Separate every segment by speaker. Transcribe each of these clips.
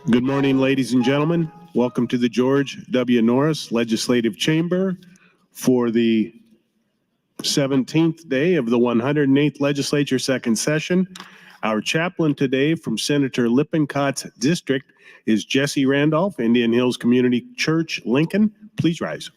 Speaker 1: Good morning, ladies and gentlemen. Welcome to the George W. Norris Legislative Chamber for the 17th day of the 108th Legislature second session. Our chaplain today from Senator Lippincott's district is Jesse Randolph, Indian Hills Community Church, Lincoln. Please rise.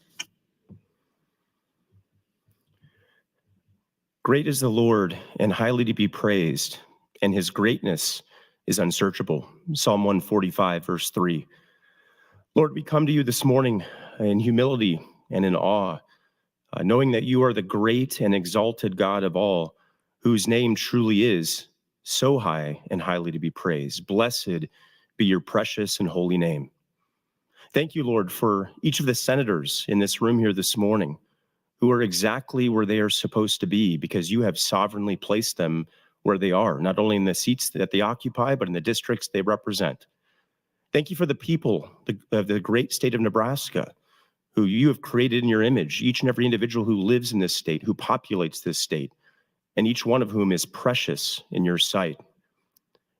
Speaker 2: Great is the Lord and highly to be praised, and his greatness is unsearchable. Psalm 145, verse 3. Lord, we come to you this morning in humility and in awe, knowing that you are the great and exalted God of all, whose name truly is so high and highly to be praised. Blessed be your precious and holy name. Thank you, Lord, for each of the senators in this room here this morning, who are exactly where they are supposed to be, because you have sovereignly placed them where they are, not only in the seats that they occupy, but in the districts they represent. Thank you for the people of the great state of Nebraska, who you have created in your image, each and every individual who lives in this state, who populates this state, and each one of whom is precious in your sight.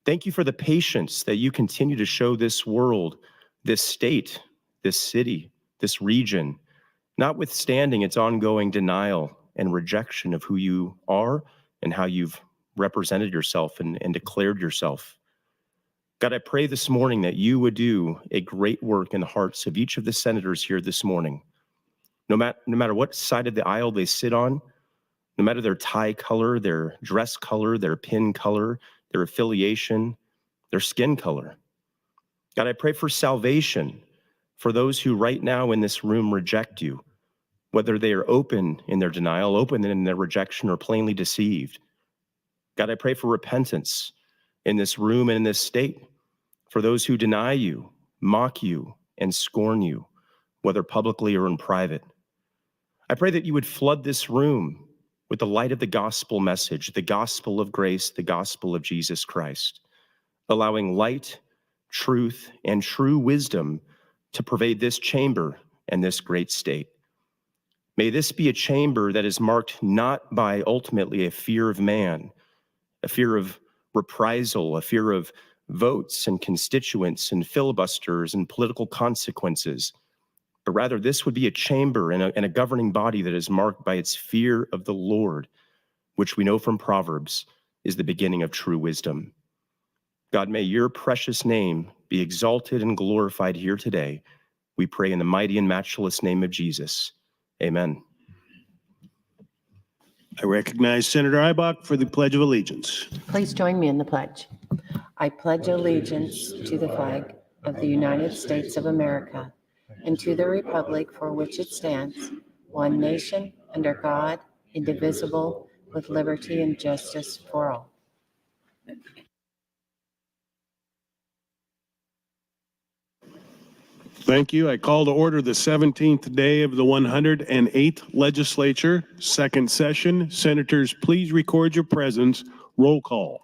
Speaker 2: Thank you for the patience that you continue to show this world, this state, this city, this region, notwithstanding its ongoing denial and rejection of who you are and how you've represented yourself and declared yourself. God, I pray this morning that you would do a great work in the hearts of each of the senators here this morning. No matter what side of the aisle they sit on, no matter their tie color, their dress color, their pin color, their affiliation, their skin color. God, I pray for salvation for those who right now in this room reject you, whether they are open in their denial, open in their rejection, or plainly deceived. God, I pray for repentance in this room and in this state for those who deny you, mock you, and scorn you, whether publicly or in private. I pray that you would flood this room with the light of the gospel message, the gospel of grace, the gospel of Jesus Christ, allowing light, truth, and true wisdom to pervade this chamber and this great state. May this be a chamber that is marked not by ultimately a fear of man, a fear of reprisal, a fear of votes and constituents and filibusters and political consequences, but rather this would be a chamber and a governing body that is marked by its fear of the Lord, which we know from Proverbs is the beginning of true wisdom. God, may your precious name be exalted and glorified here today. We pray in the mighty and matchless name of Jesus. Amen.
Speaker 1: I recognize Senator Eibach for the Pledge of Allegiance.
Speaker 3: Please join me in the pledge. I pledge allegiance to the flag of the United States of America and to the republic for which it stands, one nation, under God, indivisible, with liberty and justice for all.
Speaker 1: Thank you. I call to order the 17th day of the 108th Legislature, second session. Senators, please record your presence. Roll call.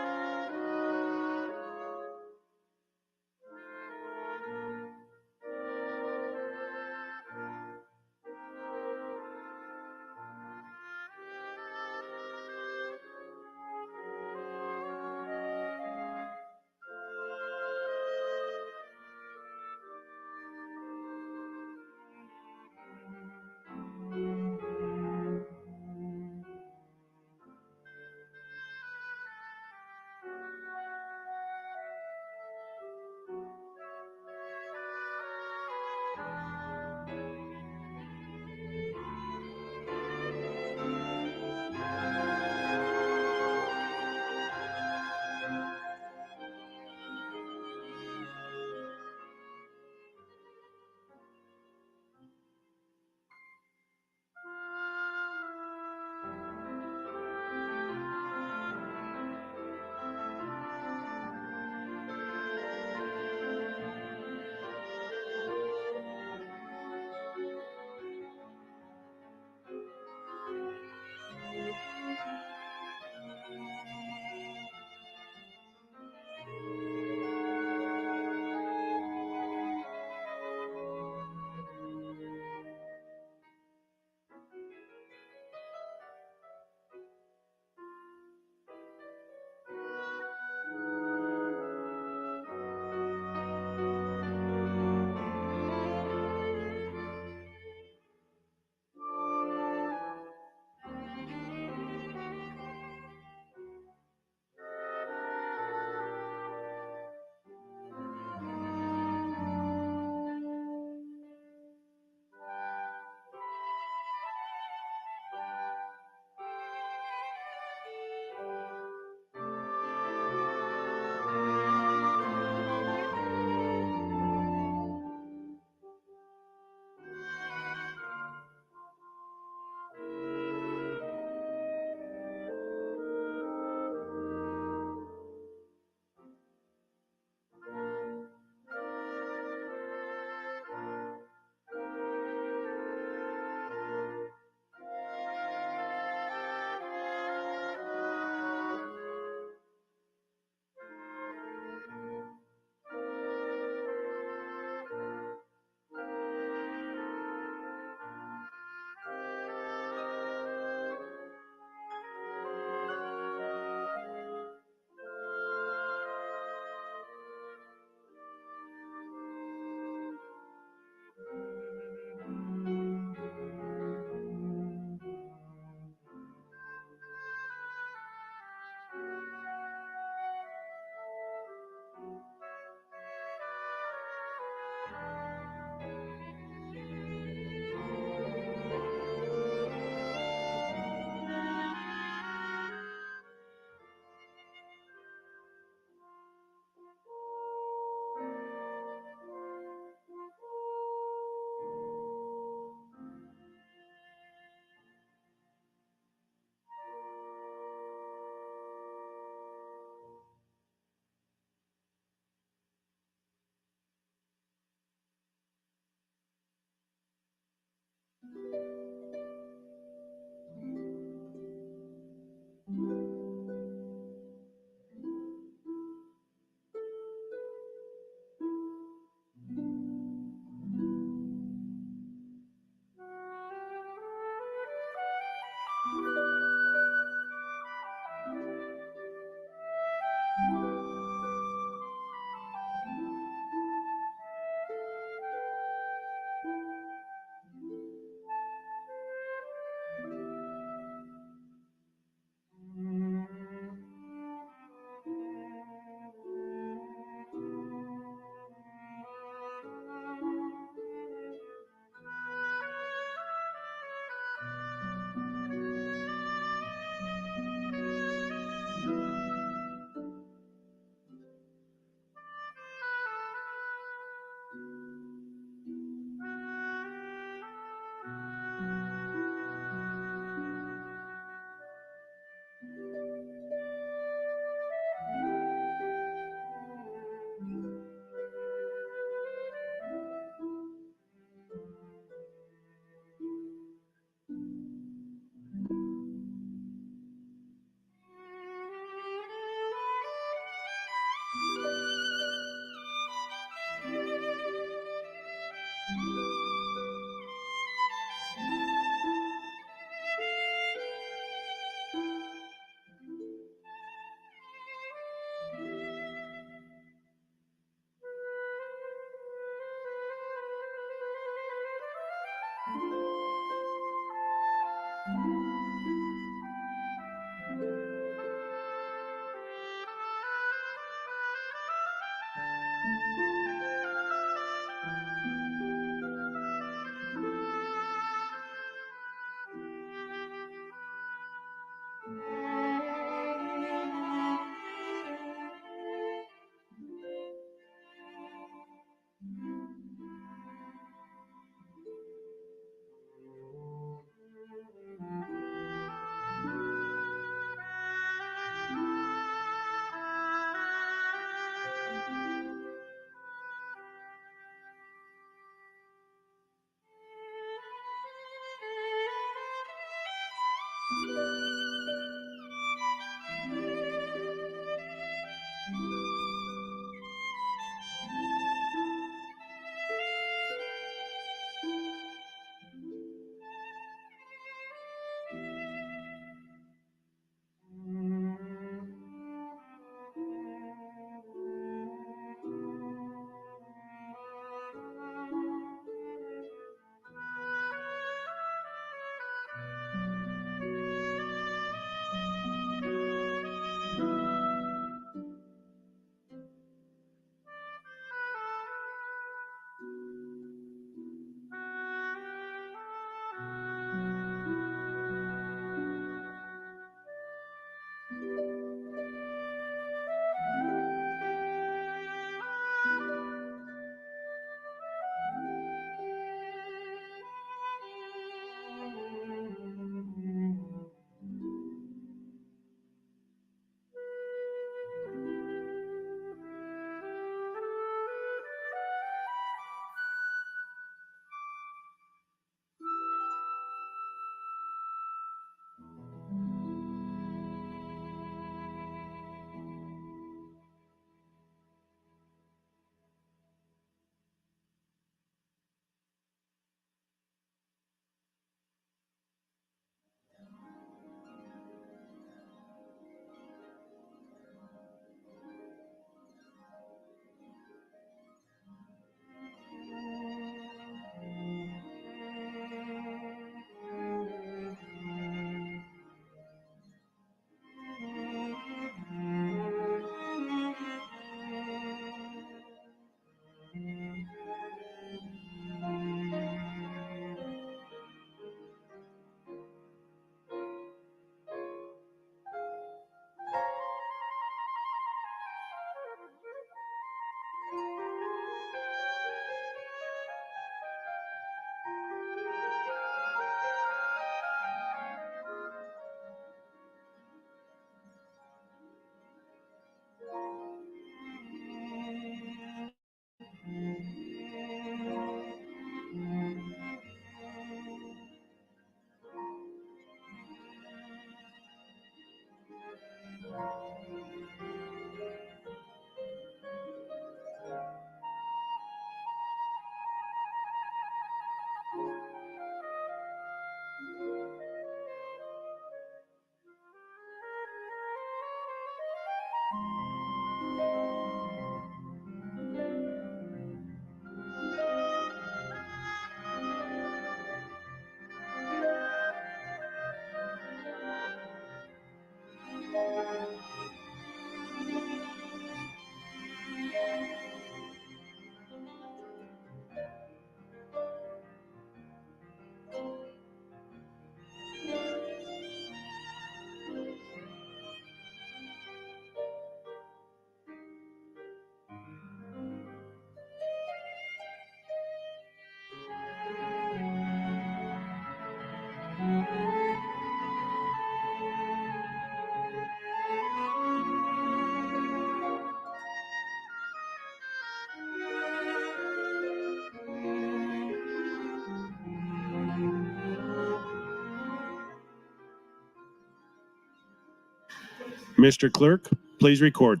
Speaker 1: Mr. Clerk, please record.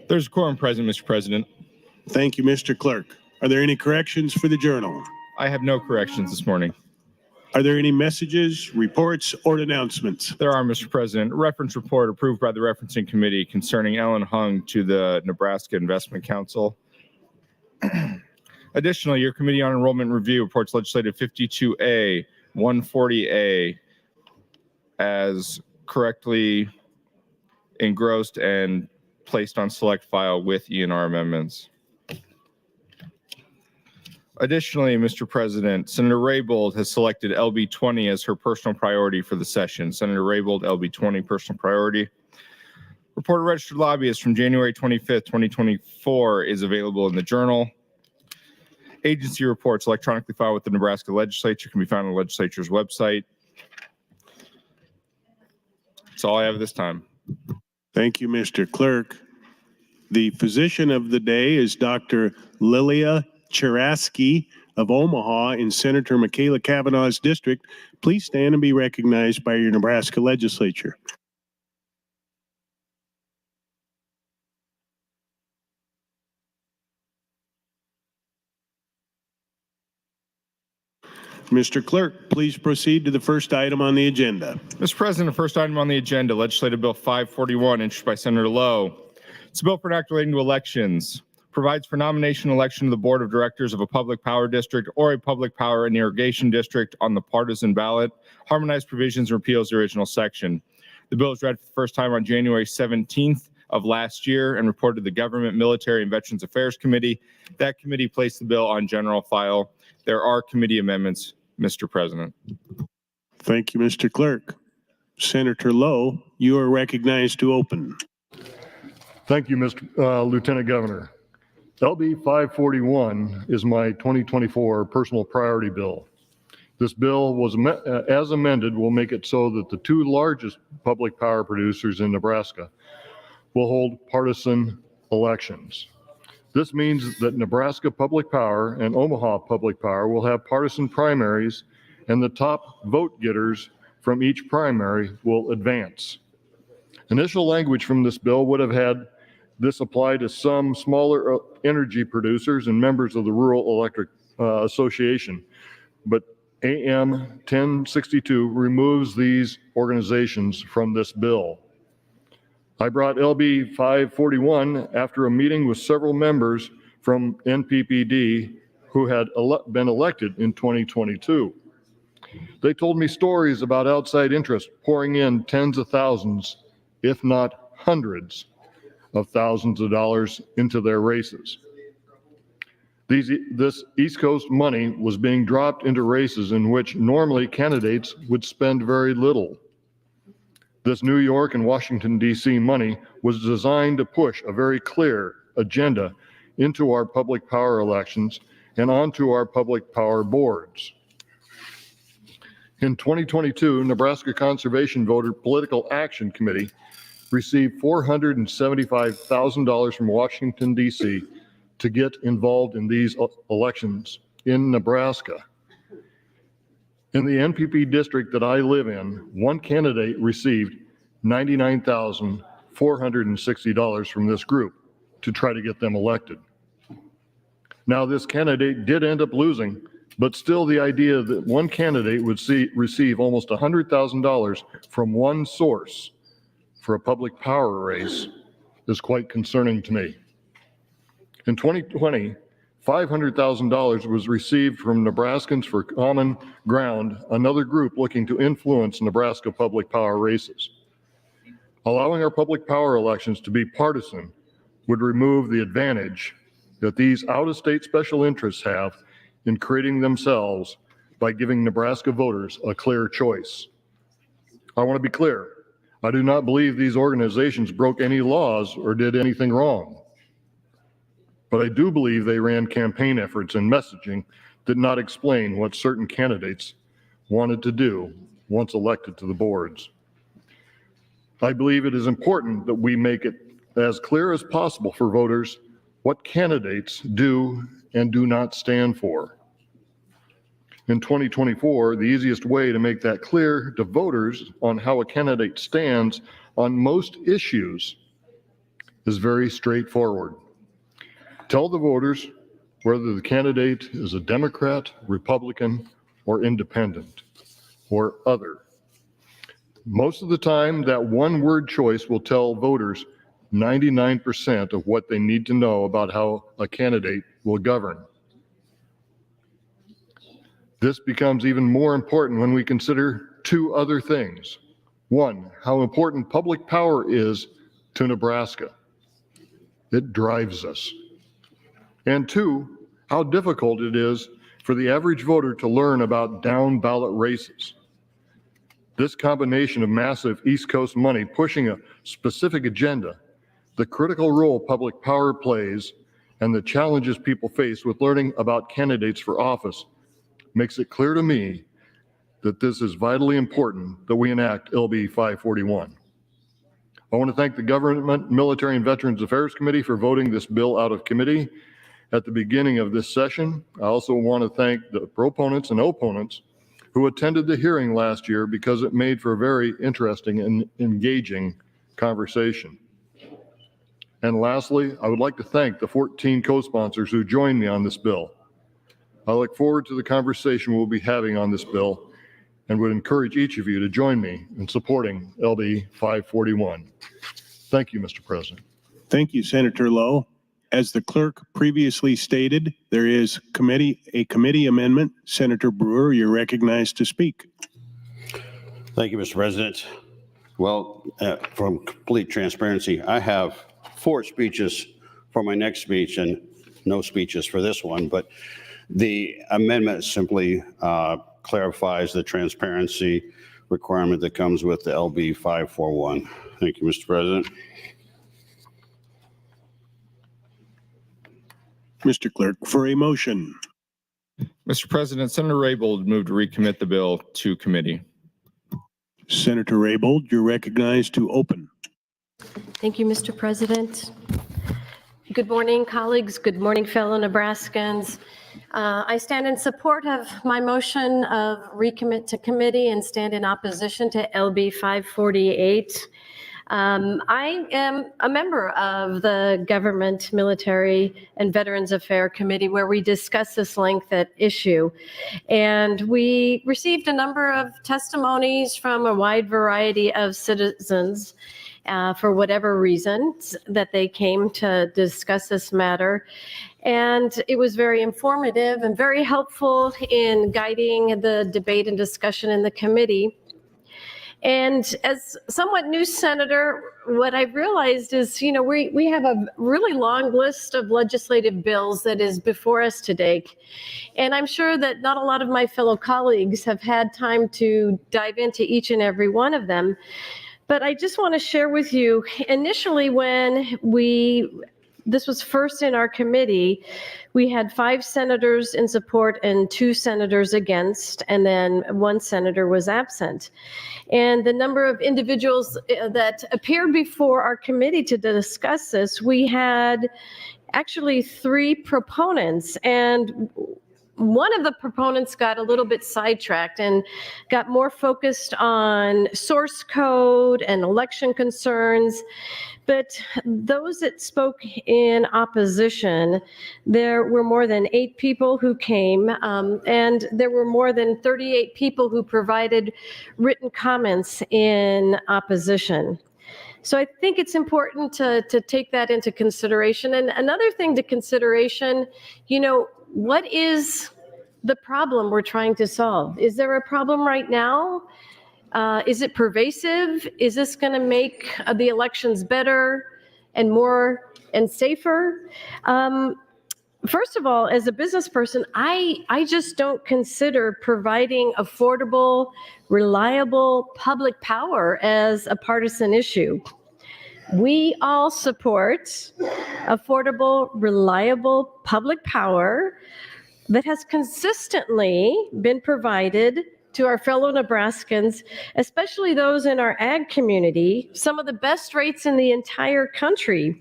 Speaker 4: There's a quorum present, Mr. President.
Speaker 1: Thank you, Mr. Clerk. Are there any corrections for the journal?
Speaker 4: I have no corrections this morning.
Speaker 1: Are there any messages, reports, or announcements?
Speaker 4: There are, Mr. President. A reference report approved by the Referencing Committee concerning Ellen Hung to the Nebraska Investment Council. Additionally, your Committee on Enrollment Review reports Legislative 52A, 140A as correctly engrossed and placed on select file with ENR amendments. Additionally, Mr. President, Senator Raybould has selected LB 20 as her personal priority for the session. Senator Raybould, LB 20, personal priority. Report of registered lobbyists from January 25th, 2024 is available in the journal. Agency reports electronically filed with the Nebraska Legislature can be found on the legislature's website. That's all I have this time.
Speaker 1: Thank you, Mr. Clerk. The physician of the day is Dr. Lilia Cheraski of Omaha in Senator Michaela Kavanaugh's district. Please stand and be recognized by your Nebraska Legislature. Mr. Clerk, please proceed to the first item on the agenda.
Speaker 4: Mr. President, the first item on the agenda, Legislative Bill 541, introduced by Senator Lowe. It's a bill for an act relating to elections. Provides for nomination and election to the Board of Directors of a public power district or a public power and irrigation district on the partisan ballot. Harmonized provisions and repeals the original section. The bill was read for the first time on January 17th of last year and reported to the Government, Military, and Veterans Affairs Committee. That committee placed the bill on general file. There are committee amendments, Mr. President.
Speaker 1: Thank you, Mr. Clerk. Senator Lowe, you are recognized to open.
Speaker 5: Thank you, Mr. Lieutenant Governor. LB 541 is my 2024 personal priority bill. This bill was, as amended, will make it so that the two largest public power producers in Nebraska will hold partisan elections. This means that Nebraska Public Power and Omaha Public Power will have partisan primaries, and the top vote getters from each primary will advance. Initial language from this bill would have had this apply to some smaller energy producers and members of the Rural Electric Association, but AM 1062 removes these organizations from this bill. I brought LB 541 after a meeting with several members from NPPD who had been elected in 2022. They told me stories about outside interest pouring in tens of thousands, if not hundreds of thousands of dollars into their races. This East Coast money was being dropped into races in which normally candidates would spend very little. This New York and Washington, D.C. money was designed to push a very clear agenda into our public power elections and onto our public power boards. In 2022, Nebraska Conservation Voter Political Action Committee received $475,000 from Washington, D.C. to get involved in these elections in Nebraska. In the NPP district that I live in, one candidate received $99,460 from this group to try to get them elected. Now, this candidate did end up losing, but still the idea that one candidate would receive almost $100,000 from one source for a public power race is quite concerning to me. In 2020, $500,000 was received from Nebraskans for Common Ground, another group looking to influence Nebraska public power races. Allowing our public power elections to be partisan would remove the advantage that these out-of-state special interests have in creating themselves by giving Nebraska voters a clear choice. I want to be clear. I do not believe these organizations broke any laws or did anything wrong. But I do believe they ran campaign efforts and messaging did not explain what certain candidates wanted to do once elected to the boards. I believe it is important that we make it as clear as possible for voters what candidates do and do not stand for. In 2024, the easiest way to make that clear to voters on how a candidate stands on most issues is very straightforward. Tell the voters whether the candidate is a Democrat, Republican, or independent, or other. Most of the time, that one-word choice will tell voters 99% of what they need to know about how a candidate will govern. This becomes even more important when we consider two other things. One, how important public power is to Nebraska. It drives us. And two, how difficult it is for the average voter to learn about down ballot races. This combination of massive East Coast money pushing a specific agenda, the critical role public power plays, and the challenges people face with learning about candidates for office makes it clear to me that this is vitally important that we enact LB 541. I want to thank the Government, Military, and Veterans Affairs Committee for voting this bill out of committee at the beginning of this session. I also want to thank the proponents and opponents who attended the hearing last year because it made for a very interesting and engaging conversation. And lastly, I would like to thank the 14 co-sponsors who joined me on this bill. I look forward to the conversation we'll be having on this bill and would encourage each of you to join me in supporting LB 541. Thank you, Mr. President.
Speaker 1: Thank you, Senator Lowe. As the clerk previously stated, there is a committee amendment. Senator Brewer, you're recognized to speak.
Speaker 6: Thank you, Mr. President. Well, from complete transparency, I have 4 speeches for my next speech and no speeches for this one, but the amendment simply clarifies the transparency requirement that comes with the LB 541. Thank you, Mr. President.
Speaker 1: Mr. Clerk, for a motion.
Speaker 4: Mr. President, Senator Raybold moved to recommit the bill to committee.
Speaker 1: Senator Raybold, you're recognized to open.
Speaker 7: Thank you, Mr. President. Good morning, colleagues. Good morning, fellow Nebraskans. I stand in support of my motion of recommit to committee and stand in opposition to LB 548. I am a member of the Government, Military, and Veterans Affairs Committee where we discuss this lengthy issue. And we received a number of testimonies from a wide variety of citizens for whatever reasons that they came to discuss this matter. And it was very informative and very helpful in guiding the debate and discussion in the committee. And as somewhat new senator, what I've realized is, you know, we have a really long list of legislative bills that is before us today. And I'm sure that not a lot of my fellow colleagues have had time to dive into each and every one of them. But I just want to share with you, initially when this was first in our committee, we had 5 senators in support and 2 senators against, and then 1 senator was absent. And the number of individuals that appeared before our committee to discuss this, we had actually 3 proponents, and one of the proponents got a little bit sidetracked and got more focused on source code and election concerns. But those that spoke in opposition, there were more than 8 people who came, and there were more than 38 people who provided written comments in opposition. So I think it's important to take that into consideration. And another thing to consideration, you know, what is the problem we're trying to solve? Is there a problem right now? Is it pervasive? Is this going to make the elections better and more and safer? First of all, as a business person, I just don't consider providing affordable, reliable public power as a partisan issue. We all support affordable, reliable public power that has consistently been provided to our fellow Nebraskans, especially those in our ag community, some of the best rates in the entire country.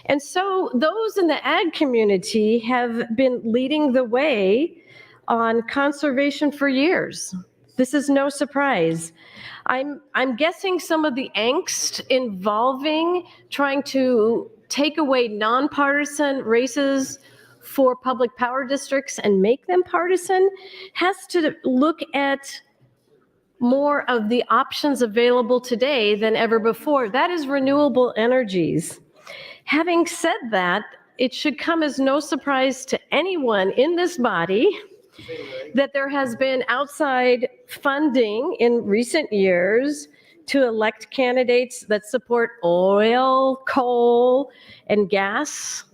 Speaker 7: And so those in the ag community have been leading the way on conservation for years. This is no surprise. I'm guessing some of the angst involving trying to take away nonpartisan races for public power districts and make them partisan has to look at more of the options available today than ever before. That is renewable energies. Having said that, it should come as no surprise to anyone in this body that there has been outside funding in recent years to elect candidates that support oil, coal, and gas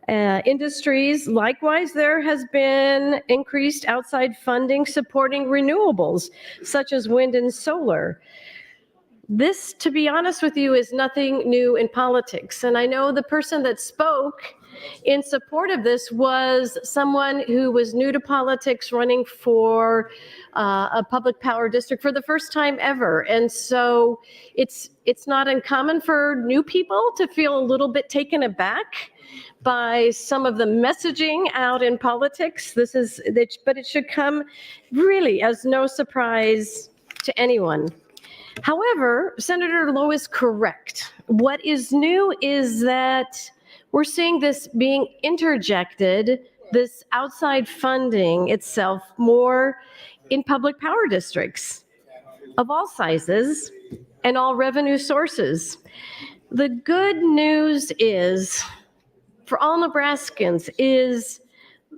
Speaker 7: industries. Likewise, there has been increased outside funding supporting renewables, such as wind and solar. This, to be honest with you, is nothing new in politics. And I know the person that spoke in support of this was someone who was new to politics, running for a public power district for the first time ever. And so it's not uncommon for new people to feel a little bit taken aback by some of the messaging out in politics. But it should come really as no surprise to anyone. However, Senator Lowe is correct. What is new is that we're seeing this being interjected, this outside funding itself, more in public power districts of all sizes and all revenue sources. The good news is, for all Nebraskans, is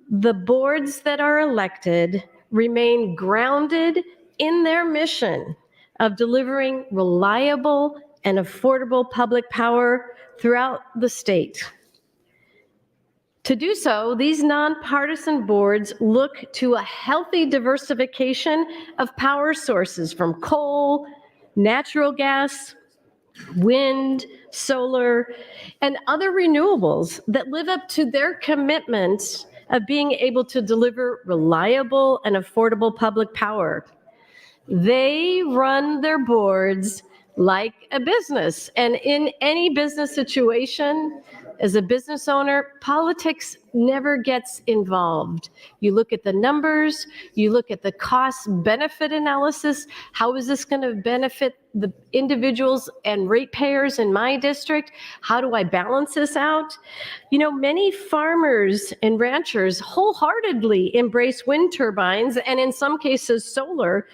Speaker 7: the boards that are elected remain grounded in their mission of delivering reliable and affordable public power throughout the state. To do so, these nonpartisan boards look to a healthy diversification of power sources from coal, natural gas, wind, solar, and other renewables that live up to their commitment of being able to deliver reliable and affordable public power. They run their boards like a business. And in any business situation, as a business owner, politics never gets involved. You look at the numbers, you look at the cost-benefit analysis. How is this going to benefit the individuals and ratepayers in my district? How do I balance this out? You know, many farmers and ranchers wholeheartedly embrace wind turbines, and in some cases solar,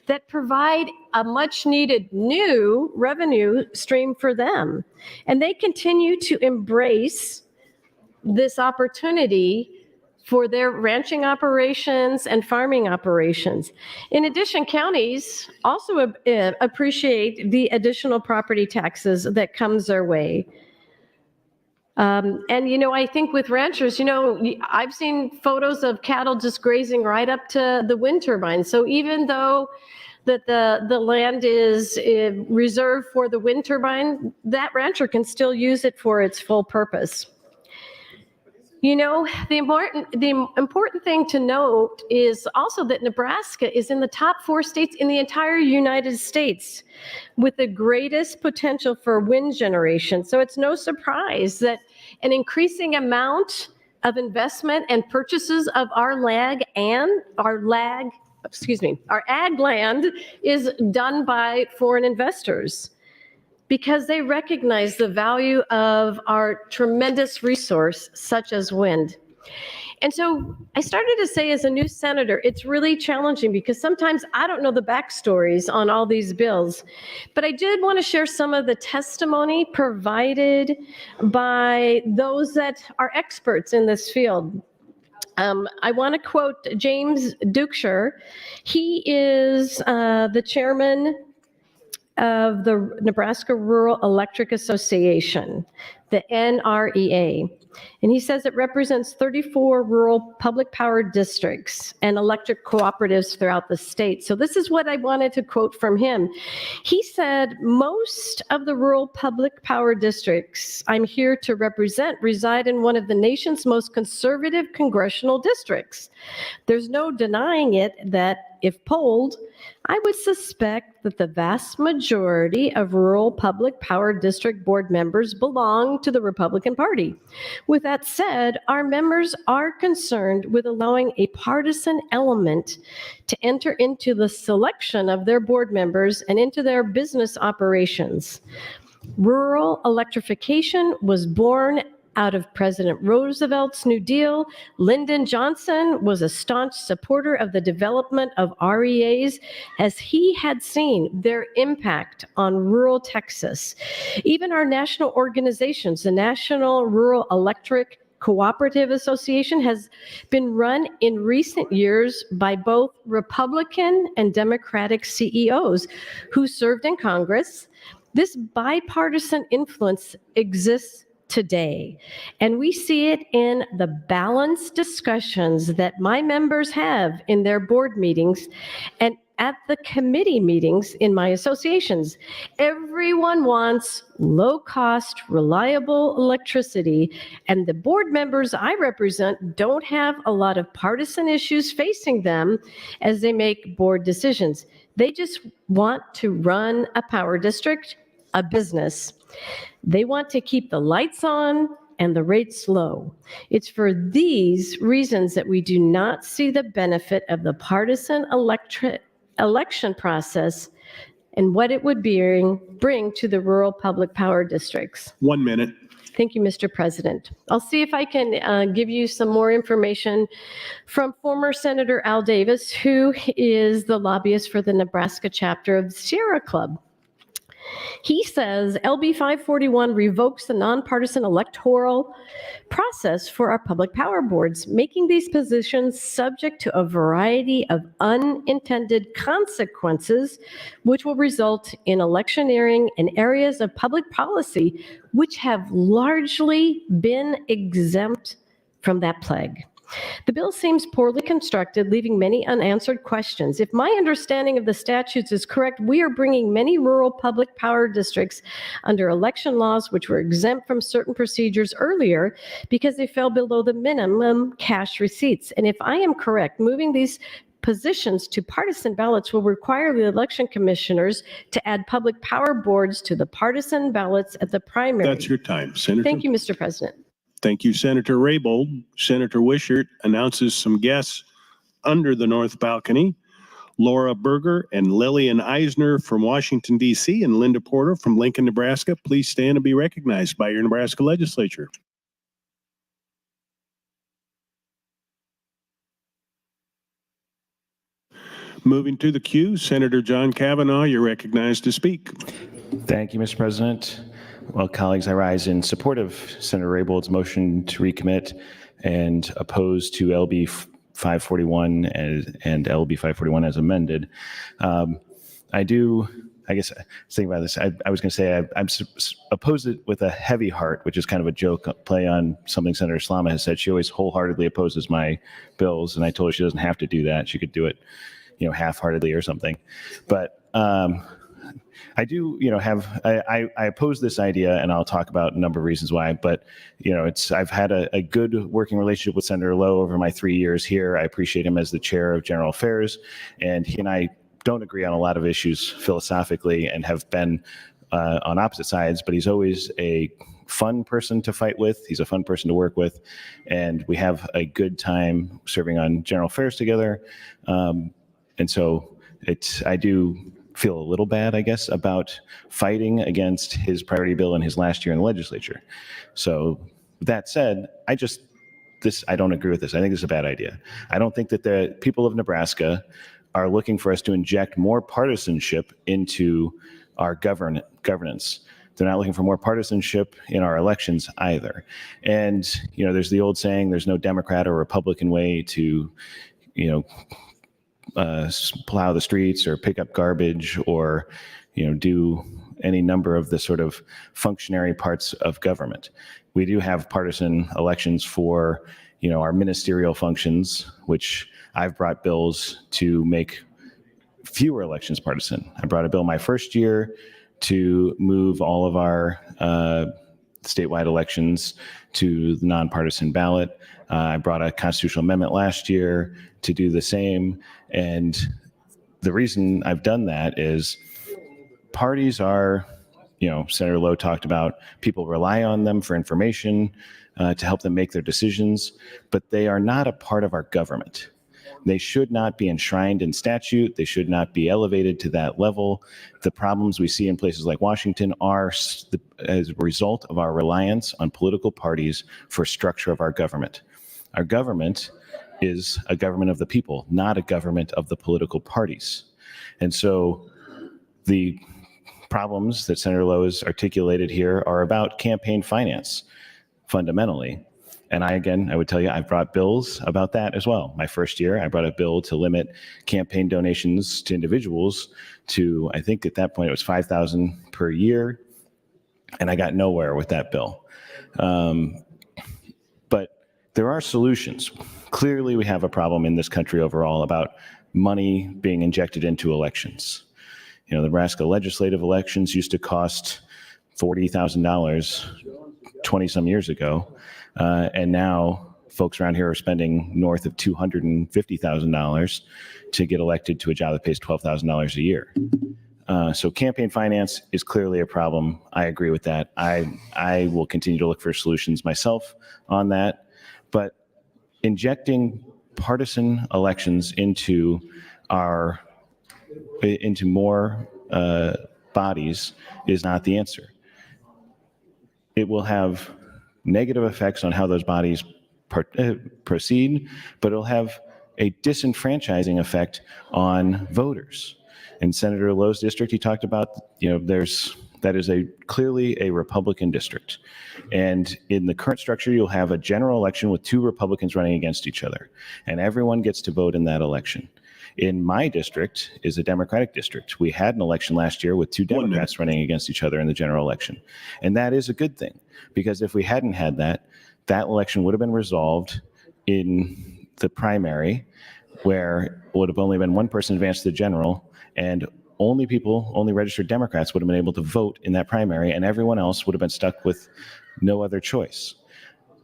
Speaker 7: that provide a much-needed new revenue stream for them. And they continue to embrace this opportunity for their ranching operations and farming operations. In addition, counties also appreciate the additional property taxes that comes their way. And, you know, I think with ranchers, you know, I've seen photos of cattle just grazing right up to the wind turbine. So even though that the land is reserved for the wind turbine, that rancher can still use it for its full purpose. You know, the important thing to note is also that Nebraska is in the top 4 states in the entire United States with the greatest potential for wind generation. So it's no surprise that an increasing amount of investment and purchases of our ag land is done by foreign investors, because they recognize the value of our tremendous resource such as wind. And so I started to say, as a new senator, it's really challenging because sometimes I don't know the backstories on all these bills. But I did want to share some of the testimony provided by those that are experts in this field. I want to quote James Dukeshire. He is the chairman of the Nebraska Rural Electric Association, the NREA. And he says it represents 34 rural public power districts and electric cooperatives throughout the state. So this is what I wanted to quote from him. He said, most of the rural public power districts I'm here to represent reside in one of the nation's most conservative congressional districts. There's no denying it that if polled, I would suspect that the vast majority of rural public power district board members belong to the Republican Party. With that said, our members are concerned with allowing a partisan element to enter into the selection of their board members and into their business operations. Rural electrification was born out of President Roosevelt's New Deal. Lyndon Johnson was a staunch supporter of the development of REAs as he had seen their impact on rural Texas. Even our national organizations, the National Rural Electric Cooperative Association, has been run in recent years by both Republican and Democratic CEOs who served in Congress. This bipartisan influence exists today, and we see it in the balanced discussions that my members have in their board meetings and at the committee meetings in my associations. Everyone wants low-cost, reliable electricity, and the board members I represent don't have a lot of partisan issues facing them as they make board decisions. They just want to run a power district, a business. They want to keep the lights on and the rates low. It's for these reasons that we do not see the benefit of the partisan election process and what it would bring to the rural public power districts.
Speaker 1: 1 minute.
Speaker 7: Thank you, Mr. President. I'll see if I can give you some more information from former Senator Al Davis, who is the lobbyist for the Nebraska chapter of the Sierra Club. He says LB 541 revokes the nonpartisan electoral process for our public power boards, making these positions subject to a variety of unintended consequences, which will result in electioneering in areas of public policy which have largely been exempt from that plague. The bill seems poorly constructed, leaving many unanswered questions. If my understanding of the statutes is correct, we are bringing many rural public power districts under election laws which were exempt from certain procedures earlier because they fell below the minimum cash receipts. And if I am correct, moving these positions to partisan ballots will require the election commissioners to add public power boards to the partisan ballots at the primary.
Speaker 1: That's your time, Senator.
Speaker 7: Thank you, Mr. President.
Speaker 1: Thank you, Senator Raybold. Senator Wishart announces some guests under the north balcony. Laura Berger and Lillian Eisner from Washington, D.C., and Linda Porter from Lincoln, Nebraska. Please stand and be recognized by your Nebraska Legislature. Moving to the queue, Senator John Kavanaugh, you're recognized to speak.
Speaker 8: Thank you, Mr. President. Well, colleagues, I rise in support of Senator Raybold's motion to recommit and oppose to LB 541 and LB 541 as amended. I guess thinking about this, I was going to say I'm oppose it with a heavy heart, which is kind of a joke play on something Senator Slama has said. She always wholeheartedly opposes my bills, and I told her she doesn't have to do that. She could do it, half-heartedly or something. But I do, I oppose this idea, and I'll talk about a number of reasons why. But I've had a good working relationship with Senator Lowe over my 3 years here. I appreciate him as the chair of General Affairs, and he and I don't agree on a lot of issues philosophically and have been on opposite sides. But he's always a fun person to fight with. He's a fun person to work with, and we have a good time serving on General Affairs together. And so I do feel a little bad, I guess, about fighting against his priority bill in his last year in the legislature. So that said, I don't agree with this. I think this is a bad idea. I don't think that the people of Nebraska are looking for us to inject more partisanship into our governance. They're not looking for more partisanship in our elections either. And, there's the old saying, there's no Democrat or Republican way to, plow the streets or pick up garbage or, do any number of the sort of functionary parts of government. We do have partisan elections for, our ministerial functions, which I've brought bills to make fewer elections partisan. I brought a bill my first year to move all of our statewide elections to the nonpartisan ballot. I brought a constitutional amendment last year to do the same. And the reason I've done that is parties are, Senator Lowe talked about people rely on them for information to help them make their decisions, but they are not a part of our government. They should not be enshrined in statute. They should not be elevated to that level. The problems we see in places like Washington are as a result of our reliance on political parties for structure of our government. Our government is a government of the people, not a government of the political parties. And so the problems that Senator Lowe has articulated here are about campaign finance, fundamentally. And I would tell you, I've brought bills about that as well. My first year, I brought a bill to limit campaign donations to individuals to, I think at that point it was $5,000 per year, and I got nowhere with that bill. But there are solutions. Clearly, we have a problem in this country overall about money being injected into elections. The Nebraska legislative elections used to cost $40,000 20-some years ago. And now folks around here are spending north of $250,000 to get elected to a job that pays $12,000 a year. So campaign finance is clearly a problem. I agree with that. I will continue to look for solutions myself on that. But injecting partisan elections into more bodies is not the answer. It will have negative effects on how those bodies proceed, but it'll have a disenfranchising effect on voters. In Senator Lowe's district, he talked about, that is clearly a Republican district. And in the current structure, you'll have a general election with 2 Republicans running against each other, and everyone gets to vote in that election. In my district is a Democratic district. We had an election last year with 2 Democrats running against each other in the general election. And that is a good thing, because if we hadn't had that, that election would have been resolved in the primary, where it would have only been one person advanced to the general, and only registered Democrats would have been able to vote in that primary, and everyone else would have been stuck with no other choice.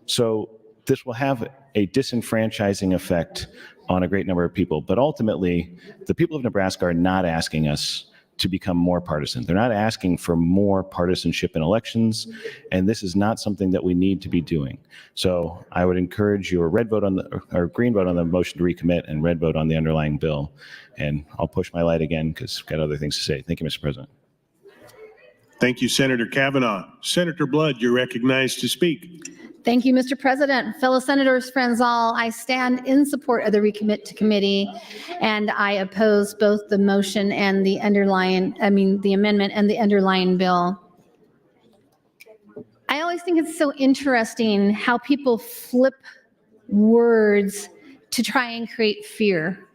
Speaker 8: So this will have a disenfranchising effect on a great number of people. But ultimately, the people of Nebraska are not asking us to become more partisan. They're not asking for more partisanship in elections, and this is not something that we need to be doing. So I would encourage your green vote on the motion to recommit and red vote on the underlying bill. And I'll push my light again because I've got other things to say. Thank you, Mr. President.
Speaker 1: Thank you, Senator Kavanaugh. Senator Blood, you're recognized to speak.
Speaker 9: Thank you, Mr. President. Fellow senators, friends all, I stand in support of the recommit to committee, and I oppose both the motion and the amendment and the underlying bill. I always think it's so interesting how people flip words to try and create fear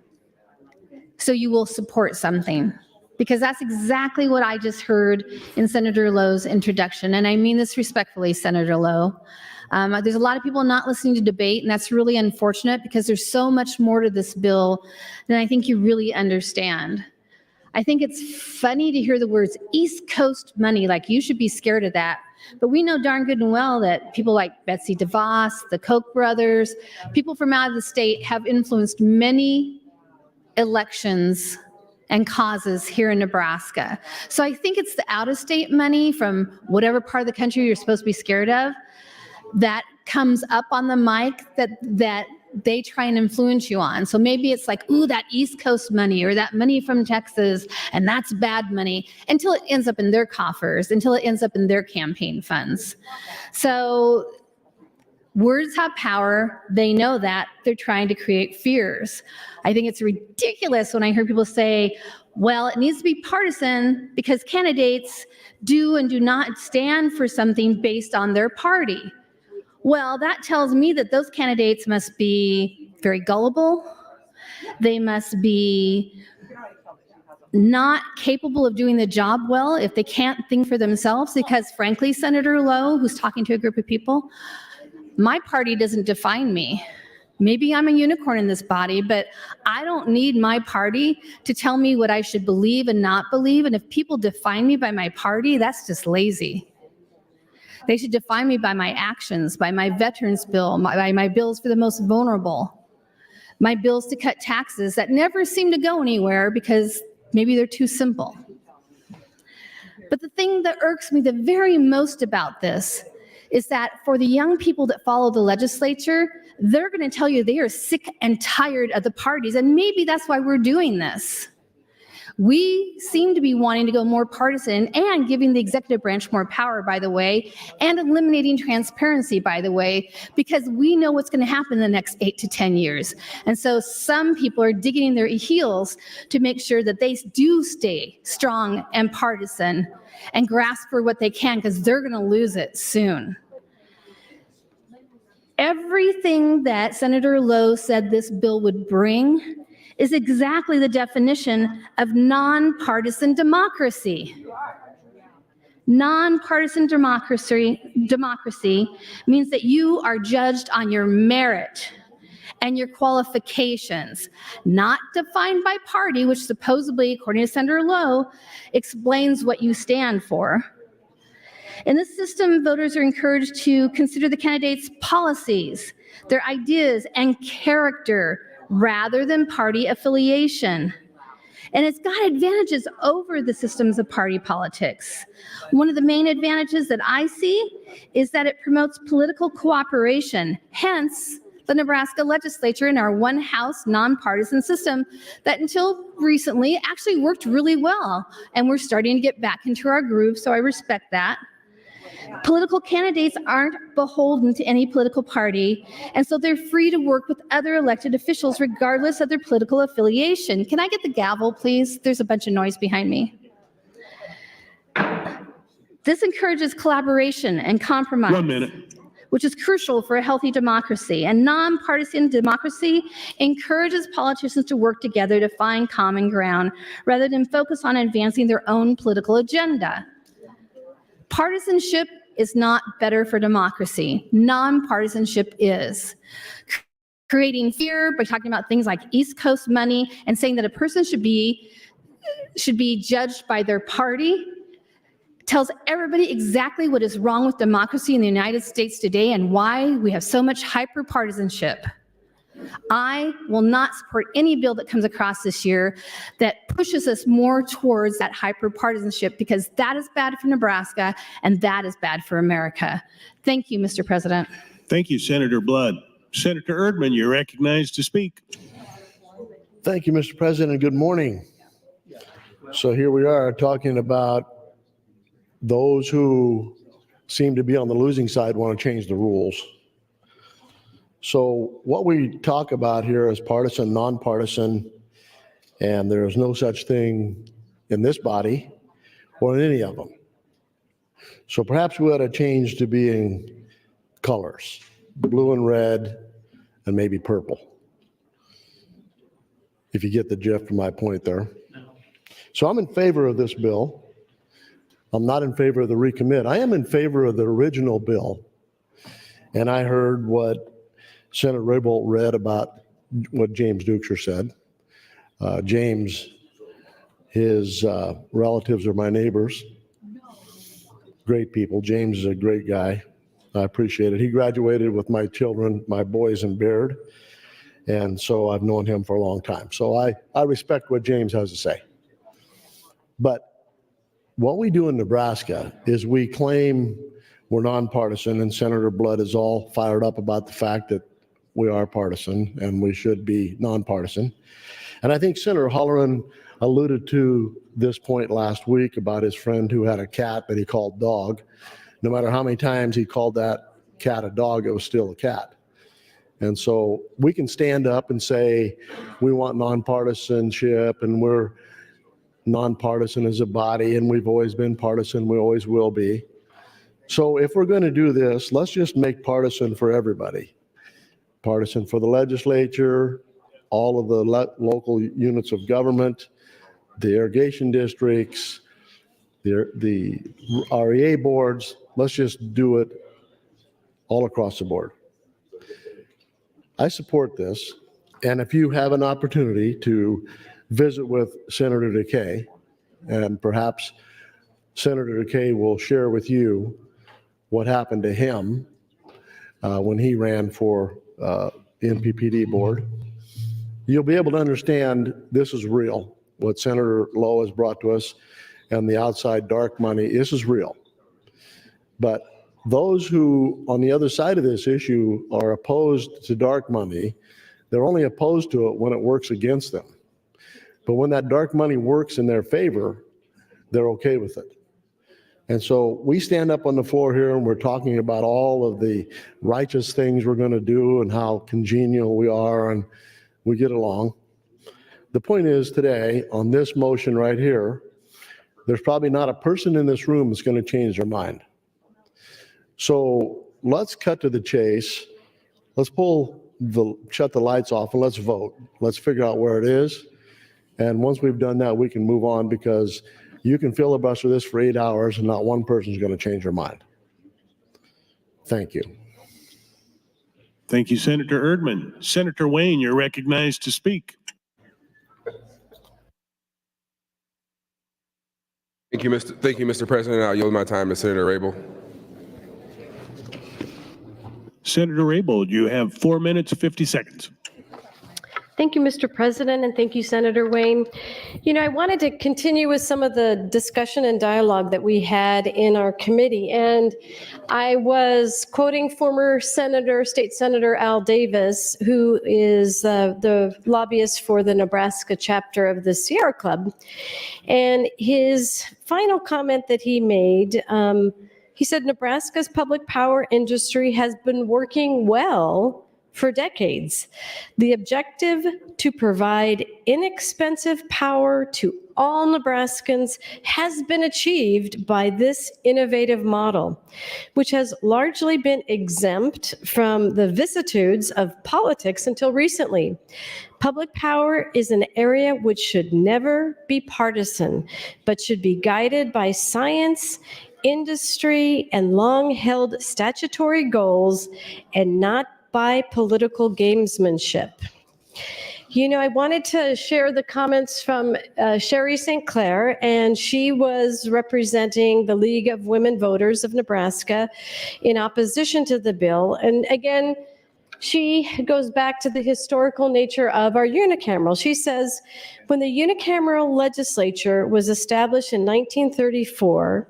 Speaker 9: so you will support something. Because that's exactly what I just heard in Senator Lowe's introduction. And I mean this respectfully, Senator Lowe. There's a lot of people not listening to debate, and that's really unfortunate because there's so much more to this bill than I think you really understand. I think it's funny to hear the words East Coast money, like you should be scared of that. But we know darn good and well that people like Betsy DeVos, the Koch brothers, people from out of the state have influenced many elections and causes here in Nebraska. So I think it's the out-of-state money from whatever part of the country you're supposed to be scared of that comes up on the mic that they try and influence you on. So maybe it's like, ooh, that East Coast money or that money from Texas, and that's bad money, until it ends up in their coffers, until it ends up in their campaign funds. So words have power. They know that. They're trying to create fears. I think it's ridiculous when I hear people say, well, it needs to be partisan because candidates do and do not stand for something based on their party. Well, that tells me that those candidates must be very gullible. They must be not capable of doing the job well if they can't think for themselves, because frankly, Senator Lowe, who's talking to a group of people, my party doesn't define me. Maybe I'm a unicorn in this body, but I don't need my party to tell me what I should believe and not believe. And if people define me by my party, that's just lazy. They should define me by my actions, by my veterans bill, by my bills for the most vulnerable. my bills to cut taxes that never seem to go anywhere because maybe they're too simple. But the thing that irks me the very most about this is that for the young people that follow the legislature, they're going to tell you they are sick and tired of the parties, and maybe that's why we're doing this. We seem to be wanting to go more partisan and giving the executive branch more power, by the way, and eliminating transparency, by the way, because we know what's going to happen in the next 8 to 10 years. And so some people are digging in their heels to make sure that they do stay strong and partisan and grasp for what they can, because they're going to lose it soon. Everything that Senator Lowe said this bill would bring is exactly the definition of nonpartisan democracy. Nonpartisan democracy means that you are judged on your merit and your qualifications, not defined by party, which supposedly, according to Senator Lowe, explains what you stand for. In this system, voters are encouraged to consider the candidates' policies, their ideas, and character, rather than party affiliation. And it's got advantages over the systems of party politics. One of the main advantages that I see is that it promotes political cooperation, hence the Nebraska Legislature and our one-house nonpartisan system that until recently actually worked really well. And we're starting to get back into our groove, so I respect that. Political candidates aren't beholden to any political party, and so they're free to work with other elected officials regardless of their political affiliation. Can I get the gavel, please? There's a bunch of noise behind me. This encourages collaboration and compromise.
Speaker 1: 1 minute.
Speaker 9: Which is crucial for a healthy democracy. And nonpartisan democracy encourages politicians to work together to find common ground rather than focus on advancing their own political agenda. Partisanship is not better for democracy. Nonpartisanship is. Creating fear by talking about things like East Coast money and saying that a person should be judged by their party tells everybody exactly what is wrong with democracy in the United States today and why we have so much hyper-partisanship. I will not support any bill that comes across this year that pushes us more towards that hyper-partisanship, because that is bad for Nebraska and that is bad for America. Thank you, Mr. President.
Speaker 1: Thank you, Senator Blood. Senator Erdman, you're recognized to speak.
Speaker 10: Thank you, Mr. President, and good morning. So here we are talking about those who seem to be on the losing side want to change the rules. So what we talk about here is partisan, nonpartisan, and there is no such thing in this body or in any of them. So perhaps we ought to change to being colors, blue and red, and maybe purple. If you get the gist of my point there. So I'm in favor of this bill. I'm not in favor of the recommit. I am in favor of the original bill. And I heard what Senator Raybould read about what James Dukeshire said. James, his relatives are my neighbors. Great people. James is a great guy. I appreciate it. He graduated with my children, my boys in Baird. And so I've known him for a long time. So I respect what James has to say. But what we do in Nebraska is we claim we're nonpartisan, and Senator Blood is all fired up about the fact that we are partisan and we should be nonpartisan. And I think Senator Holleran alluded to this point last week about his friend who had a cat that he called dog. No matter how many times he called that cat a dog, it was still a cat. And so we can stand up and say we want nonpartisanship and we're nonpartisan as a body, and we've always been partisan, we always will be. So if we're going to do this, let's just make partisan for everybody. Partisan for the legislature, all of the local units of government, the irrigation districts, the REA boards. Let's just do it all across the board. I support this, and if you have an opportunity to visit with Senator DeKay, and perhaps Senator DeKay will share with you what happened to him when he ran for NPPD board. you'll be able to understand this is real. What Senator Lowe has brought to us and the outside dark money, this is real. But those who, on the other side of this issue, are opposed to dark money, they're only opposed to it when it works against them. But when that dark money works in their favor, they're okay with it. And so we stand up on the floor here and we're talking about all of the righteous things we're going to do and how congenial we are and we get along. The point is today, on this motion right here, there's probably not a person in this room that's going to change their mind. So let's cut to the chase. Let's shut the lights off and let's vote. Let's figure out where it is. And once we've done that, we can move on, because you can filibuster this for 8 hours and not one person's going to change their mind. Thank you.
Speaker 1: Thank you, Senator Erdman. Senator Wayne, you're recognized to speak.
Speaker 11: Thank you, Mr. President. I'll yield my time to Senator Rabel.
Speaker 1: Senator Raybold, you have 4 minutes, 50 seconds.
Speaker 7: Thank you, Mr. President, and thank you, Senator Wayne. I wanted to continue with some of the discussion and dialogue that we had in our committee, and I was quoting former State Senator Al Davis, who is the lobbyist for the Nebraska chapter of the Sierra Club, and his final comment that he made, he said, Nebraska's public power industry has been working well for decades. The objective to provide inexpensive power to all Nebraskans has been achieved by this innovative model, which has largely been exempt from the vicissitudes of politics until recently. Public power is an area which should never be partisan, but should be guided by science, industry, and long-held statutory goals, and not by political gamesmanship. I wanted to share the comments from Sherry St. Clair, and she was representing the League of Women Voters of Nebraska in opposition to the bill. And again, she goes back to the historical nature of our unicameral. She says, when the unicameral legislature was established in 1934,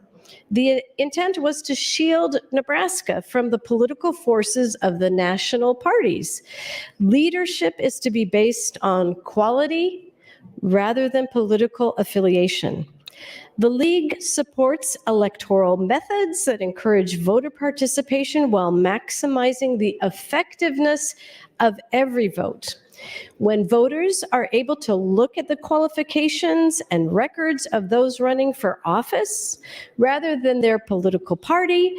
Speaker 7: the intent was to shield Nebraska from the political forces of the national parties. Leadership is to be based on quality rather than political affiliation. The League supports electoral methods that encourage voter participation while maximizing the effectiveness of every vote. When voters are able to look at the qualifications and records of those running for office rather than their political party,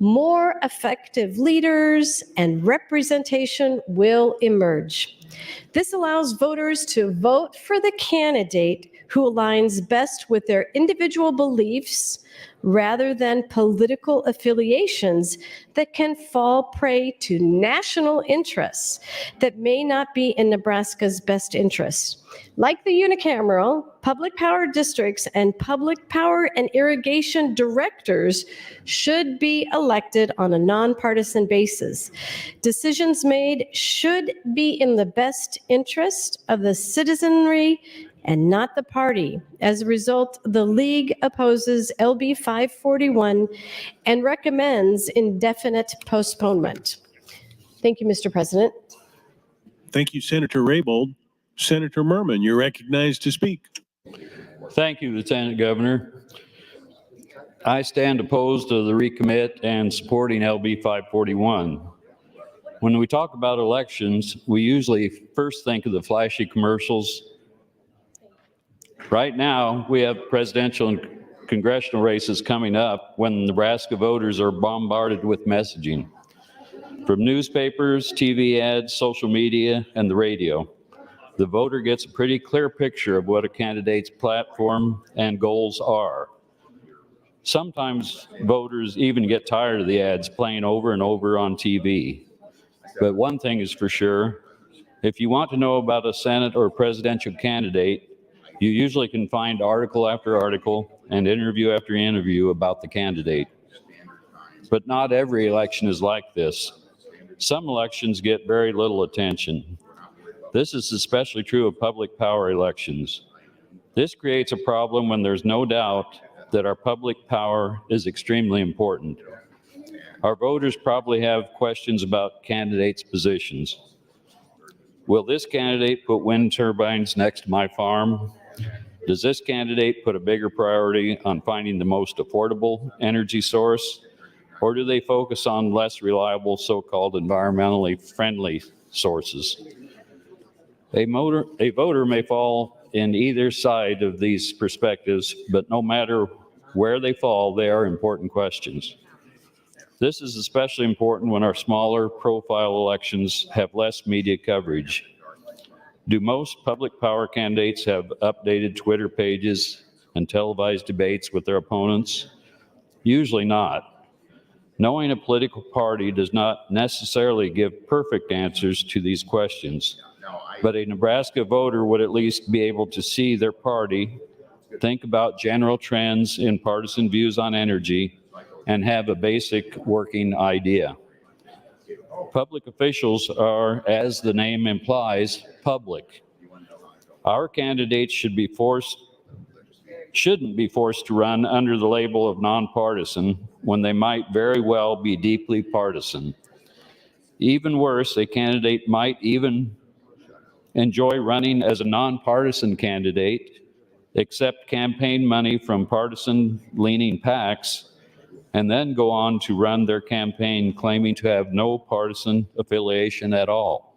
Speaker 7: more effective leaders and representation will emerge. This allows voters to vote for the candidate who aligns best with their individual beliefs rather than political affiliations that can fall prey to national interests that may not be in Nebraska's best interest. Like the unicameral, public power districts and public power and irrigation directors should be elected on a nonpartisan basis. Decisions made should be in the best interest of the citizenry and not the party. As a result, the League opposes LB 541 and recommends indefinite postponement. Thank you, Mr. President.
Speaker 1: Thank you, Senator Raybold. Senator Merman, you're recognized to speak.
Speaker 12: Thank you, Lieutenant Governor. I stand opposed to the recommit and supporting LB 541. When we talk about elections, we usually first think of the flashy commercials. Right now, we have presidential and congressional races coming up when Nebraska voters are bombarded with messaging from newspapers, TV ads, social media, and the radio. The voter gets a pretty clear picture of what a candidate's platform and goals are. Sometimes voters even get tired of the ads playing over and over on TV. But one thing is for sure, if you want to know about a Senate or presidential candidate, you usually can find article after article and interview after interview about the candidate. But not every election is like this. Some elections get very little attention. This is especially true of public power elections. This creates a problem when there's no doubt that our public power is extremely important. Our voters probably have questions about candidates' positions. Will this candidate put wind turbines next to my farm? Does this candidate put a bigger priority on finding the most affordable energy source? Or do they focus on less reliable, so-called environmentally friendly sources? A voter may fall in either side of these perspectives, but no matter where they fall, they are important questions. This is especially important when our smaller profile elections have less media coverage. Do most public power candidates have updated Twitter pages and televised debates with their opponents? Usually not. Knowing a political party does not necessarily give perfect answers to these questions, but a Nebraska voter would at least be able to see their party, think about general trends in partisan views on energy, and have a basic working idea. Public officials are, as the name implies, public. Our candidates shouldn't be forced to run under the label of nonpartisan when they might very well be deeply partisan. Even worse, a candidate might even enjoy running as a nonpartisan candidate, accept campaign money from partisan-leaning PACs, and then go on to run their campaign claiming to have no partisan affiliation at all.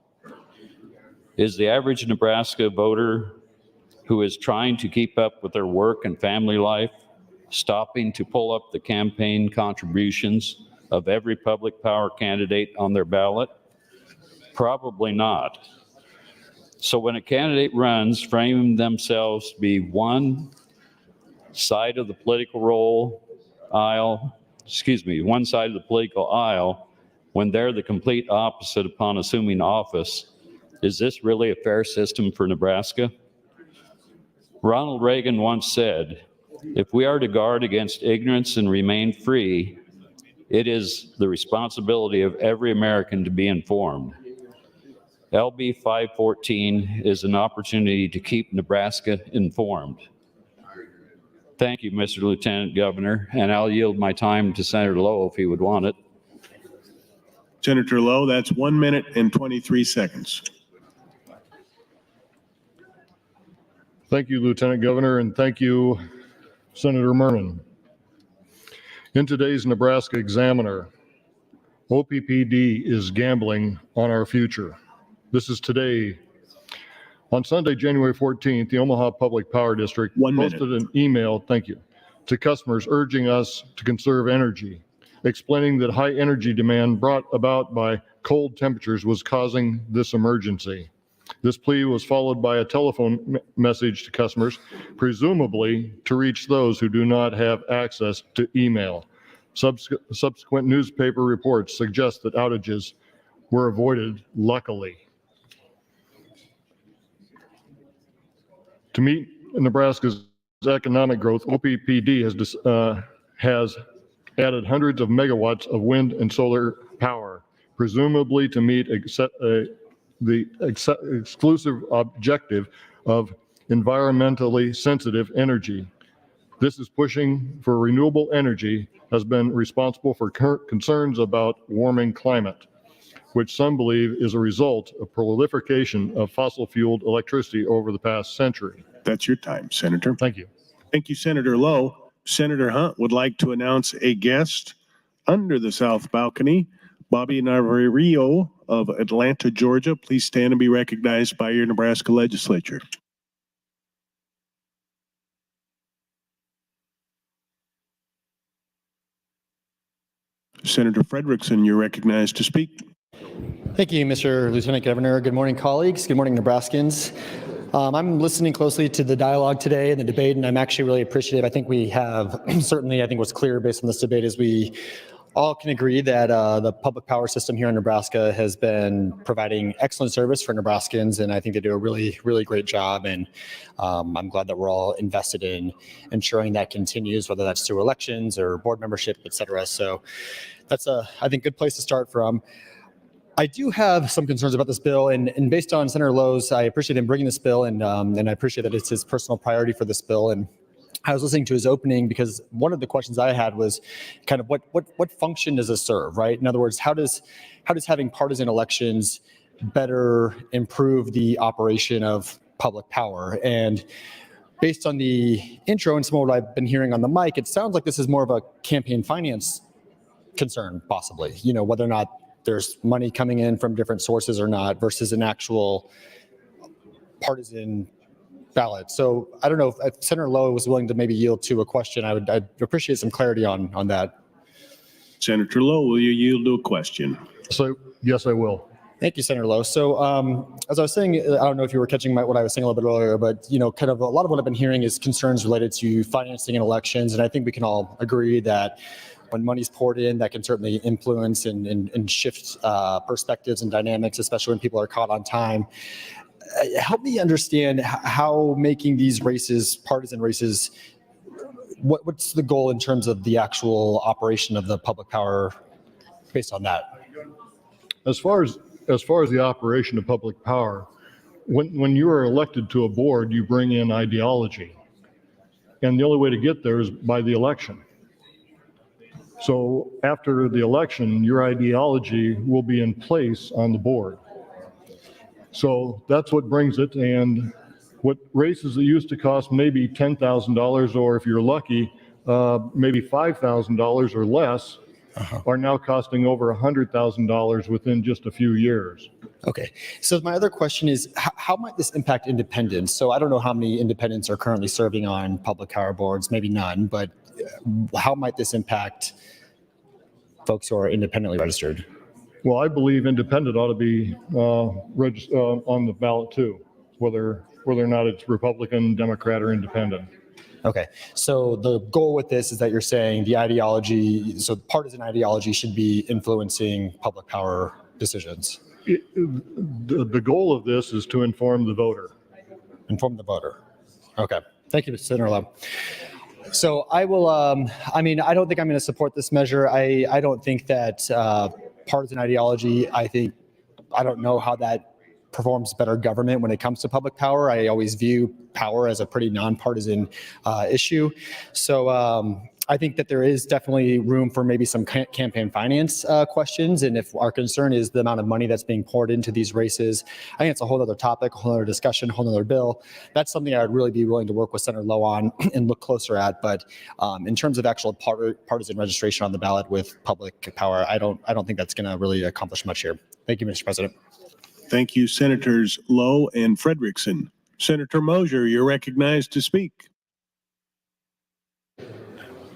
Speaker 12: Is the average Nebraska voter who is trying to keep up with their work and family life stopping to pull up the campaign contributions of every public power candidate on their ballot? Probably not. So when a candidate runs, framing themselves to be one side of the political aisle, when they're the complete opposite upon assuming office, is this really a fair system for Nebraska? Ronald Reagan once said, "If we are to guard against ignorance and remain free, it is the responsibility of every American to be informed." LB 514 is an opportunity to keep Nebraska informed. Thank you, Mr. Lieutenant Governor, and I'll yield my time to Senator Lowe if he would want it.
Speaker 1: Senator Lowe, that's 1 minute and 23 seconds.
Speaker 5: Thank you, Lieutenant Governor, and thank you, Senator Merman. In today's Nebraska Examiner, OPPD is gambling on our future. This is today. On Sunday, January 14th, the Omaha Public Power District posted an email, thank you, to customers urging us to conserve energy, explaining that high energy demand brought about by cold temperatures was causing this emergency. This plea was followed by a telephone message to customers, presumably to reach those who do not have access to email. Subsequent newspaper reports suggest that outages were avoided, luckily. To meet Nebraska's economic growth, OPPD has added hundreds of megawatts of wind and solar power, presumably to meet the exclusive objective of environmentally sensitive energy. This is pushing for renewable energy has been responsible for concerns about warming climate, which some believe is a result of proliferation of fossil-fueled electricity over the past century.
Speaker 1: That's your time, Senator.
Speaker 5: Thank you.
Speaker 1: Thank you, Senator Lowe. Senator Hunt would like to announce a guest under the south balcony, Bobby Navarro of Atlanta, Georgia. Please stand and be recognized by your Nebraska legislature. Senator Frederickson, you're recognized to speak.
Speaker 13: Thank you, Mr. Lieutenant Governor. Good morning, colleagues. Good morning, Nebraskans. I'm listening closely to the dialogue today and the debate, and I'm actually really appreciative. I think we have, certainly I think what's clear based on this debate is we all can agree that the public power system here in Nebraska has been providing excellent service for Nebraskans, and I think they do a really, really great job. And I'm glad that we're all invested in ensuring that continues, whether that's through elections or board membership, et cetera. So that's a, I think, good place to start from. I do have some concerns about this bill, and based on Senator Lowe's, I appreciate him bringing this bill, and I appreciate that it's his personal priority for this bill. And I was listening to his opening because one of the questions I had was kind of what function does this serve, right? In other words, how does having partisan elections better improve the operation of public power? And based on the intro and some of what I've been hearing on the mic, it sounds like this is more of a campaign finance concern, possibly, whether or not there's money coming in from different sources or not versus an actual partisan ballot. So I don't know if Senator Lowe was willing to maybe yield to a question. I'd appreciate some clarity on that.
Speaker 1: Senator Lowe, will you yield to a question?
Speaker 5: So, yes, I will.
Speaker 13: Thank you, Senator Lowe. So as I was saying, I don't know if you were catching what I was saying a little bit earlier, but kind of a lot of what I've been hearing is concerns related to financing in elections. And I think we can all agree that when money's poured in, that can certainly influence and shift perspectives and dynamics, especially when people are caught on time. Help me understand how making these races, partisan races, what's the goal in terms of the actual operation of the public power based on that?
Speaker 5: As far as the operation of public power, when you are elected to a board, you bring in ideology. And the only way to get there is by the election. So after the election, your ideology will be in place on the board. So that's what brings it. And what races that used to cost maybe $10,000, or if you're lucky, maybe $5,000 or less, are now costing over $100,000 within just a few years.
Speaker 13: Okay. So my other question is, how might this impact independents? So I don't know how many independents are currently serving on public power boards, maybe none, but how might this impact folks who are independently registered?
Speaker 5: Well, I believe independent ought to be on the ballot too, whether or not it's Republican, Democrat, or independent.
Speaker 13: Okay, so the goal with this is that you're saying the ideology, so partisan ideology should be influencing public power decisions.
Speaker 5: The goal of this is to inform the voter.
Speaker 13: Inform the voter. Okay, thank you, Mr. Senator Lowe. So I will, I don't think I'm going to support this measure. I don't think that partisan ideology, I don't know how that performs better government when it comes to public power. I always view power as a pretty nonpartisan issue. So I think that there is definitely room for maybe some campaign finance questions. And if our concern is the amount of money that's being poured into these races, I think it's a whole other topic, a whole other discussion, a whole other bill. That's something I would really be willing to work with Senator Lowe on and look closer at. But in terms of actual partisan registration on the ballot with public power, I don't think that's going to really accomplish much here. Thank you, Mr. President.
Speaker 1: Thank you, Senators Lowe and Frederickson. Senator Mosier, you're recognized to speak.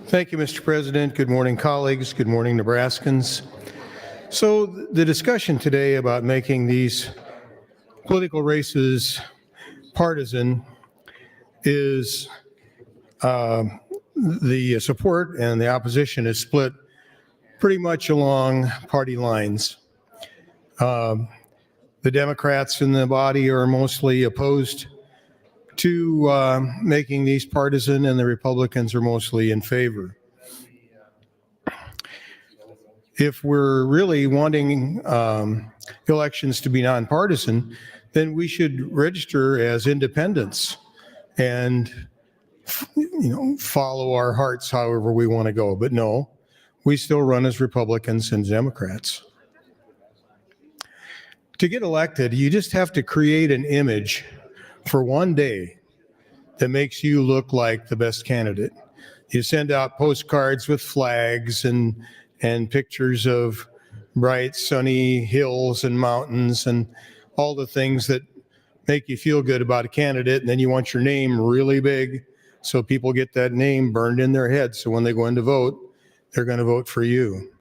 Speaker 14: Thank you, Mr. President. Good morning, colleagues. Good morning, Nebraskans. So the discussion today about making these political races partisan is the support and the opposition is split pretty much along party lines. The Democrats in the body are mostly opposed to making these partisan, and the Republicans are mostly in favor. If we're really wanting elections to be nonpartisan, then we should register as independents and follow our hearts however we want to go. But no, we still run as Republicans and Democrats. To get elected, you just have to create an image for one day that makes you look like the best candidate. You send out postcards with flags and pictures of bright sunny hills and mountains and all the things that make you feel good about a candidate, and then you want your name really big so people get that name burned in their head, so when they go in to vote, they're going to vote for you.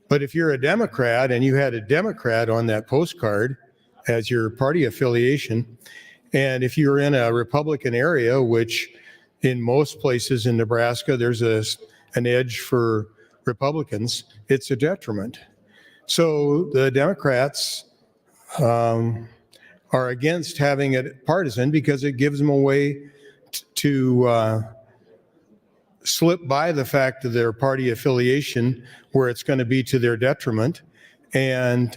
Speaker 14: But if you're a Democrat and you had a Democrat on that postcard as your party affiliation, and if you're in a Republican area, which in most places in Nebraska, there's an edge for Republicans, it's a detriment. So the Democrats are against having it partisan because it gives them a way to slip by the fact of their party affiliation where it's going to be to their detriment and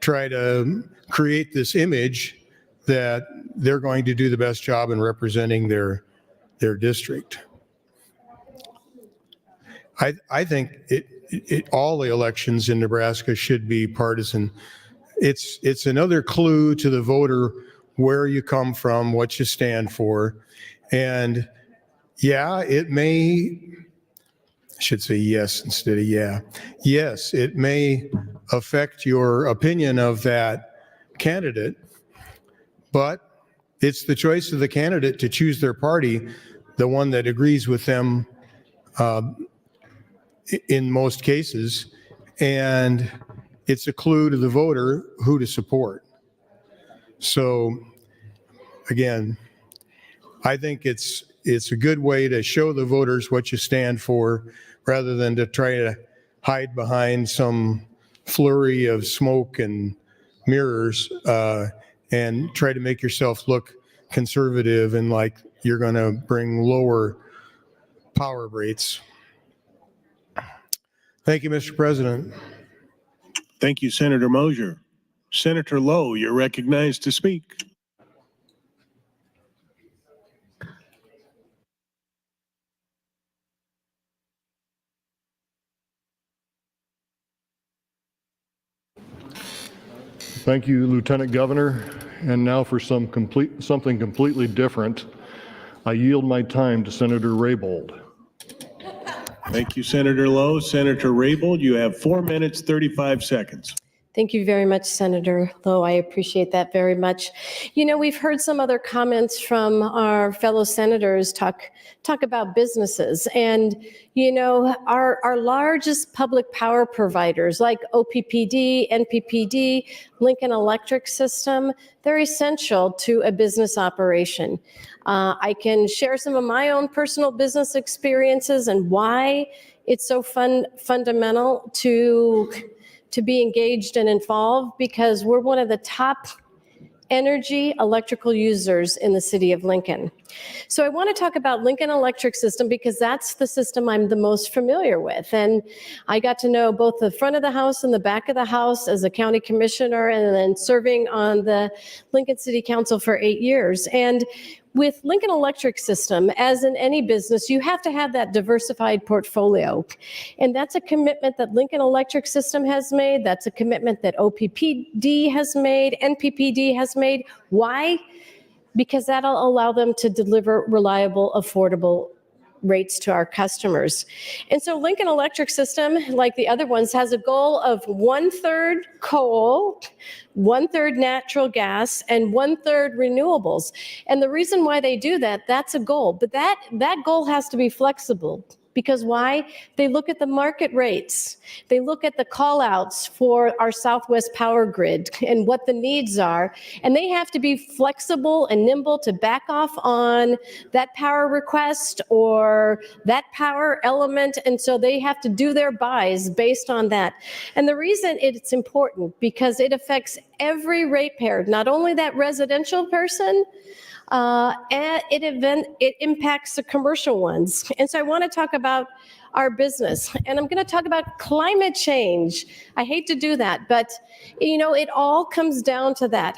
Speaker 14: try to create this image that they're going to do the best job in representing their district. I think all the elections in Nebraska should be partisan. It's another clue to the voter where you come from, what you stand for. And yeah, it may, I should say yes instead of yeah. Yes, it may affect your opinion of that candidate, but it's the choice of the candidate to choose their party, the one that agrees with them in most cases, and it's a clue to the voter who to support. So again, I think it's a good way to show the voters what you stand for rather than to try to hide behind some flurry of smoke and mirrors and try to make yourself look conservative and like you're going to bring lower power rates. Thank you, Mr. President.
Speaker 1: Thank you, Senator Mosier. Senator Lowe, you're recognized to speak.
Speaker 5: Thank you, Lieutenant Governor. And now for something completely different. I yield my time to Senator Raybould.
Speaker 1: Thank you, Senator Lowe. Senator Raybould, you have 4 minutes, 35 seconds.
Speaker 7: Thank you very much, Senator Lowe. I appreciate that very much. You know, we've heard some other comments from our fellow senators talk about businesses. And, you know, our largest public power providers like OPPD, NPPD, Lincoln Electric System, they're essential to a business operation. I can share some of my own personal business experiences and why it's so fundamental to be engaged and involved, because we're one of the top energy electrical users in the city of Lincoln. So I want to talk about Lincoln Electric System because that's the system I'm the most familiar with. And I got to know both the front of the house and the back of the house as a county commissioner and then serving on the Lincoln City Council for 8 years. And with Lincoln Electric System, as in any business, you have to have that diversified portfolio. And that's a commitment that Lincoln Electric System has made. That's a commitment that OPPD has made, NPPD has made. Why? Because that'll allow them to deliver reliable, affordable rates to our customers. And so Lincoln Electric System, like the other ones, has a goal of 1/3 coal, 1/3 natural gas, and 1/3 renewables. And the reason why they do that, that's a goal. But that goal has to be flexible. Because why? They look at the market rates. They look at the call outs for our Southwest power grid and what the needs are. And they have to be flexible and nimble to back off on that power request or that power element. And so they have to do their buys based on that. And the reason it's important because it affects every ratepayer, not only that residential person, and it impacts the commercial ones. And so I want to talk about our business, and I'm going to talk about climate change. I hate to do that, but you know, it all comes down to that.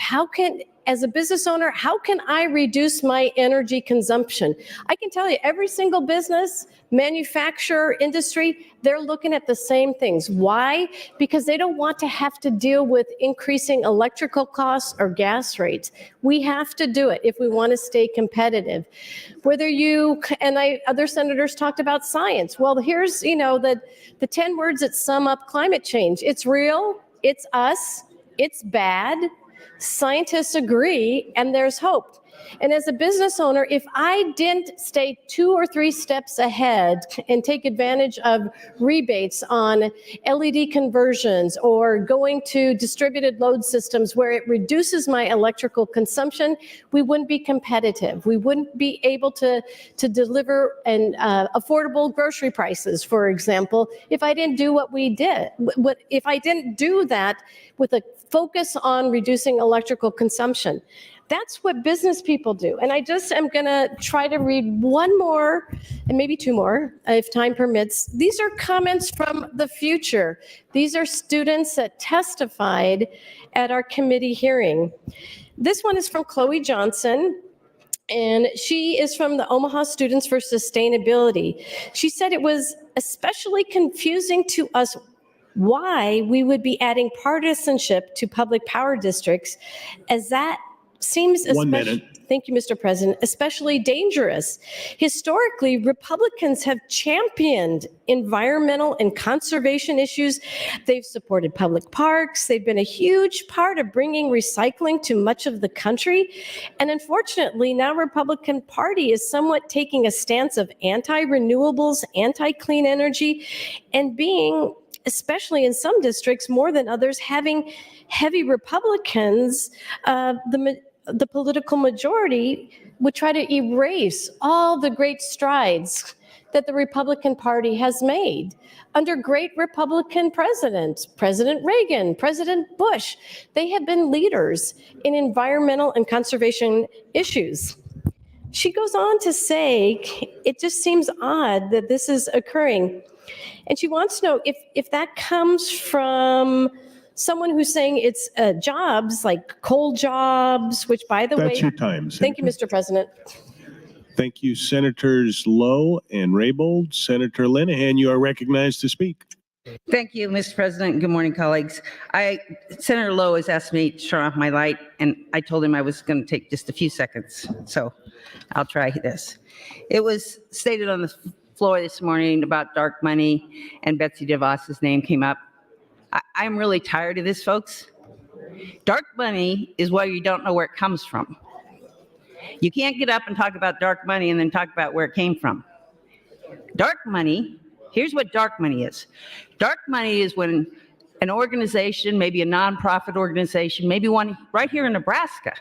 Speaker 7: As a business owner, how can I reduce my energy consumption? I can tell you every single business, manufacturer, industry, they're looking at the same things. Why? Because they don't want to have to deal with increasing electrical costs or gas rates. We have to do it if we want to stay competitive. Other senators talked about science. Well, here's, you know, the 10 words that sum up climate change. It's real, it's us, it's bad, scientists agree, and there's hope. And as a business owner, if I didn't stay 2 or 3 steps ahead and take advantage of rebates on LED conversions or going to distributed load systems where it reduces my electrical consumption, we wouldn't be competitive. We wouldn't be able to deliver affordable grocery prices, for example, if I didn't do what we did. If I didn't do that with a focus on reducing electrical consumption. That's what business people do. And I just am going to try to read one more and maybe two more if time permits. These are comments from the future. These are students that testified at our committee hearing. This one is from Chloe Johnson, and she is from the Omaha Students for Sustainability. She said it was especially confusing to us why we would be adding partisanship to public power districts, as that seems,
Speaker 1: 1 minute.
Speaker 7: Thank you, Mr. President, especially dangerous. Historically, Republicans have championed environmental and conservation issues. They've supported public parks. They've been a huge part of bringing recycling to much of the country. And unfortunately, now Republican Party is somewhat taking a stance of anti-renewables, anti-clean energy, and being, especially in some districts more than others, having heavy Republicans, the political majority would try to erase all the great strides that the Republican Party has made under great Republican presidents, President Reagan, President Bush. They have been leaders in environmental and conservation issues. She goes on to say, it just seems odd that this is occurring. And she wants to know if that comes from someone who's saying it's jobs like coal jobs, which, by the way.
Speaker 1: That's your time, Senator.
Speaker 7: Thank you, Mr. President.
Speaker 1: Thank you, Senators Lowe and Raybold. Senator Linehan, you are recognized to speak.
Speaker 15: Thank you, Mr. President. Good morning, colleagues. Senator Lowe has asked me to turn off my light, and I told him I was going to take just a few seconds, so I'll try this. It was stated on the floor this morning about dark money, and Betsy DeVos's name came up. I'm really tired of this, folks. Dark money is why you don't know where it comes from. You can't get up and talk about dark money and then talk about where it came from. Dark money, here's what dark money is. Dark money is when an organization, maybe a nonprofit organization, maybe one right here in Nebraska,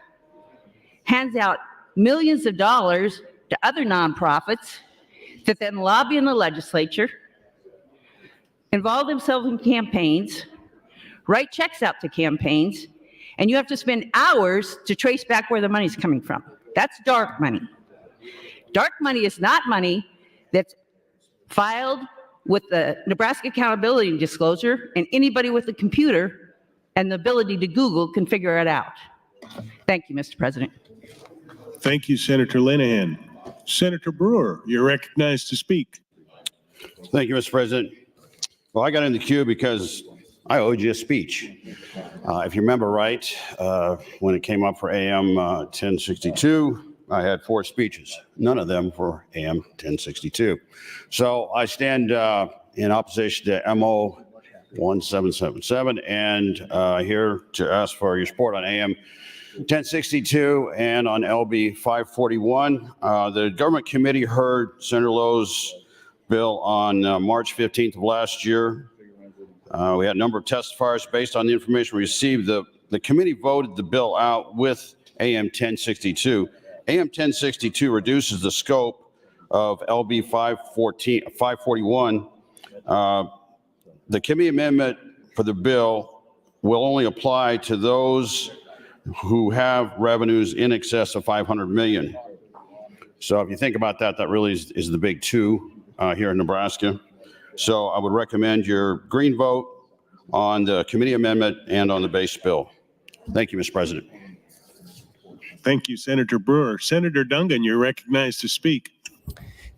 Speaker 15: hands out millions of dollars to other nonprofits that then lobby in the legislature, involve themselves in campaigns, write checks out to campaigns, and you have to spend hours to trace back where the money's coming from. That's dark money. Dark money is not money that's filed with the Nebraska Accountability Disclosure, and anybody with a computer and the ability to Google can figure it out. Thank you, Mr. President.
Speaker 1: Thank you, Senator Linehan. Senator Brewer, you're recognized to speak.
Speaker 6: Thank you, Mr. President. Well, I got in the queue because I owed you a speech. If you remember right, when it came up for AM 1062, I had 4 speeches, none of them for AM 1062. So I stand in opposition to MO 1777 and here to ask for your support on AM 1062 and on LB 541. The government committee heard Senator Lowe's bill on March 15th of last year. We had a number of testifiers. Based on the information we received, the committee voted the bill out with AM 1062. AM 1062 reduces the scope of LB 541. The committee amendment for the bill will only apply to those who have revenues in excess of 500 million. So if you think about that, that really is the big two here in Nebraska. So I would recommend your green vote on the committee amendment and on the base bill. Thank you, Mr. President.
Speaker 1: Thank you, Senator Brewer. Senator Dungan, you're recognized to speak.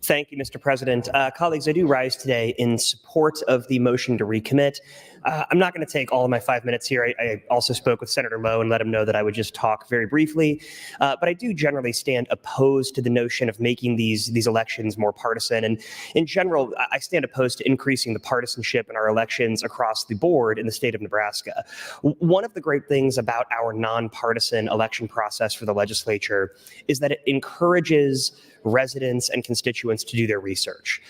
Speaker 2: Thank you, Mr. President. Colleagues, I do rise today in support of the motion to recommit. I'm not going to take all of my 5 minutes here. I also spoke with Senator Lowe and let him know that I would just talk very briefly. But I do generally stand opposed to the notion of making these elections more partisan. And in general, I stand opposed to increasing the partisanship in our elections across the board in the state of Nebraska. One of the great things about our nonpartisan election process for the legislature is that it encourages residents and constituents to do their research.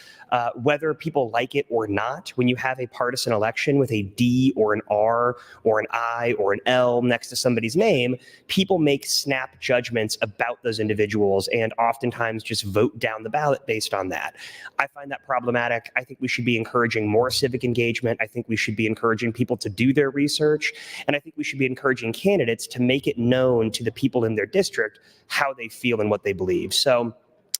Speaker 2: Whether people like it or not, when you have a partisan election with a D or an R or an I or an L next to somebody's name, people make snap judgments about those individuals and oftentimes just vote down the ballot based on that. I find that problematic. I think we should be encouraging more civic engagement. I think we should be encouraging people to do their research. And I think we should be encouraging candidates to make it known to the people in their district how they feel and what they believe. So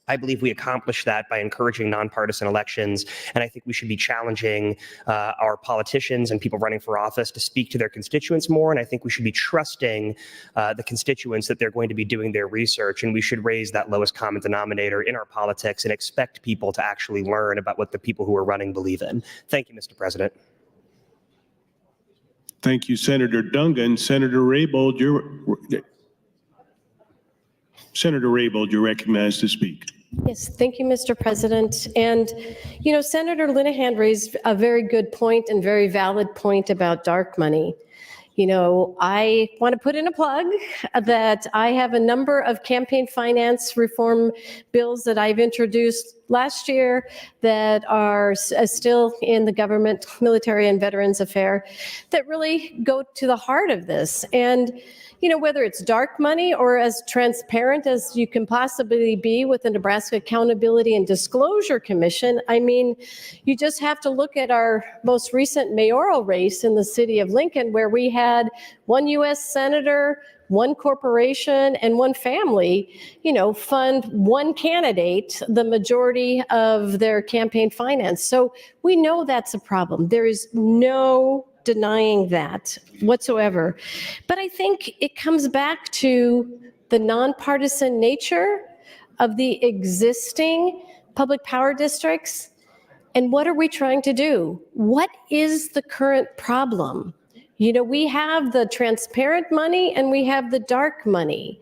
Speaker 2: I believe we accomplish that by encouraging nonpartisan elections, and I think we should be challenging our politicians and people running for office to speak to their constituents more, and I think we should be trusting the constituents that they're going to be doing their research, and we should raise that lowest common denominator in our politics and expect people to actually learn about what the people who are running believe in. Thank you, Mr. President.
Speaker 1: Thank you, Senator Dungan. Senator Raybold, you're recognized to speak.
Speaker 7: Yes, thank you, Mr. President. And, you know, Senator Linehan raised a very good point and very valid point about dark money. You know, I want to put in a plug that I have a number of campaign finance reform bills that I've introduced last year that are still in the government, military and veterans affair that really go to the heart of this. And you know, whether it's dark money or as transparent as you can possibly be with the Nebraska Accountability and Disclosure Commission, I mean, you just have to look at our most recent mayoral race in the city of Lincoln, where we had one U.S. senator, one corporation, and one family, you know, fund one candidate the majority of their campaign finance. So we know that's a problem. There is no denying that whatsoever. But I think it comes back to the nonpartisan nature of the existing public power districts. And what are we trying to do? What is the current problem? You know, we have the transparent money and we have the dark money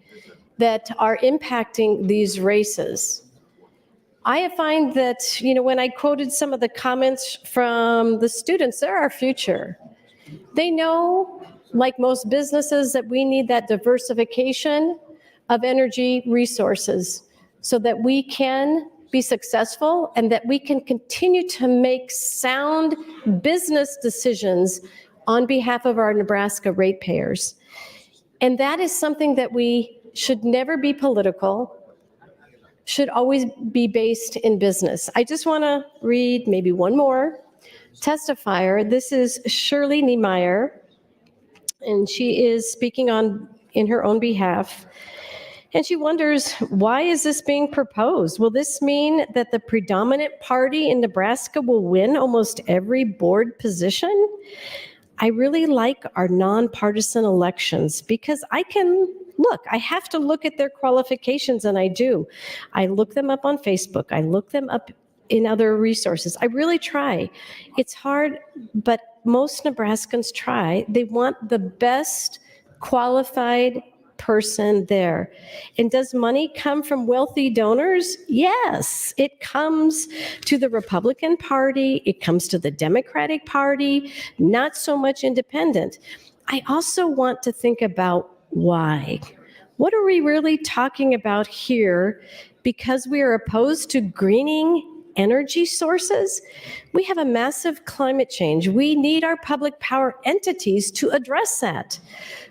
Speaker 7: that are impacting these races. I find that, you know, when I quoted some of the comments from the students, they're our future. They know, like most businesses, that we need that diversification of energy resources so that we can be successful and that we can continue to make sound business decisions on behalf of our Nebraska ratepayers. And that is something that we should never be political, should always be based in business. I just want to read maybe one more testifier. This is Shirley Niemeyer, and she is speaking in her own behalf. And she wonders, why is this being proposed? Will this mean that the predominant party in Nebraska will win almost every board position? I really like our nonpartisan elections because I have to look at their qualifications, and I do. I look them up on Facebook. I look them up in other resources. I really try. It's hard, but most Nebraskans try. They want the best qualified person there. And does money come from wealthy donors? Yes, it comes to the Republican Party. It comes to the Democratic Party, not so much independent. I also want to think about why. What are we really talking about here? Because we are opposed to greening energy sources? We have a massive climate change. We need our public power entities to address that.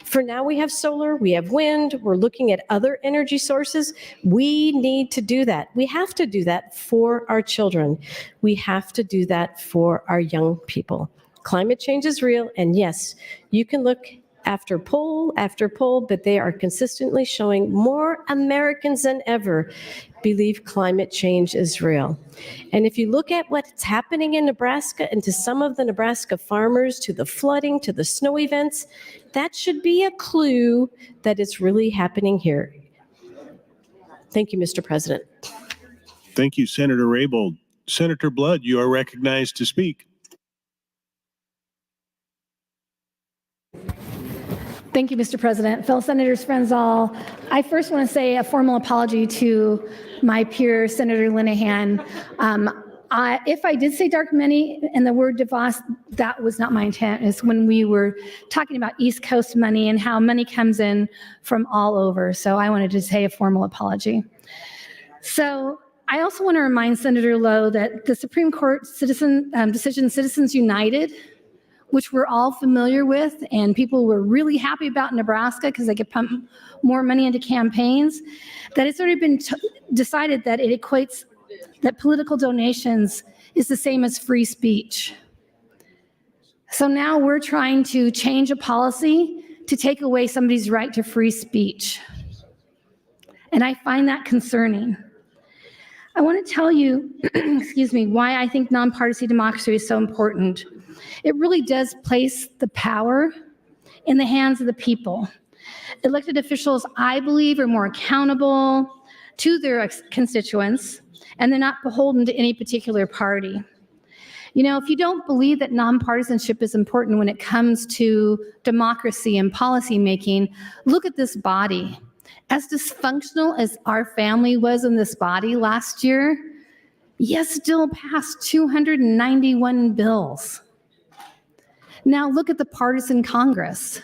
Speaker 7: For now, we have solar, we have wind, we're looking at other energy sources. We need to do that. We have to do that for our children. We have to do that for our young people. Climate change is real, and yes, you can look after poll, but they are consistently showing more Americans than ever believe climate change is real. And if you look at what's happening in Nebraska and to some of the Nebraska farmers, to the flooding, to the snow events, that should be a clue that it's really happening here. Thank you, Mr. President.
Speaker 1: Thank you, Senator Raybold. Senator Blood, you are recognized to speak.
Speaker 9: Thank you, Mr. President. Fellow Senators, friends all, I first want to say a formal apology to my peer, Senator Linehan. If I did say dark money and the word DeVos, that was not my intent. It's when we were talking about East Coast money and how money comes in from all over. So I wanted to say a formal apology. So I also want to remind Senator Lowe that the Supreme Court decision, Citizens United, which we're all familiar with, and people were really happy about in Nebraska because they could pump more money into campaigns, that it's already been decided that it equates that political donations is the same as free speech. So now we're trying to change a policy to take away somebody's right to free speech. And I find that concerning. I want to tell you, excuse me, why I think nonpartisan democracy is so important. It really does place the power in the hands of the people. Elected officials, I believe, are more accountable to their constituents, and they're not beholden to any particular party. You know, if you don't believe that nonpartisanship is important when it comes to democracy and policymaking, look at this body. As dysfunctional as our family was in this body last year, yes, still passed 291 bills. Now look at the partisan Congress.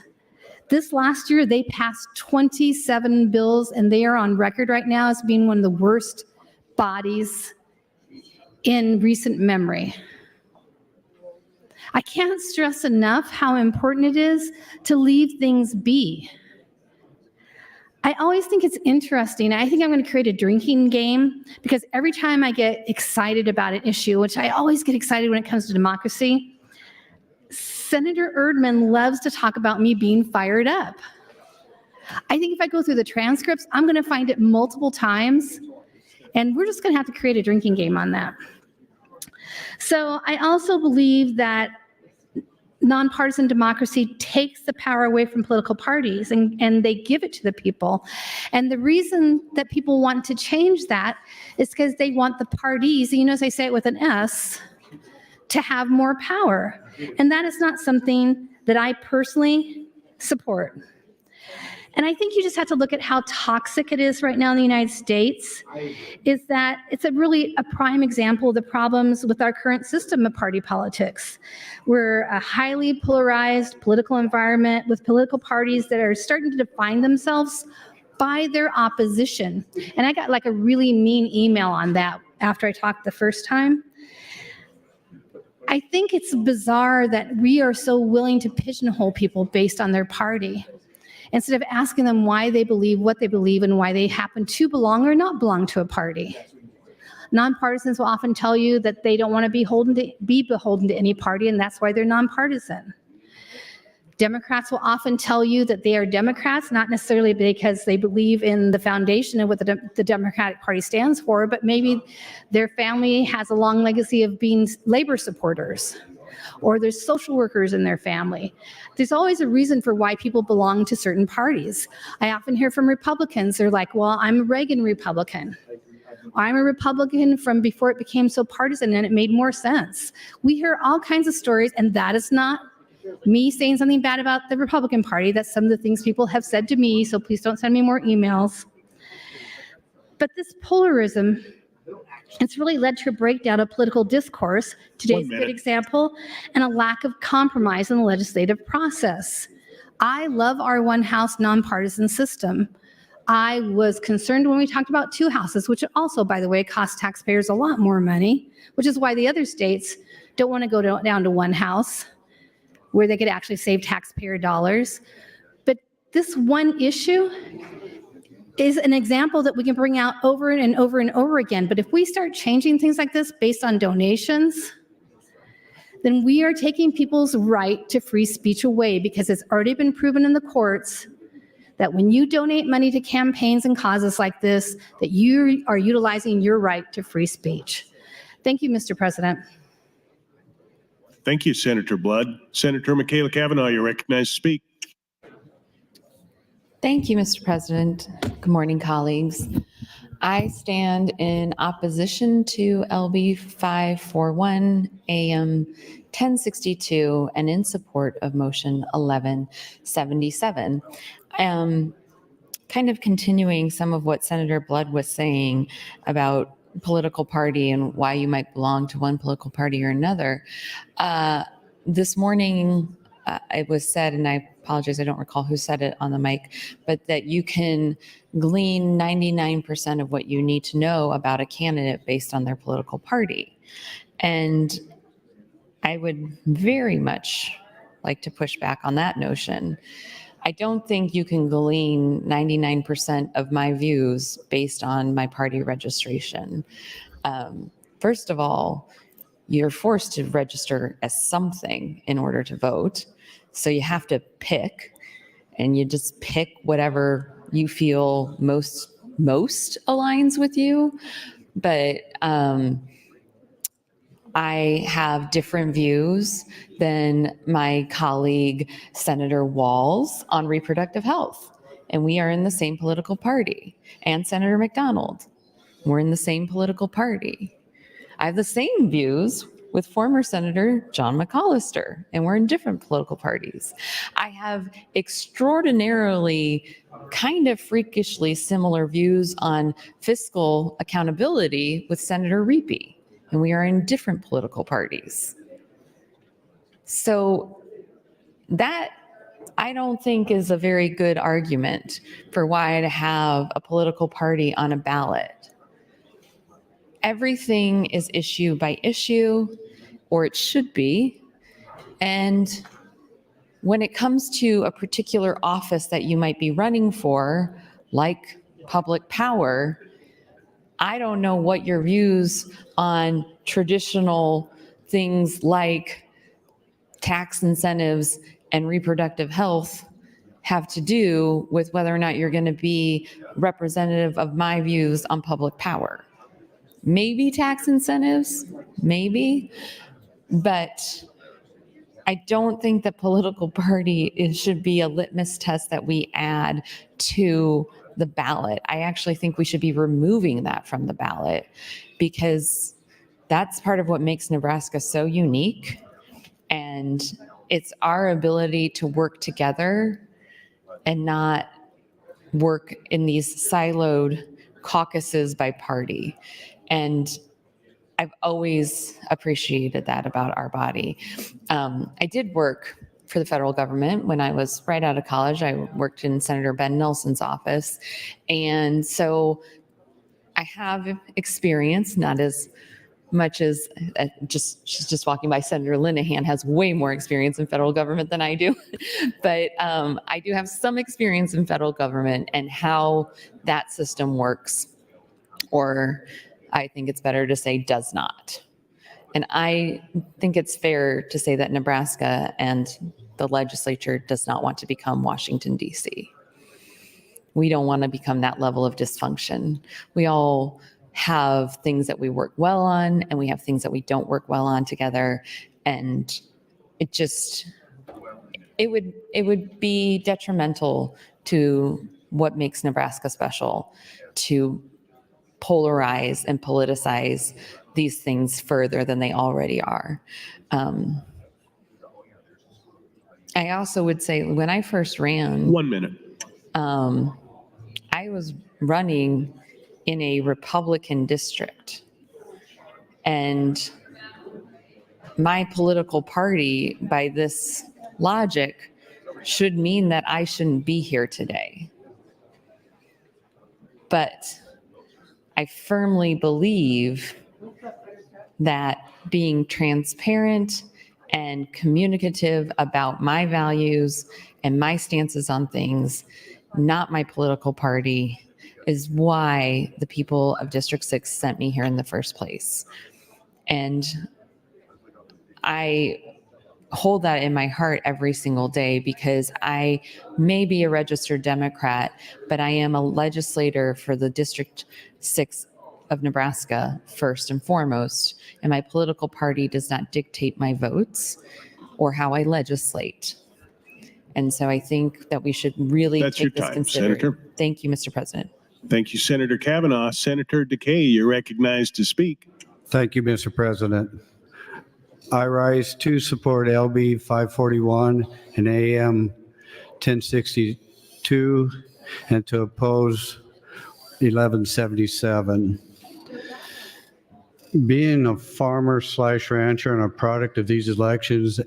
Speaker 9: This last year, they passed 27 bills, and they are on record right now as being one of the worst bodies in recent memory. I can't stress enough how important it is to leave things be. I always think it's interesting. I think I'm going to create a drinking game because every time I get excited about an issue, which I always get excited when it comes to democracy, Senator Erdman loves to talk about me being fired up. I think if I go through the transcripts, I'm going to find it multiple times, and we're just going to have to create a drinking game on that. So I also believe that nonpartisan democracy takes the power away from political parties and they give it to the people. And the reason that people want to change that is because they want the parties, you notice I say it with an S, to have more power. And that is not something that I personally support. And I think you just have to look at how toxic it is right now in the United States, is that it's a prime example of the problems with our current system of party politics. We're a highly polarized political environment with political parties that are starting to define themselves by their opposition. And I got like a really mean email on that after I talked the first time. I think it's bizarre that we are so willing to pigeonhole people based on their party, instead of asking them why they believe what they believe and why they happen to belong or not belong to a party. Nonpartisans will often tell you that they don't want to be beholden to any party, and that's why they're nonpartisan. Democrats will often tell you that they are Democrats, not necessarily because they believe in the foundation of what the Democratic Party stands for, but maybe their family has a long legacy of being labor supporters, or there's social workers in their family. There's always a reason for why people belong to certain parties. I often hear from Republicans, they're like, well, I'm a Reagan Republican. I'm a Republican from before it became so partisan and it made more sense. We hear all kinds of stories, and that is not me saying something bad about the Republican Party. That's some of the things people have said to me, so please don't send me more emails. But this polarism, it's really led to a breakdown of political discourse. Today's a good example, and a lack of compromise in the legislative process. I love our one-house nonpartisan system. I was concerned when we talked about two houses, which also, by the way, cost taxpayers a lot more money, which is why the other states don't want to go down to one house where they could actually save taxpayer dollars. But this one issue is an example that we can bring out over and over and over again. But if we start changing things like this based on donations, then we are taking people's right to free speech away, because it's already been proven in the courts that when you donate money to campaigns and causes like this, that you are utilizing your right to free speech. Thank you, Mr. President.
Speaker 1: Thank you, Senator Blood. Senator Michaela Cavanaugh, you're recognized to speak.
Speaker 16: Thank you, Mr. President. Good morning, colleagues. I stand in opposition to LB 541 AM 1062 and in support of motion 1177. Kind of continuing some of what Senator Blood was saying about political party and why you might belong to one political party or another. This morning, it was said, and I apologize, I don't recall who said it on the mic, but that you can glean 99% of what you need to know about a candidate based on their political party. And I would very much like to push back on that notion. I don't think you can glean 99% of my views based on my party registration. First of all, you're forced to register as something in order to vote. So you have to pick, and you just pick whatever you feel most aligns with you. But I have different views than my colleague, Senator Walz, on reproductive health. And we are in the same political party. And Senator McDonald, we're in the same political party. I have the same views with former Senator John McCollister, and we're in different political parties. I have extraordinarily, kind of freakishly similar views on fiscal accountability with Senator Reapy, and we are in different political parties. So that, I don't think, is a very good argument for why to have a political party on a ballot. Everything is issue by issue, or it should be. And when it comes to a particular office that you might be running for, like public power, I don't know what your views on traditional things like tax incentives and reproductive health have to do with whether or not you're going to be representative of my views on public power. Maybe tax incentives, maybe, but I don't think the political party should be a litmus test that we add to the ballot. I actually think we should be removing that from the ballot, because that's part of what makes Nebraska so unique. And it's our ability to work together and not work in these siloed caucuses by party. And I've always appreciated that about our body. I did work for the federal government when I was right out of college. I worked in Senator Ben Nelson's office. And so I have experience, not as much as she's just walking by. Senator Linehan has way more experience in federal government than I do. But I do have some experience in federal government and how that system works, or I think it's better to say does not. And I think it's fair to say that Nebraska and the legislature does not want to become Washington, D.C. We don't want to become that level of dysfunction. We all have things that we work well on, and we have things that we don't work well on together. And it would be detrimental to what makes Nebraska special to polarize and politicize these things further than they already are. I also would say when I first ran—
Speaker 1: 1 minute.
Speaker 16: I was running in a Republican district, and my political party, by this logic, should mean that I shouldn't be here today. But I firmly believe that being transparent and communicative about my values and my stances on things, not my political party, is why the people of District 6 sent me here in the first place. And I hold that in my heart every single day, because I may be a registered Democrat, but I am a legislator for the District 6 of Nebraska first and foremost, and my political party does not dictate my votes or how I legislate. And so I think that we should really take this consideration.
Speaker 1: Senator.
Speaker 16: Thank you, Mr. President.
Speaker 1: Thank you, Senator Kavanaugh. Senator Decay, you're recognized to speak.
Speaker 17: Thank you, Mr. President. I rise to support LB 541 and AM 1062 and to oppose 1177. being a farmer / rancher and a product of these elections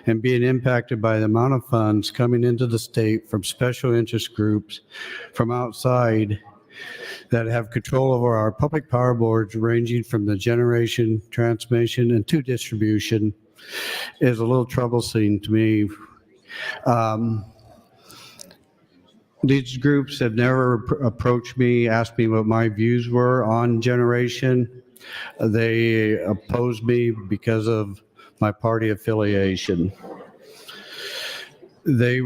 Speaker 17: and being impacted by the amount of funds coming into the state from special interest groups from outside that have control over our public power boards ranging from the generation, transmission, and to distribution is a little troublesome to me. These groups have never approached me, asked me what my views were on generation. They opposed me because of my party affiliation. These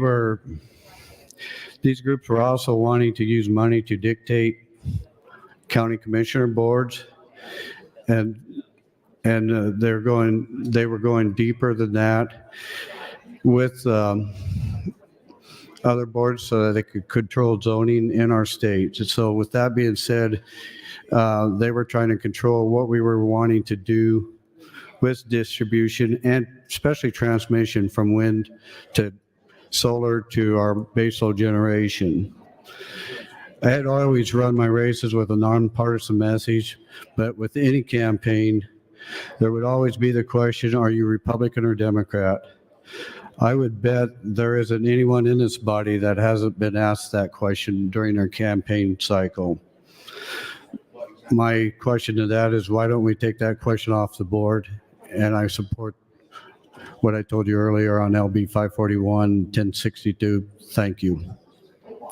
Speaker 17: groups were also wanting to use money to dictate county commissioner boards, and they were going deeper than that with other boards so that they could control zoning in our state. So with that being said, they were trying to control what we were wanting to do with distribution and especially transmission from wind to solar to our baseload generation. I had always run my races with a nonpartisan message, but with any campaign, there would always be the question, are you Republican or Democrat? I would bet there isn't anyone in this body that hasn't been asked that question during their campaign cycle. My question to that is, why don't we take that question off the board? And I support what I told you earlier on LB 541, 1062. Thank you.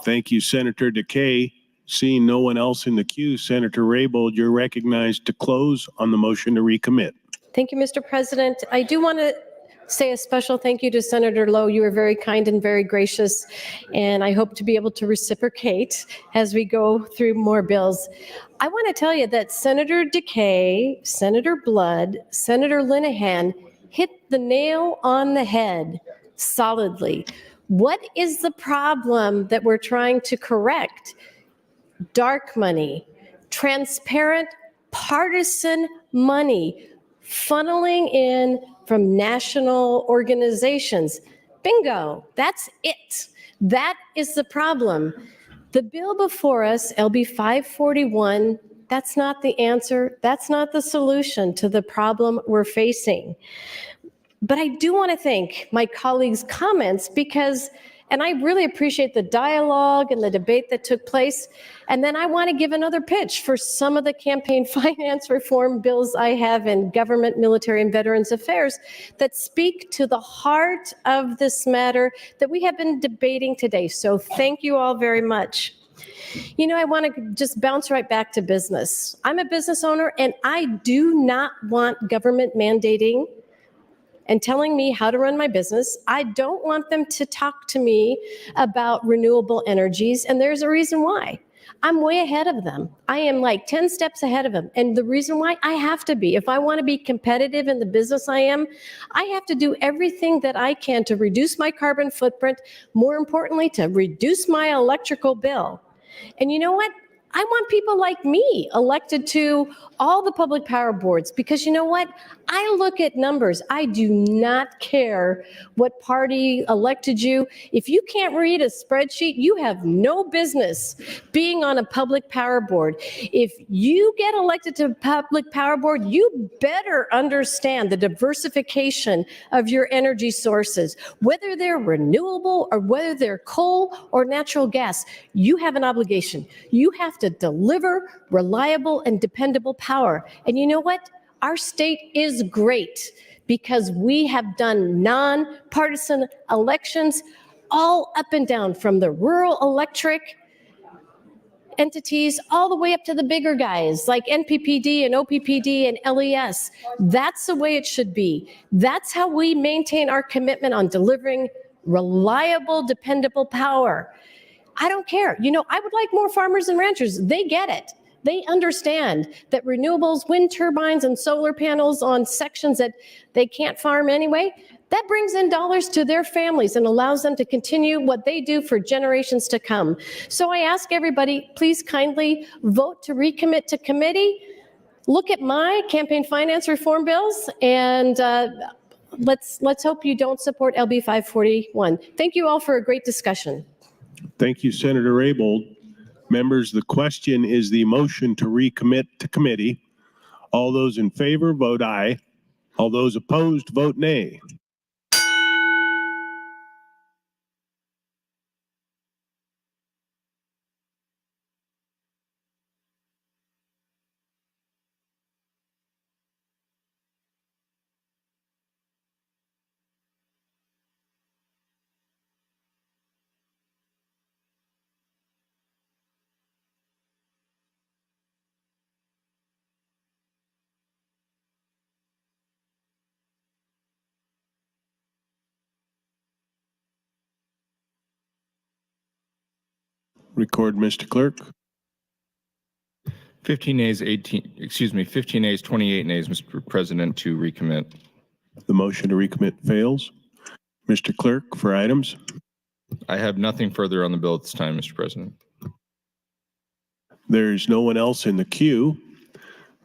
Speaker 1: Thank you, Senator Decay. Seeing no one else in the queue, Senator Raybold, you're recognized to close on the motion to recommit.
Speaker 7: Thank you, Mr. President. I do want to say a special thank you to Senator Lowe. You were very kind and very gracious, and I hope to be able to reciprocate as we go through more bills. I want to tell you that Senator Decay, Senator Blood, Senator Linehan hit the nail on the head solidly. What is the problem that we're trying to correct? Dark money, transparent, partisan money funneling in from national organizations. Bingo, that's it. That is the problem. The bill before us, LB 541, that's not the answer. That's not the solution to the problem we're facing. But I do want to thank my colleagues' comments because, and I really appreciate the dialogue and the debate that took place. And then I want to give another pitch for some of the campaign finance reform bills I have in government, military, and veterans affairs that speak to the heart of this matter that we have been debating today. So thank you all very much. You know, I want to just bounce right back to business. I'm a business owner, and I do not want government mandating and telling me how to run my business. I don't want them to talk to me about renewable energies, and there's a reason why. I'm way ahead of them. I am like 10 steps ahead of them. And the reason why, I have to be. If I want to be competitive in the business I am, I have to do everything that I can to reduce my carbon footprint, more importantly, to reduce my electrical bill. And you know what? I want people like me elected to all the public power boards because you know what? I look at numbers. I do not care what party elected you. If you can't read a spreadsheet, you have no business being on a public power board. If you get elected to a public power board, you better understand the diversification of your energy sources, whether they're renewable or whether they're coal or natural gas. You have an obligation. You have to deliver reliable and dependable power. And you know what? Our state is great because we have done nonpartisan elections all up and down from the rural electric entities all the way up to the bigger guys like NPPD and OPPD and LES. That's the way it should be. That's how we maintain our commitment on delivering reliable, dependable power. I don't care. You know, I would like more farmers and ranchers. They get it. They understand that renewables, wind turbines, and solar panels on sections that they can't farm anyway, that brings in dollars to their families and allows them to continue what they do for generations to come. So I ask everybody, please kindly vote to recommit to committee. Look at my campaign finance reform bills, and let's hope you don't support LB 541. Thank you all for a great discussion.
Speaker 1: Thank you, Senator Raybold. Members, the question is the motion to recommit to committee. All those in favor, vote aye. All those opposed, vote nay. Record, Mr. Clerk.
Speaker 4: 15 nays, 15 nays, 28 nays, Mr. President, to recommit.
Speaker 1: The motion to recommit fails. Mr. Clerk, for items.
Speaker 4: I have nothing further on the bill at this time, Mr. President.
Speaker 1: There's no one else in the queue.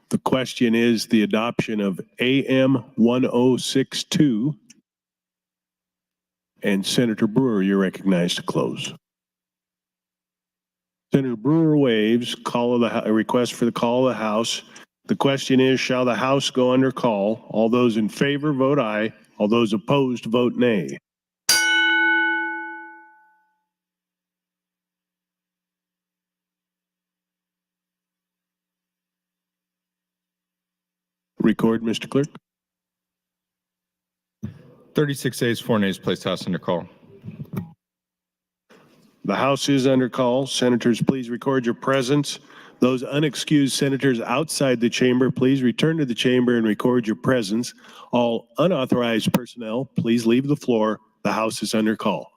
Speaker 1: The question is the adoption of AM 1062. And Senator Brewer, you're recognized to close. Senator Brewer waives a request for the call of the House. The question is, shall the House go under call? All those in favor, vote aye. All those opposed, vote nay. Record, Mr. Clerk.
Speaker 4: 36 ayes, 4 nays, placed House under call.
Speaker 1: The House is under call. Senators, please record your presence. Those unexcused senators outside the chamber, please return to the chamber and record your presence. All unauthorized personnel, please leave the floor. The House is under call.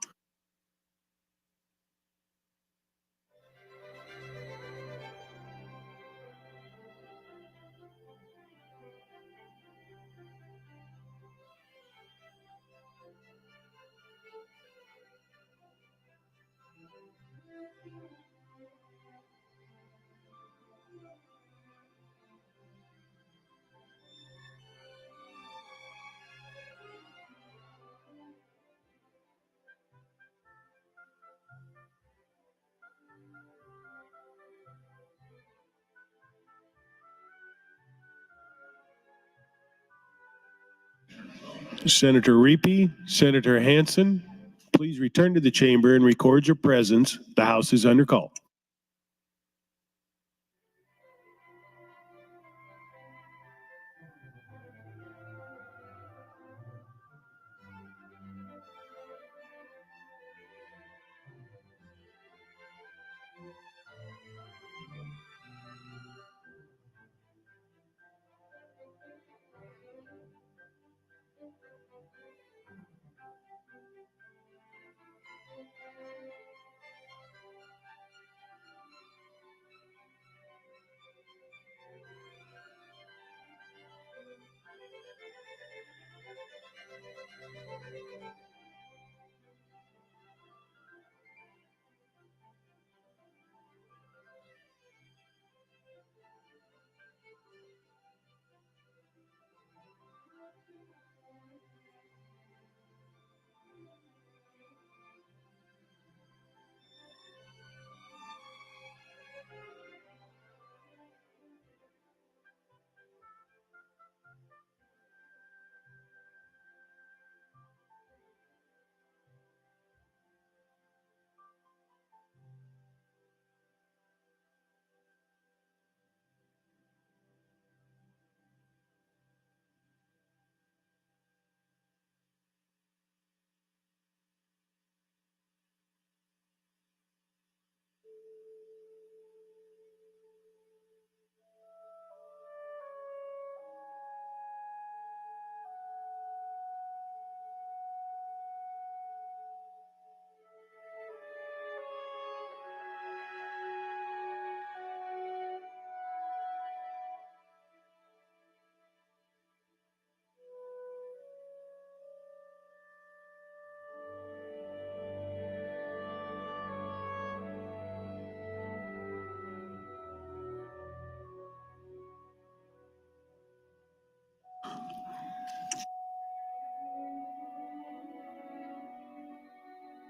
Speaker 1: Senator Reapy, Senator Hansen, please return to the chamber and record your presence. The House is under call.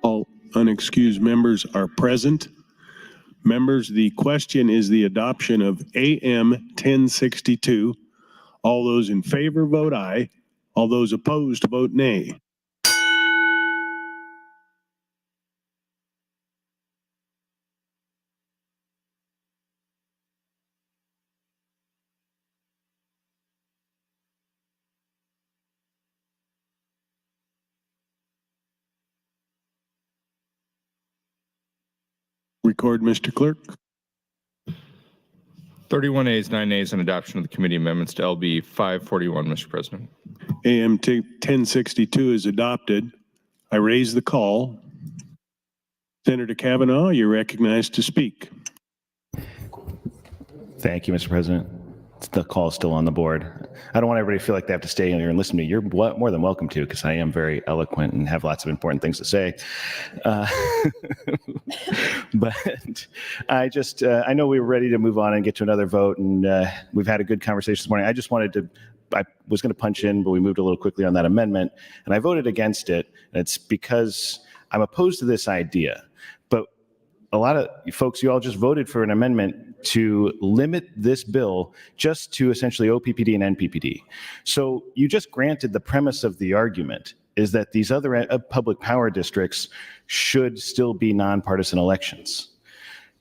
Speaker 1: All unexcused members are present. Members, the question is the adoption of AM 1062. All those in favor vote aye. All those opposed vote nay. Record, Mr. Clerk.
Speaker 4: 31 ayes, 9 nays on adoption of the committee amendments to LB 541, Mr. President.
Speaker 1: AM 1062 is adopted. I raise the call. Senator Kavanaugh, you're recognized to speak.
Speaker 8: Thank you, Mr. President. The call is still on the board. I don't want everybody to feel like they have to stay in here and listen to me. You're more than welcome to, because I am very eloquent and have lots of important things to say. But I know we were ready to move on and get to another vote, and we've had a good conversation this morning. I was going to punch in, but we moved a little quickly on that amendment, and I voted against it. And it's because I'm opposed to this idea. But a lot of folks, you all just voted for an amendment to limit this bill just to essentially OPPD and NPPD. So you just granted the premise of the argument is that these other public power districts should still be nonpartisan elections.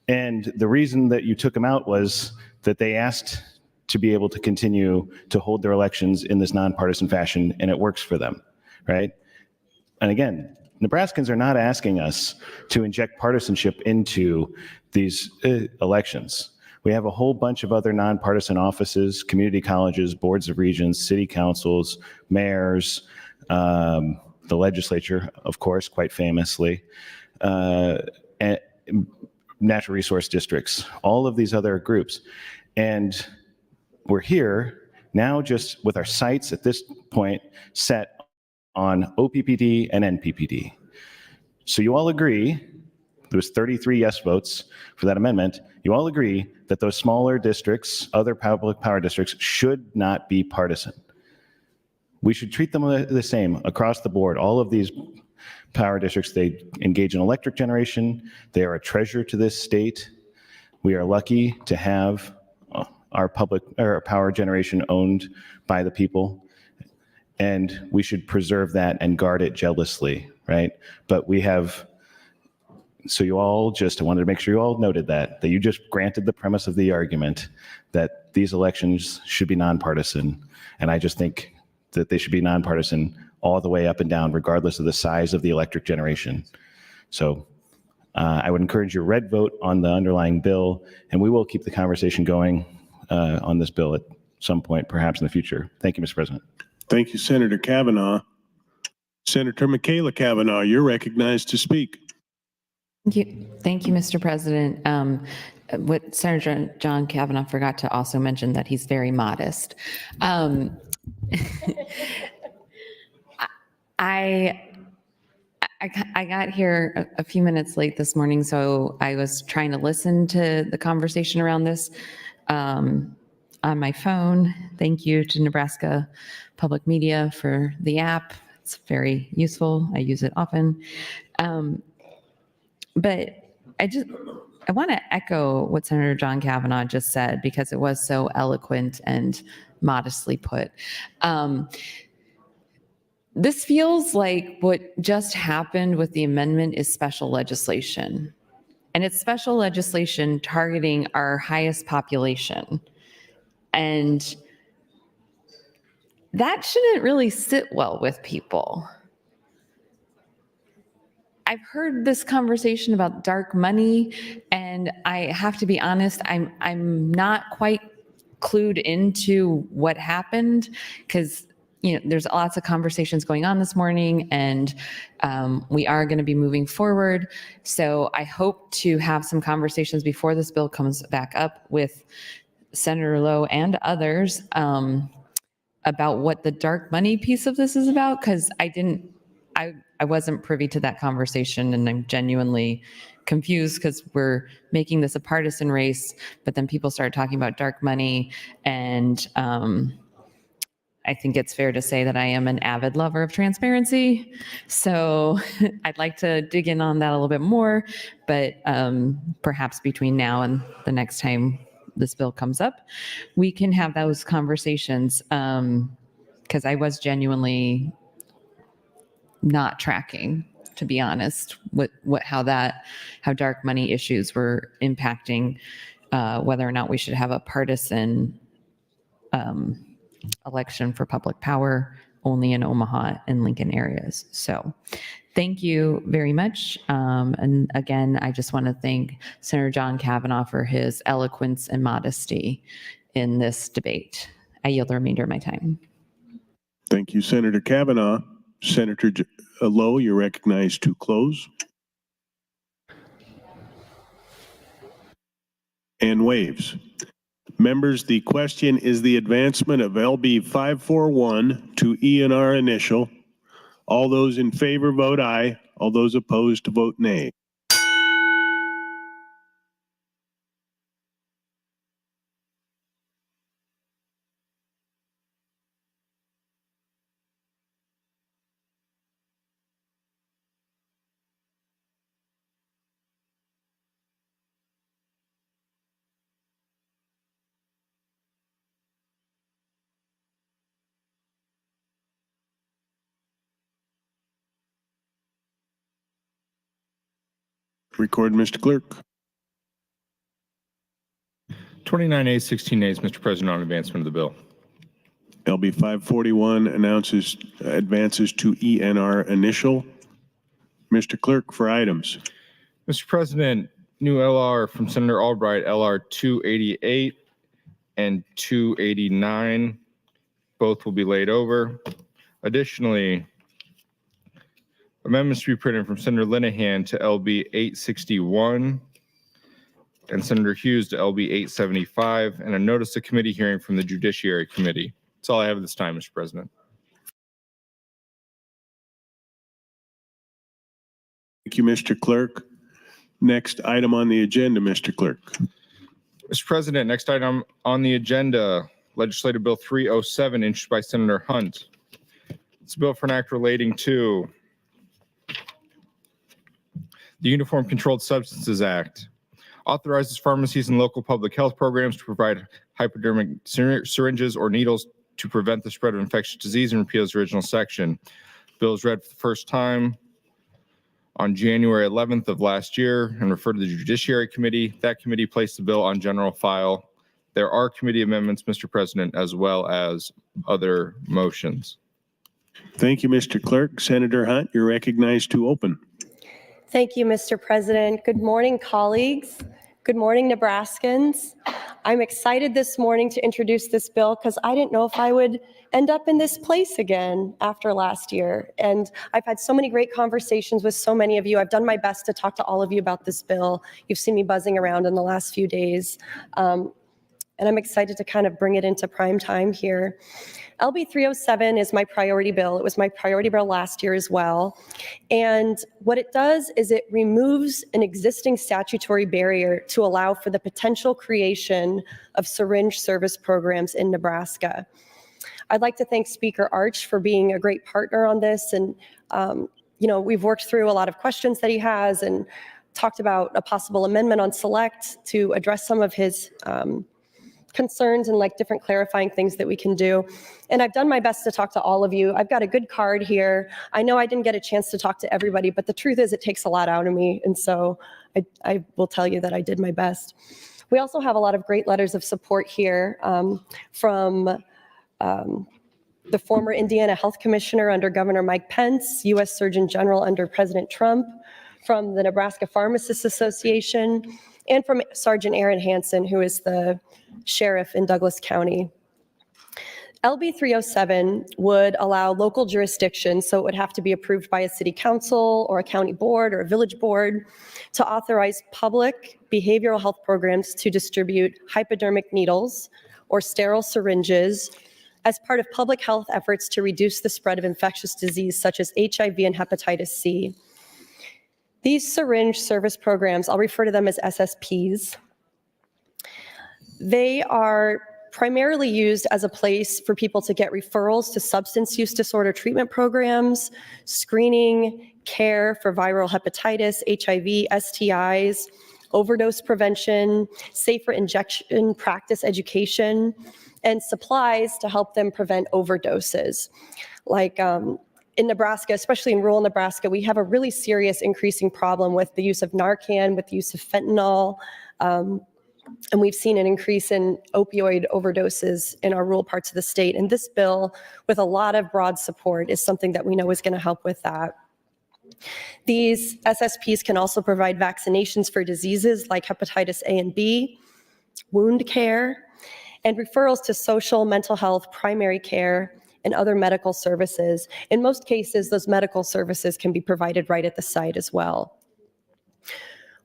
Speaker 8: And the reason that you took them out was that they asked to be able to continue to hold their elections in this nonpartisan fashion, and it works for them, right? And again, Nebraskans are not asking us to inject partisanship into these elections. We have a whole bunch of other nonpartisan offices, community colleges, boards of regions, city councils, mayors, the legislature, of course, quite famously, and natural resource districts, all of these other groups. And we're here now just with our sights at this point set on OPPD and NPPD. So you all agree, there was 33 yes votes for that amendment, you all agree that those smaller districts, other public power districts, should not be partisan. We should treat them the same across the board. All of these power districts, they engage in electric generation, they are a treasure to this state. We are lucky to have our power generation owned by the people, and we should preserve that and guard it jealously, right? But we have, so you all I wanted to make sure you all noted that you just granted the premise of the argument that these elections should be nonpartisan. And I just think that they should be nonpartisan all the way up and down, regardless of the size of the electric generation. So I would encourage your red vote on the underlying bill, and we will keep the conversation going on this bill at some point, perhaps in the future. Thank you, Mr. President.
Speaker 1: Thank you, Senator Kavanaugh. Senator Michaela Kavanaugh, you're recognized to speak.
Speaker 16: Thank you, Mr. President. What Senator John Kavanaugh forgot to also mention that he's very modest. I got here a few minutes late this morning, so I was trying to listen to the conversation around this on my phone. Thank you to Nebraska Public Media for the app. It's very useful. I use it often. But I want to echo what Senator John Kavanaugh just said, because it was so eloquent and modestly put. This feels like what just happened with the amendment is special legislation. And it's special legislation targeting our highest population. And that shouldn't really sit well with people. I've heard this conversation about dark money, and I have to be honest, I'm not quite clued into what happened, because there's lots of conversations going on this morning, and we are going to be moving forward. So I hope to have some conversations before this bill comes back up with Senator Lowe and others about what the dark money piece of this is about, because I wasn't privy to that conversation, and I'm genuinely confused because we're making this a partisan race, but then people started talking about dark money, and I think it's fair to say that I am an avid lover of transparency. So I'd like to dig in on that a little bit more, but perhaps between now and the next time this bill comes up, we can have those conversations. Because I was genuinely not tracking, to be honest, how dark money issues were impacting whether or not we should have a partisan election for public power only in Omaha and Lincoln areas. So thank you very much. And again, I just want to thank Senator John Kavanaugh for his eloquence and modesty in this debate. I yield the remainder of my time.
Speaker 1: Thank you, Senator Kavanaugh. Senator Lowe, you're recognized to close. And waves. Members, the question is the advancement of LB 541 to ENR initial. All those in favor vote aye. All those opposed vote nay. Record, Mr. Clerk.
Speaker 4: 29 ayes, 16 nays, Mr. President, on advancement of the bill.
Speaker 1: LB 541 advances to ENR initial. Mr. Clerk, for items.
Speaker 4: Mr. President, new LR from Senator Albright, LR 288 and 289. Both will be laid over. Additionally, amendments to be printed from Senator Linehan to LB 861 and Senator Hughes to LB 875, and a notice of committee hearing from the Judiciary Committee. That's all I have at this time, Mr. President.
Speaker 1: Thank you, Mr. Clerk. Next item on the agenda, Mr. Clerk.
Speaker 4: Mr. President, next item on the agenda, Legislative Bill 307, introduced by Senator Hunt. It's a bill for an act relating to the Uniform Controlled Substances Act. Authorizes pharmacies and local public health programs to provide hypodermic syringes or needles to prevent the spread of infectious disease and repeals the original section. Bill is read for the first time on January 11th of last year and referred to the Judiciary Committee. That committee placed the bill on general file. There are committee amendments, Mr. President, as well as other motions.
Speaker 1: Thank you, Mr. Clerk. Senator Hunt, you're recognized to open.
Speaker 18: Thank you, Mr. President. Good morning, colleagues. Good morning, Nebraskans. I'm excited this morning to introduce this bill because I didn't know if I would end up in this place again after last year. And I've had so many great conversations with so many of you. I've done my best to talk to all of you about this bill. You've seen me buzzing around in the last few days. And I'm excited to kind of bring it into prime time here. LB 307 is my priority bill. It was my priority bill last year as well. And what it does is it removes an existing statutory barrier to allow for the potential creation of syringe service programs in Nebraska. I'd like to thank Speaker Arch for being a great partner on this. And, we've worked through a lot of questions that he has and talked about a possible amendment on select to address some of his concerns and different clarifying things that we can do. And I've done my best to talk to all of you. I've got a good card here. I know I didn't get a chance to talk to everybody, but the truth is it takes a lot out of me. And so I will tell you that I did my best. We also have a lot of great letters of support here from the former Indiana Health Commissioner under Governor Mike Pence, U.S. Surgeon General under President Trump, from the Nebraska Pharmacists Association, and from Sergeant Aaron Hansen, who is the sheriff in Douglas County. LB 307 would allow local jurisdictions, so it would have to be approved by a city council or a county board or a village board, to authorize public behavioral health programs to distribute hypodermic needles or sterile syringes as part of public health efforts to reduce the spread of infectious disease such as HIV and hepatitis C. These syringe service programs, I'll refer to them as SSPs, they are primarily used as a place for people to get referrals to substance use disorder treatment programs, screening, care for viral hepatitis, HIV, STIs, overdose prevention, safer injection practice education, and supplies to help them prevent overdoses. Like in Nebraska, especially in rural Nebraska, we have a really serious increasing problem with the use of Narcan, with the use of fentanyl, and we've seen an increase in opioid overdoses in our rural parts of the state. And this bill, with a lot of broad support, is something that we know is going to help with that. These SSPs can also provide vaccinations for diseases like hepatitis A and B, wound care, and referrals to social, mental health, primary care, and other medical services. In most cases, those medical services can be provided right at the site as well.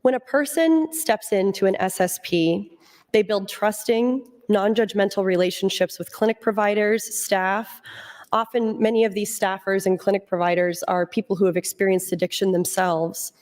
Speaker 18: When a person steps into an SSP, they build trusting, non-judgmental relationships with clinic providers, staff. Often, many of these staffers and clinic providers are people who have experienced addiction themselves.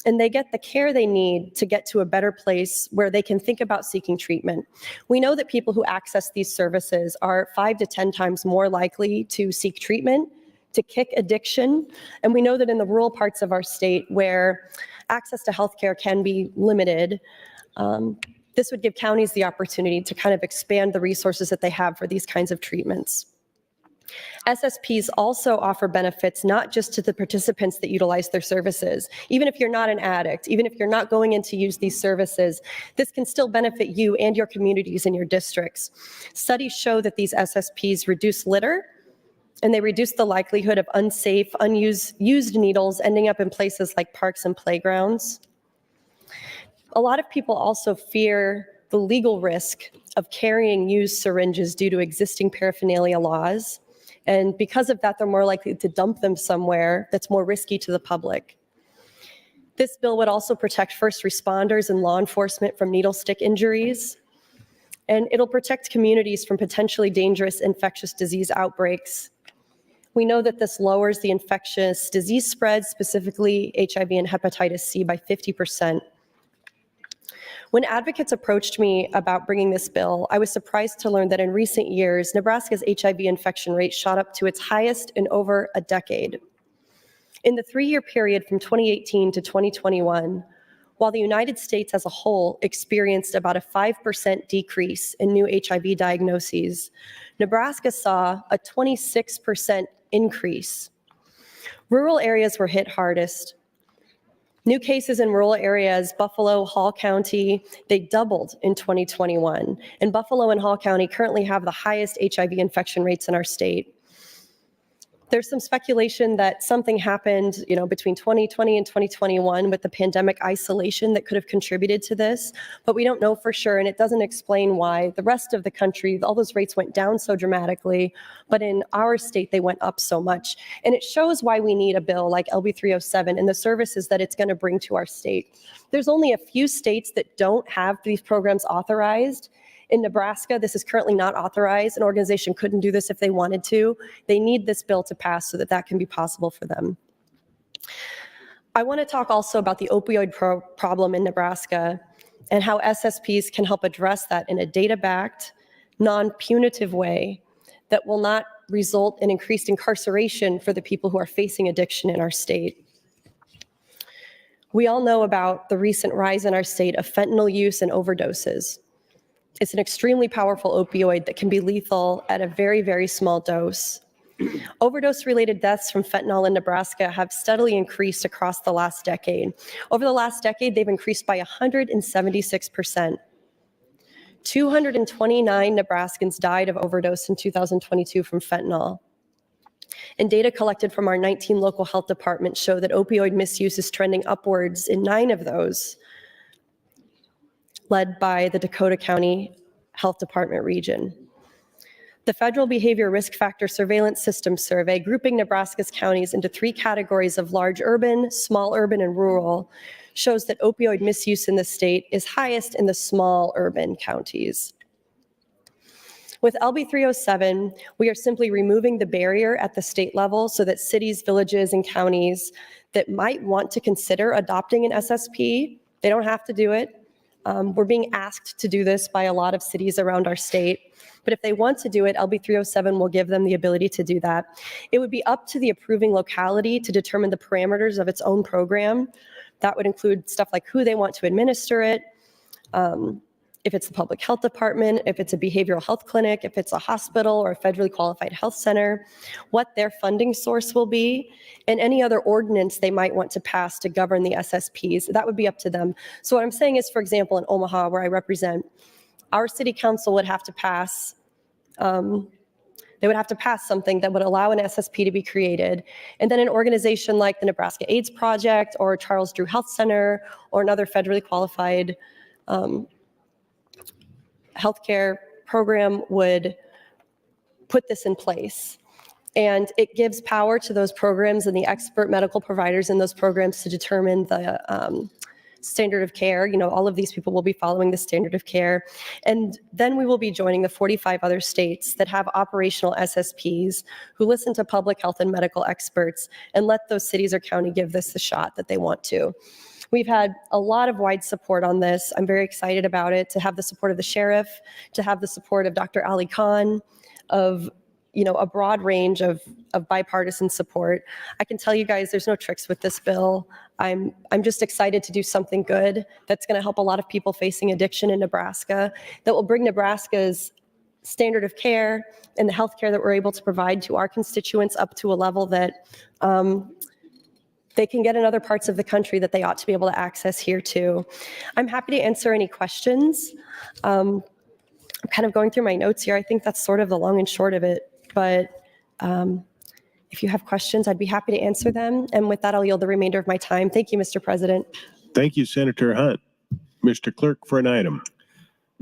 Speaker 18: And they get the care they need to get to a better place where they can think about seeking treatment. We know that people who access these services are 5 to 10 times more likely to seek treatment, to kick addiction. And we know that in the rural parts of our state where access to healthcare can be limited, this would give counties the opportunity to kind of expand the resources that they have for these kinds of treatments. SSPs also offer benefits not just to the participants that utilize their services. Even if you're not an addict, even if you're not going in to use these services, this can still benefit you and your communities and your districts. Studies show that these SSPs reduce litter, and they reduce the likelihood of unsafe, used needles ending up in places like parks and playgrounds. A lot of people also fear the legal risk of carrying used syringes due to existing paraphernalia laws. And because of that, they're more likely to dump them somewhere that's more risky to the public. This bill would also protect first responders and law enforcement from needle stick injuries. And it'll protect communities from potentially dangerous infectious disease outbreaks. We know that this lowers the infectious disease spread, specifically HIV and hepatitis C, by 50%. When advocates approached me about bringing this bill, I was surprised to learn that in recent years, Nebraska's HIV infection rate shot up to its highest in over a decade. In the 3-year period from 2018 to 2021, while the United States as a whole experienced about a 5% decrease in new HIV diagnoses, Nebraska saw a 26% increase. Rural areas were hit hardest. New cases in rural areas, Buffalo, Hall County, they doubled in 2021. And Buffalo and Hall County currently have the highest HIV infection rates in our state. There's some speculation that something happened, between 2020 and 2021 with the pandemic isolation that could have contributed to this, but we don't know for sure, and it doesn't explain why the rest of the country, all those rates went down so dramatically, but in our state, they went up so much. And it shows why we need a bill like LB 307 and the services that it's going to bring to our state. There's only a few states that don't have these programs authorized. In Nebraska, this is currently not authorized. An organization couldn't do this if they wanted to. They need this bill to pass so that that can be possible for them. I want to talk also about the opioid problem in Nebraska and how SSPs can help address that in a data-backed, non-punitive way that will not result in increased incarceration for the people who are facing addiction in our state. We all know about the recent rise in our state of fentanyl use and overdoses. It's an extremely powerful opioid that can be lethal at a very, very small dose. Overdose-related deaths from fentanyl in Nebraska have steadily increased across the last decade. Over the last decade, they've increased by 176%. 229 Nebraskans died of overdose in 2022 from fentanyl. And data collected from our 19 local health departments show that opioid misuse is trending upwards in 9 of those, led by the Dakota County Health Department region. The Federal Behavior Risk Factor Surveillance System survey, grouping Nebraska's counties into 3 categories of large urban, small urban, and rural, shows that opioid misuse in the state is highest in the small urban counties. With LB 307, we are simply removing the barrier at the state level so that cities, villages, and counties that might want to consider adopting an SSP, they don't have to do it. We're being asked to do this by a lot of cities around our state. But if they want to do it, LB 307 will give them the ability to do that. It would be up to the approving locality to determine the parameters of its own program. That would include stuff like who they want to administer it, if it's the public health department, if it's a behavioral health clinic, if it's a hospital or a federally qualified health center, what their funding source will be, and any other ordinance they might want to pass to govern the SSPs. That would be up to them. So what I'm saying is, for example, in Omaha, where I represent, our city council would have to pass, they would have to pass something that would allow an SSP to be created. And then an organization like the Nebraska AIDS Project or Charles Drew Health Center or another federally qualified healthcare program would put this in place. And it gives power to those programs and the expert medical providers in those programs to determine the standard of care. You know, all of these people will be following the standard of care. And then we will be joining the 45 other states that have operational SSPs who listen to public health and medical experts and let those cities or county give this the shot that they want to. We've had a lot of wide support on this. I'm very excited about it, to have the support of the sheriff, to have the support of Dr. Ali Khan, of a broad range of bipartisan support. I can tell you guys there's no tricks with this bill. I'm just excited to do something good that's going to help a lot of people facing addiction in Nebraska, that will bring Nebraska's standard of care and the health care that we're able to provide to our constituents up to a level that they can get in other parts of the country that they ought to be able to access here too. I'm happy to answer any questions. I'm kind of going through my notes here. I think that's sort of the long and short of it, but if you have questions, I'd be happy to answer them. And with that, I'll yield the remainder of my time. Thank you, Mr. President.
Speaker 1: Thank you, Senator Hunt. Mr. Clerk, for an item.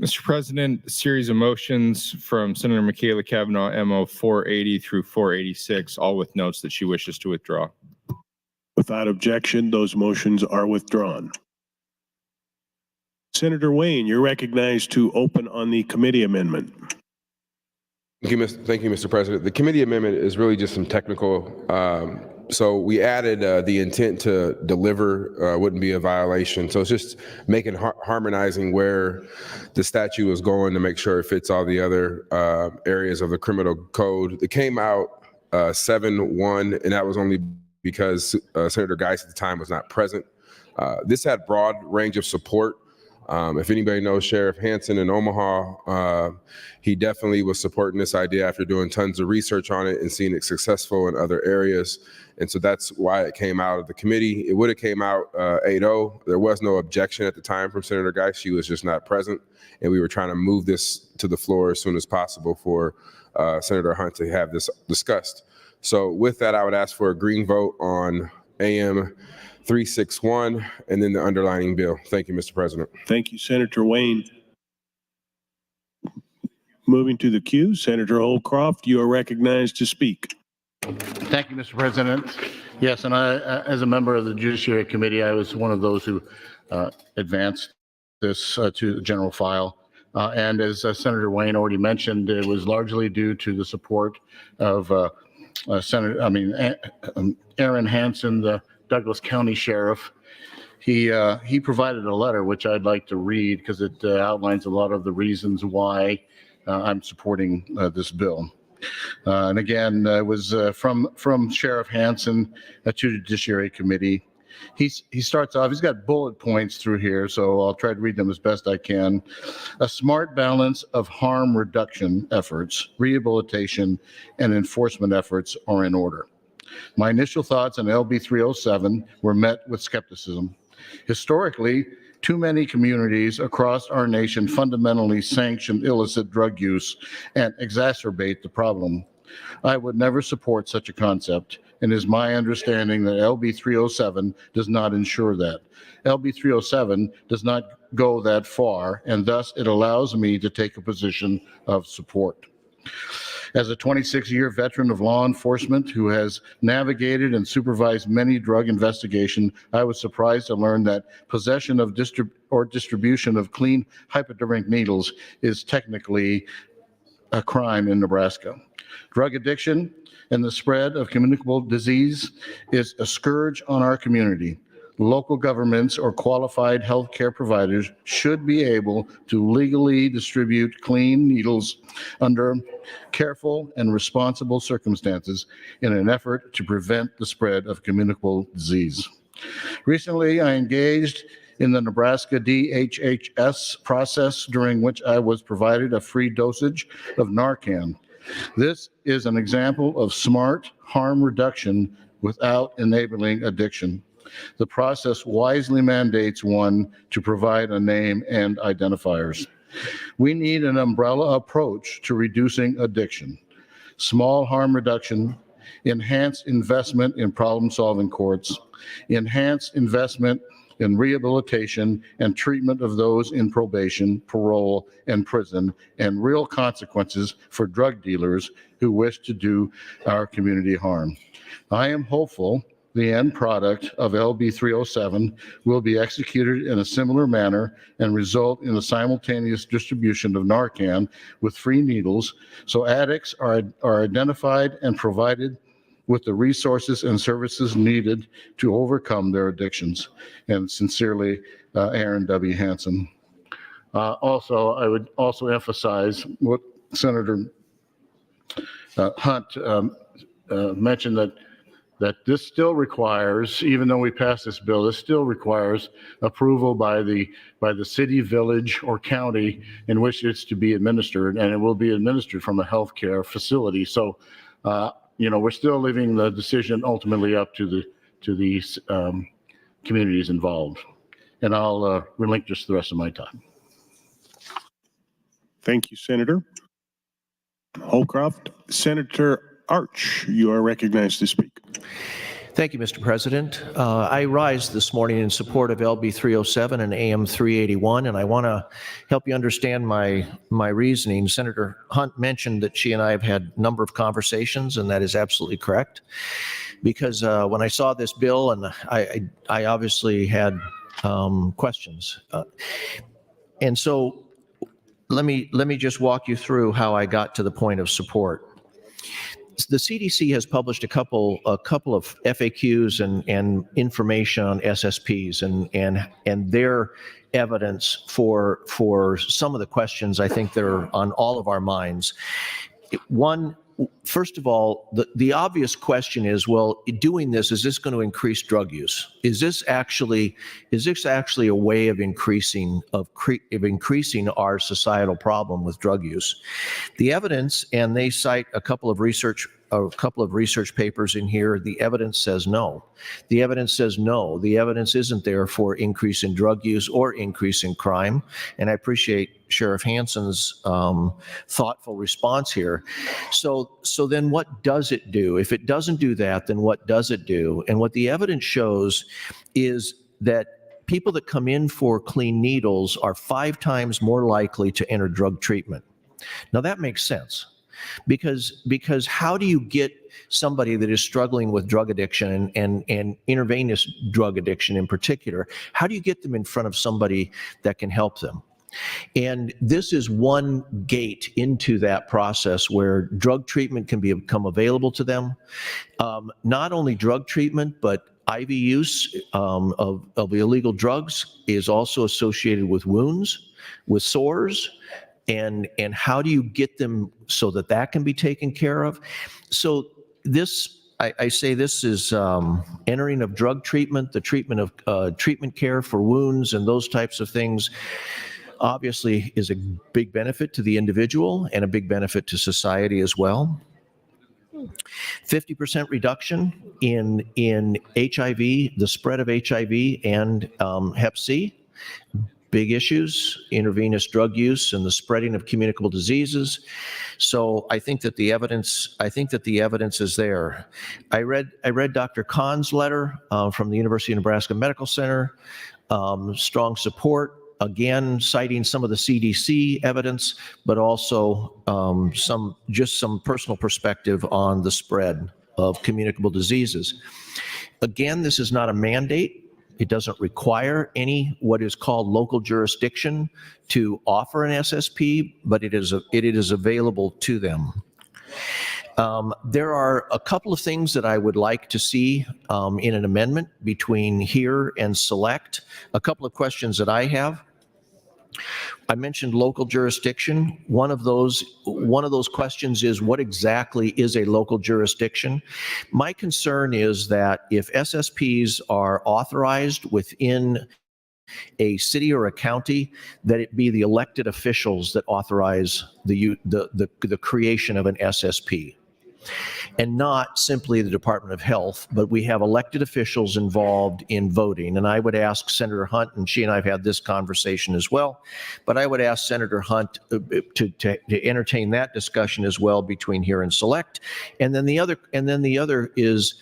Speaker 4: Mr. President, a series of motions from Senator Michaela Cavanaugh, MO 480 through 486, all with notes that she wishes to withdraw.
Speaker 1: Without objection, those motions are withdrawn. Senator Wayne, you're recognized to open on the committee amendment.
Speaker 11: Thank you, Mr. President. The committee amendment is really just some technical. So we added the intent to deliver wouldn't be a violation. So it's just making harmonizing where the statute is going to make sure it fits all the other areas of the criminal code. It came out 7-1, and that was only because Senator Geis at the time was not present. This had broad range of support. If anybody knows Sheriff Hansen in Omaha, he definitely was supporting this idea after doing tons of research on it and seeing it successful in other areas. And so that's why it came out of the committee. It would have came out 8-0. There was no objection at the time from Senator Geis. She was just not present. And we were trying to move this to the floor as soon as possible for Senator Hunt to have this discussed. So with that, I would ask for a green vote on AM 361 and then the underlining bill. Thank you, Mr. President.
Speaker 1: Thank you, Senator Wayne. Moving to the queue, Senator Holcroft, you are recognized to speak.
Speaker 19: Thank you, Mr. President. Yes, and I, as a member of the Judiciary Committee, I was one of those who advanced this to the general file. And as Senator Wayne already mentioned, it was largely due to the support of Aaron Hansen, the Douglas County Sheriff. He provided a letter which I'd like to read because it outlines a lot of the reasons why I'm supporting this bill. And again, it was from Sheriff Hansen to the Judiciary Committee. He starts off, he's got bullet points through here, so I'll try to read them as best I can. A smart balance of harm reduction efforts, rehabilitation, and enforcement efforts are in order. My initial thoughts on LB 307 were met with skepticism. Historically, too many communities across our nation fundamentally sanction illicit drug use and exacerbate the problem. I would never support such a concept, and it is my understanding that LB 307 does not ensure that. LB 307 does not go that far, and thus it allows me to take a position of support. As a 26-year veteran of law enforcement who has navigated and supervised many drug investigations, I was surprised to learn that possession of distribution of clean hypodermic needles is technically a crime in Nebraska. Drug addiction and the spread of communicable disease is a scourge on our community. Local governments or qualified healthcare providers should be able to legally distribute clean needles under careful and responsible circumstances in an effort to prevent the spread of communicable disease. Recently, I engaged in the Nebraska DHHS process, during which I was provided a free dosage of Narcan. This is an example of smart harm reduction without enabling addiction. The process wisely mandates one to provide a name and identifiers. We need an umbrella approach to reducing addiction. Small harm reduction, enhanced investment in problem-solving courts, enhanced investment in rehabilitation and treatment of those in probation, parole, and prison, and real consequences for drug dealers who wish to do our community harm. I am hopeful the end product of LB 307 will be executed in a similar manner and result in the simultaneous distribution of Narcan with free needles, so addicts are identified and provided with the resources and services needed to overcome their addictions. And sincerely, Aaron W. Hansen. Also, I would also emphasize what Senator Hunt mentioned, that this still requires, even though we passed this bill, this still requires approval by the city, village, or county in which it's to be administered, and it will be administered from a healthcare facility. So, we're still leaving the decision ultimately up to these communities involved. And I'll relinquish the rest of my time.
Speaker 1: Thank you, Senator Holcroft. Senator Arch, you are recognized to speak.
Speaker 20: Thank you, Mr. President. I rise this morning in support of LB 307 and AM 381, and I want to help you understand my reasoning. Senator Hunt mentioned that she and I have had a number of conversations, and that is absolutely correct. Because when I saw this bill, and I obviously had questions, and so let me just walk you through how I got to the point of support. The CDC has published a couple of FAQs and information on SSPs and their evidence for some of the questions I think that are on all of our minds. One, first of all, the obvious question is, well, doing this, is this going to increase drug use? Is this actually a way of increasing our societal problem with drug use? The evidence, and they cite a couple of research papers in here, the evidence says no. The evidence says no. The evidence isn't there for increase in drug use or increase in crime. And I appreciate Sheriff Hansen's thoughtful response here. So then what does it do? If it doesn't do that, then what does it do? And what the evidence shows is that people that come in for clean needles are 5 times more likely to enter drug treatment. Now that makes sense. Because how do you get somebody that is struggling with drug addiction and intravenous drug addiction in particular, how do you get them in front of somebody that can help them? And this is one gate into that process where drug treatment can become available to them. Not only drug treatment, but IV use of illegal drugs is also associated with wounds, with sores. And how do you get them so that can be taken care of? So this, I say this is entering of drug treatment, the treatment of treatment care for wounds and those types of things, obviously is a big benefit to the individual and a big benefit to society as well. 50% reduction in HIV, the spread of HIV and Hep C. Big issues, intravenous drug use and the spreading of communicable diseases. So I think that the evidence is there. I read Dr. Kahn's letter from the University of Nebraska Medical Center, strong support, again, citing some of the CDC evidence, but also some personal perspective on the spread of communicable diseases. Again, this is not a mandate. It doesn't require any what is called local jurisdiction to offer an SSP, but it is available to them. There are a couple of things that I would like to see in an amendment between here and select. A couple of questions that I have. I mentioned local jurisdiction. One of those questions is, what exactly is a local jurisdiction? My concern is that if SSPs are authorized within a city or a county, that it be the elected officials that authorize the creation of an SSP, and not simply the Department of Health, but we have elected officials involved in voting. And I would ask Senator Hunt, and she and I have had this conversation as well, but I would ask Senator Hunt to entertain that discussion as well between here and select. And then the other is,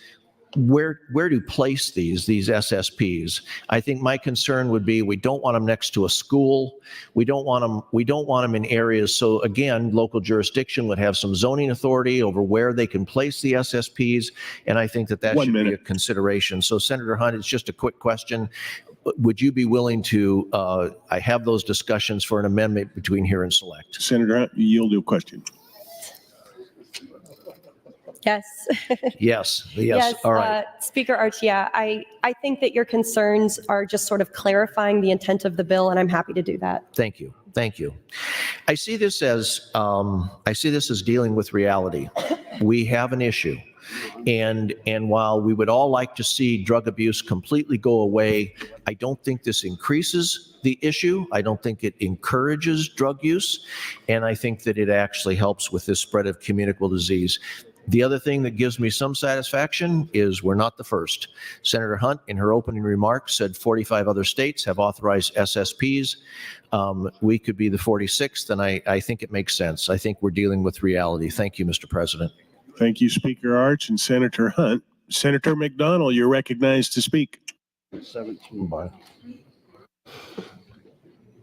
Speaker 20: where to place these SSPs. I think my concern would be, we don't want them next to a school. We don't want them in areas. So again, local jurisdiction would have some zoning authority over where they can place the SSPs. And I think that should be a consideration. So Senator Hunt, it's just a quick question. Would you be willing to have those discussions for an amendment between here and select?
Speaker 1: Senator Hunt, you yield to a question.
Speaker 18: Yes.
Speaker 20: Yes. All right.
Speaker 18: Speaker Archie, I think that your concerns are just sort of clarifying the intent of the bill, and I'm happy to do that.
Speaker 20: Thank you. Thank you. I see this as dealing with reality. We have an issue. And while we would all like to see drug abuse completely go away, I don't think this increases the issue. I don't think it encourages drug use. And I think that it actually helps with this spread of communicable disease. The other thing that gives me some satisfaction is we're not the first. Senator Hunt, in her opening remarks, said 45 other states have authorized SSPs. We could be the 46th, and I think it makes sense. I think we're dealing with reality. Thank you, Mr. President.
Speaker 1: Thank you, Speaker Arch and Senator Hunt. Senator McDonald, you're recognized to speak.
Speaker 21: 17 by.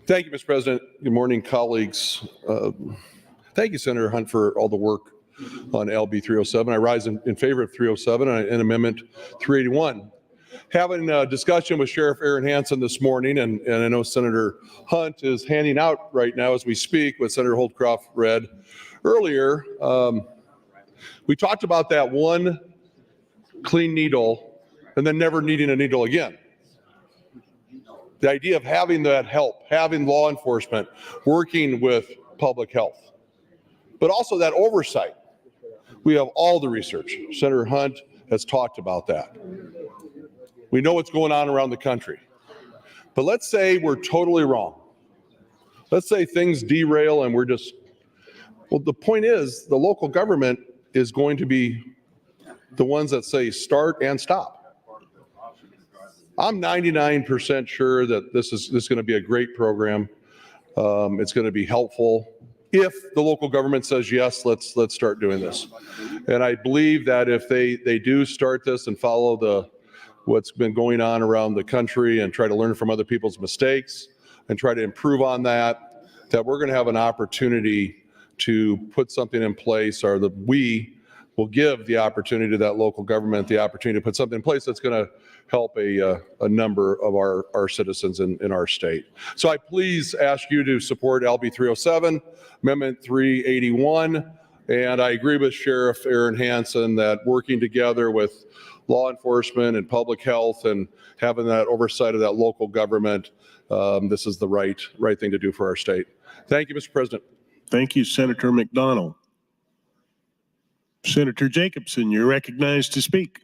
Speaker 21: Thank you, Mr. President. Good morning, colleagues. Thank you, Senator Hunt, for all the work on LB 307. I rise in favor of 307 and Amendment 381. Having a discussion with Sheriff Aaron Hansen this morning, and I know Senator Hunt is handing out right now as we speak what Senator Holdcroft read earlier. We talked about that one clean needle and then never needing a needle again. The idea of having that help, having law enforcement, working with public health, but also that oversight. We have all the research. Senator Hunt has talked about that. We know what's going on around the country. But let's say we're totally wrong. Let's say things derail and well, the point is, the local government is going to be the ones that say start and stop. I'm 99% sure that this is going to be a great program. It's going to be helpful. If the local government says, yes, let's start doing this. And I believe that if they do start this and follow what's been going on around the country and try to learn from other people's mistakes and try to improve on that we're going to have an opportunity to put something in place, or that we will give the opportunity to that local government the opportunity to put something in place that's going to help a number of our citizens in our state. So I please ask you to support LB 307, Amendment 381, and I agree with Sheriff Aaron Hansen that working together with law enforcement and public health and having that oversight of that local government, this is the right thing to do for our state. Thank you, Mr. President.
Speaker 1: Thank you, Senator McDonald. Senator Jacobson, you're recognized to speak.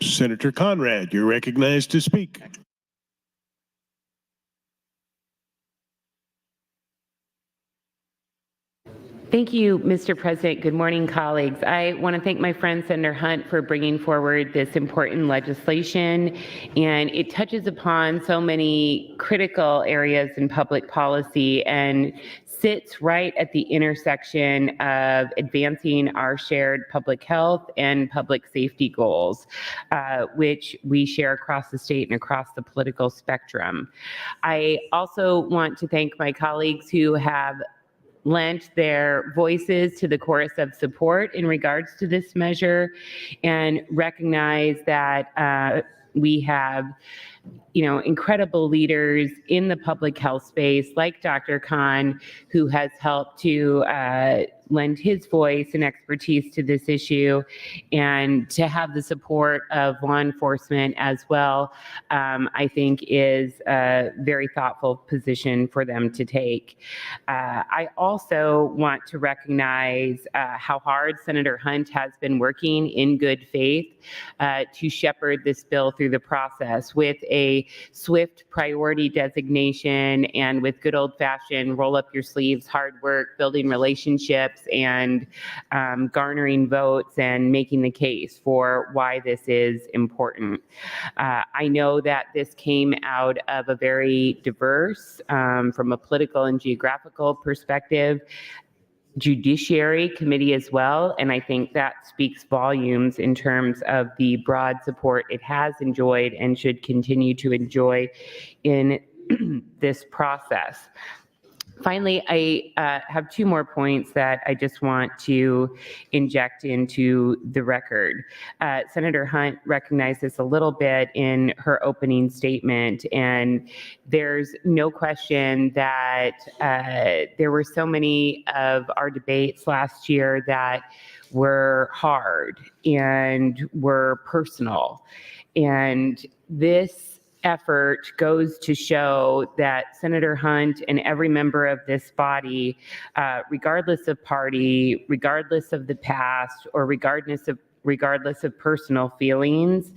Speaker 1: Senator Conrad, you're recognized to speak.
Speaker 22: Thank you, Mr. President. Good morning, colleagues. I want to thank my friend Senator Hunt for bringing forward this important legislation, and it touches upon so many critical areas in public policy and sits right at the intersection of advancing our shared public health and public safety goals, which we share across the state and across the political spectrum. I also want to thank my colleagues who have lent their voices to the chorus of support in regards to this measure, and recognize that We have incredible leaders in the public health space, like Dr. Khan, who has helped to lend his voice and expertise to this issue, and to have the support of law enforcement as well, I think is a very thoughtful position for them to take. I also want to recognize how hard Senator Hunt has been working in good faith to shepherd this bill through the process with a swift priority designation and with good old-fashioned roll up your sleeves, hard work, building relationships, and garnering votes and making the case for why this is important. I know that this came out of a very diverse, from a political and geographical perspective, Judiciary Committee as well, and I think that speaks volumes in terms of the broad support it has enjoyed and should continue to enjoy in this process. Finally, I have two more points that I just want to inject into the record. Senator Hunt recognized this a little bit in her opening statement, and there's no question that there were so many of our debates last year that were hard and were personal. And this effort goes to show that Senator Hunt and every member of this body, regardless of party, regardless of the past, or regardless of personal feelings,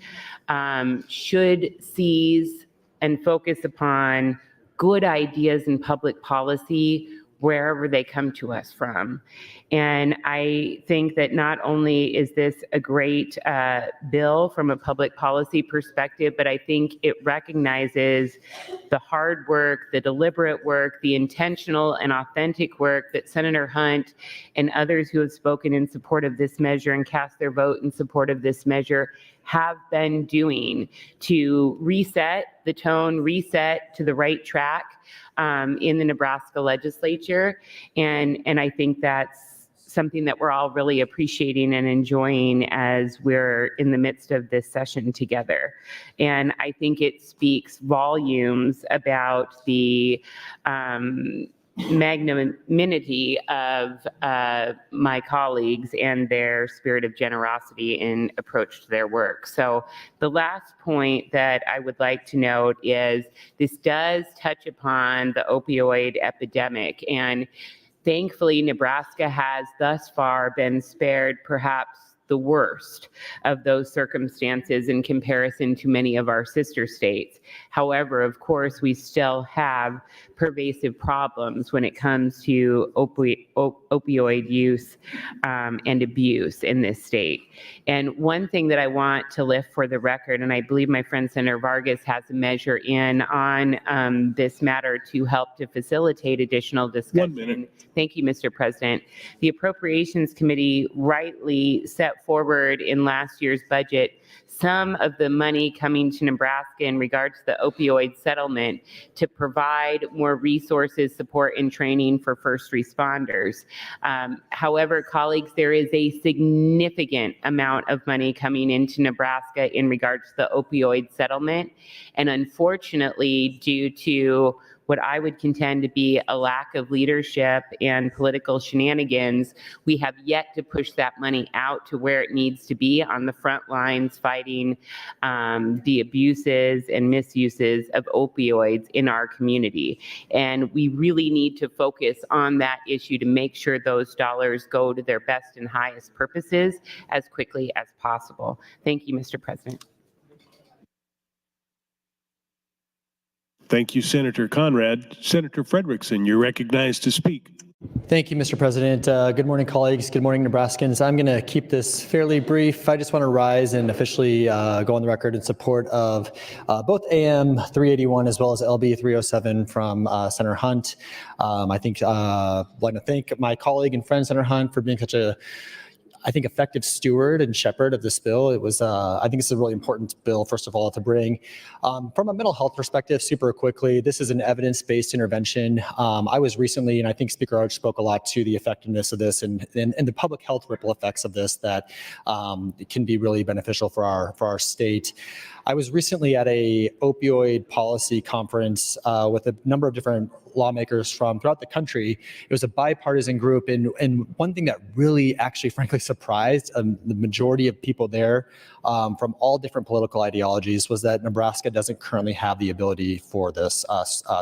Speaker 22: should seize and focus upon good ideas in public policy wherever they come to us from. And I think that not only is this a great bill from a public policy perspective, but I think it recognizes the hard work, the deliberate work, the intentional and authentic work that Senator Hunt and others who have spoken in support of this measure and cast their vote in support of this measure have been doing to reset the tone, reset to the right track in the Nebraska Legislature. And I think that's something that we're all really appreciating and enjoying as we're in the midst of this session together. And I think it speaks volumes about the magnanimity of my colleagues and their spirit of generosity in approach to their work. So the last point that I would like to note is this does touch upon the opioid epidemic, and thankfully Nebraska has thus far been spared perhaps the worst of those circumstances in comparison to many of our sister states. However, of course, we still have pervasive problems when it comes to opioid use and abuse in this state. And one thing that I want to lift for the record, and I believe my friend Senator Vargas has a measure in on this matter to help to facilitate additional discussion.
Speaker 1: 1 minute.
Speaker 22: Thank you, Mr. President. The Appropriations Committee rightly set forward in last year's budget some of the money coming to Nebraska in regards to the opioid settlement to provide more resources, support, and training for first responders. However, colleagues, there is a significant amount of money coming into Nebraska in regards to the opioid settlement. And unfortunately, due to what I would contend to be a lack of leadership and political shenanigans, we have yet to push that money out to where it needs to be on the front lines fighting the abuses and misuses of opioids in our community. And we really need to focus on that issue to make sure those dollars go to their best and highest purposes as quickly as possible. Thank you, Mr. President.
Speaker 1: Thank you, Senator Conrad. Senator Frederickson, you're recognized to speak.
Speaker 13: Thank you, Mr. President. Good morning, colleagues. Good morning, Nebraskans. I'm going to keep this fairly brief. I just want to rise and officially go on the record in support of both AM 381 as well as LB 307 from Senator Hunt. I think I'd like to thank my colleague and friend, Senator Hunt, for being such a effective steward and shepherd of this bill. It was, I think it's a really important bill, first of all, to bring. From a mental health perspective, super quickly, this is an evidence-based intervention. I was recently, and I think Speaker Arch spoke a lot to the effectiveness of this and the public health ripple effects of this that can be really beneficial for our state. I was recently at a opioid policy conference with a number of different lawmakers from throughout the country. It was a bipartisan group, and one thing that really actually frankly surprised the majority of people there from all different political ideologies was that Nebraska doesn't currently have the ability for this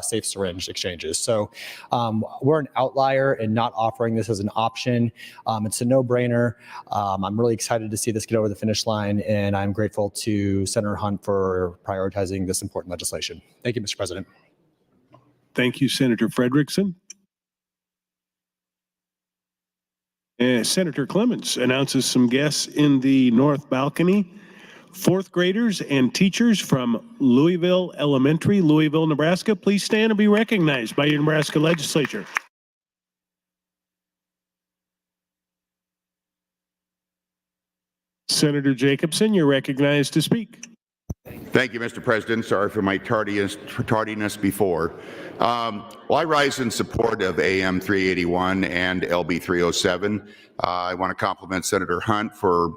Speaker 13: safe syringe exchanges. So we're an outlier in not offering this as an option. It's a no-brainer. I'm really excited to see this get over the finish line, and I'm grateful to Senator Hunt for prioritizing this important legislation. Thank you, Mr. President.
Speaker 1: Thank you, Senator Frederickson. Senator Clements announces some guests in the north balcony. Fourth graders and teachers from Louisville Elementary, Louisville, Nebraska. Please stand and be recognized by your Nebraska Legislature. Senator Jacobson, you're recognized to speak.
Speaker 3: Thank you, Mr. President. Sorry for my tardiness before. Well, I rise in support of AM 381 and LB 307. I want to compliment Senator Hunt for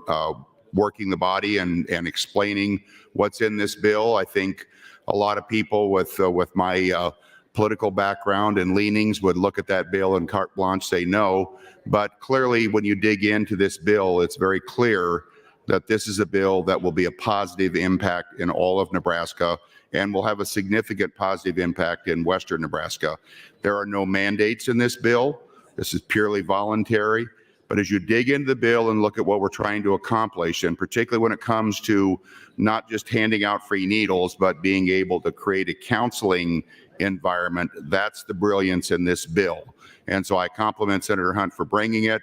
Speaker 3: working the body and explaining what's in this bill. I think a lot of people with my political background and leanings would look at that bill and carte blanche say no. But clearly, when you dig into this bill, it's very clear that this is a bill that will be a positive impact in all of Nebraska and will have a significant positive impact in western Nebraska. There are no mandates in this bill. This is purely voluntary. But as you dig into the bill and look at what we're trying to accomplish, and particularly when it comes to not just handing out free needles, but being able to create a counseling environment, that's the brilliance in this bill. And so I compliment Senator Hunt for bringing it.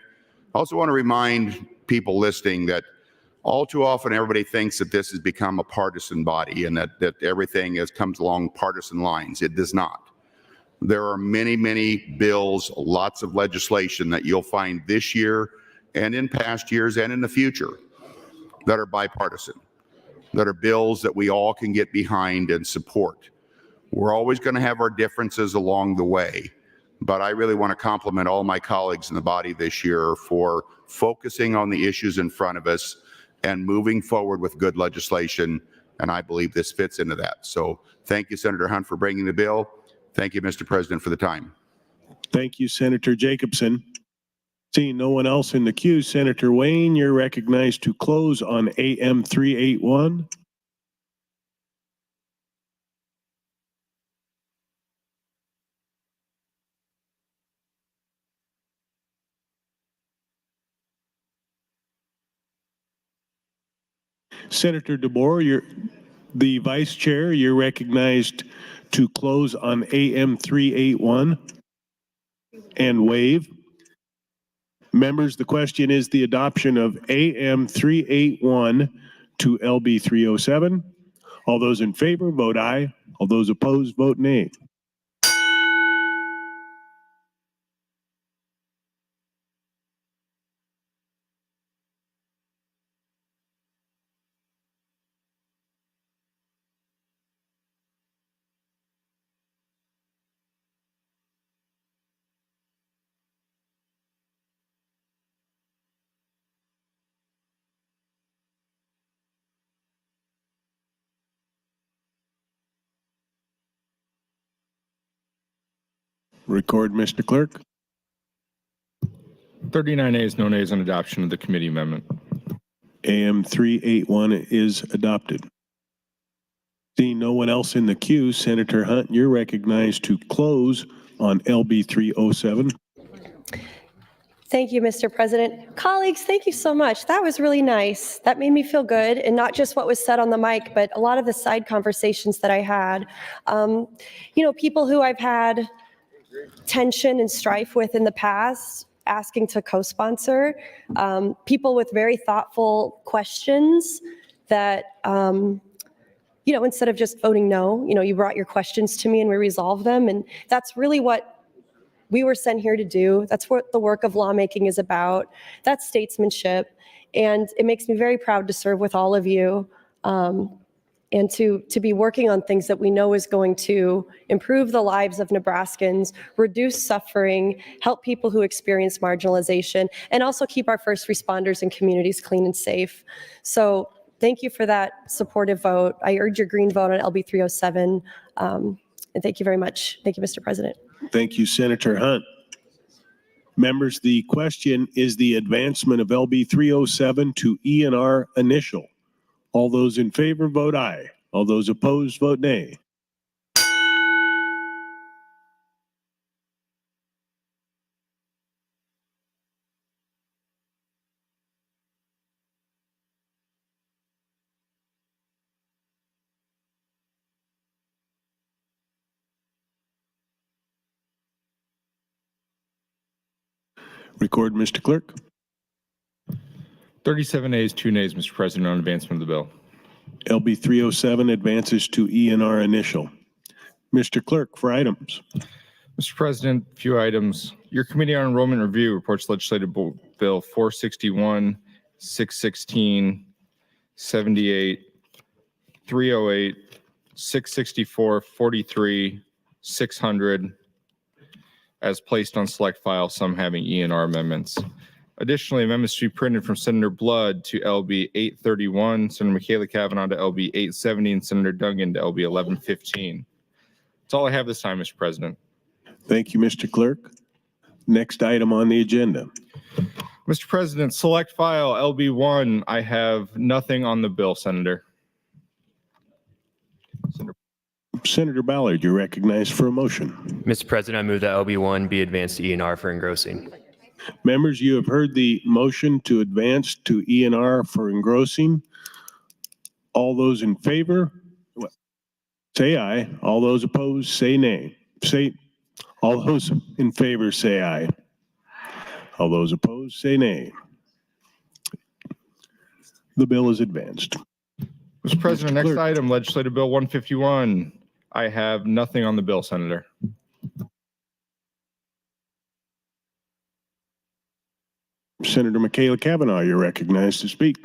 Speaker 3: I also want to remind people listening that all too often, everybody thinks that this has become a partisan body and that everything comes along partisan lines. It does not. There are many, many bills, lots of legislation that you'll find this year and in past years and in the future that are bipartisan, that are bills that we all can get behind and support. We're always going to have our differences along the way, but I really want to compliment all my colleagues in the body this year for focusing on the issues in front of us and moving forward with good legislation, and I believe this fits into that. So thank you, Senator Hunt, for bringing the bill. Thank you, Mr. President, for the time.
Speaker 1: Thank you, Senator Jacobson. Seeing no one else in the queue, Senator Wayne, you're recognized to close on AM 381. Senator DeBoer, you're the vice chair. You're recognized to close on AM 381 and waive. Members, the question is the adoption of AM 381 to LB 307. All those in favor, vote aye. All those opposed, vote nay. Record, Mr. Clerk.
Speaker 4: 39 ayes, no nays on adoption of the committee amendment.
Speaker 1: AM 381 is adopted. Seeing no one else in the queue, Senator Hunt, you're recognized to close on LB 307.
Speaker 18: Thank you, Mr. President. Colleagues, thank you so much. That was really nice. That made me feel good, and not just what was said on the mic, but a lot of the side conversations that I had. People who I've had tension and strife with in the past, asking to co-sponsor, people with very thoughtful questions that, instead of just voting no, you brought your questions to me and we resolved them. And that's really what we were sent here to do. That's what the work of lawmaking is about. That's statesmanship. And it makes me very proud to serve with all of you. And to be working on things that we know is going to improve the lives of Nebraskans, reduce suffering, help people who experience marginalization, and also keep our first responders and communities clean and safe. So thank you for that supportive vote. I urge your green vote on LB 307. And thank you very much. Thank you, Mr. President.
Speaker 1: Thank you, Senator Hunt. Members, the question is the advancement of LB 307 to E&R initial. All those in favor vote aye. All those opposed vote nay. Record, Mr. Clerk.
Speaker 4: 37 ayes, 2 nays, Mr. President, on advancement of the bill.
Speaker 1: LB 307 advances to E&R initial. Mr. Clerk, for items.
Speaker 4: Mr. President, a few items. Your Committee on Enrollment Review reports Legislative Bill 461, 616, 78, 308, 664, 43, 600, as placed on select file, some having E&R amendments. Additionally, amendments to be printed from Senator Blood to LB 831, Senator Michaela Cavanaugh to LB 870, and Senator Duggan to LB 1115. That's all I have this time, Mr. President.
Speaker 1: Thank you, Mr. Clerk. Next item on the agenda.
Speaker 4: Mr. President, select file LB1. I have nothing on the bill, Senator.
Speaker 1: Senator Ballard, you're recognized for a motion.
Speaker 10: Mr. President, I move that LB1 be advanced to E&R for engrossing.
Speaker 1: Members, you have heard the motion to advance to E&R for engrossing. All those in favor, say aye. All those opposed, say nay. All those in favor, say aye. All those opposed, say nay. The bill is advanced.
Speaker 4: Mr. President, next item, Legislative Bill 151. I have nothing on the bill, Senator.
Speaker 1: Senator Michaela Cavanaugh, you're recognized to speak.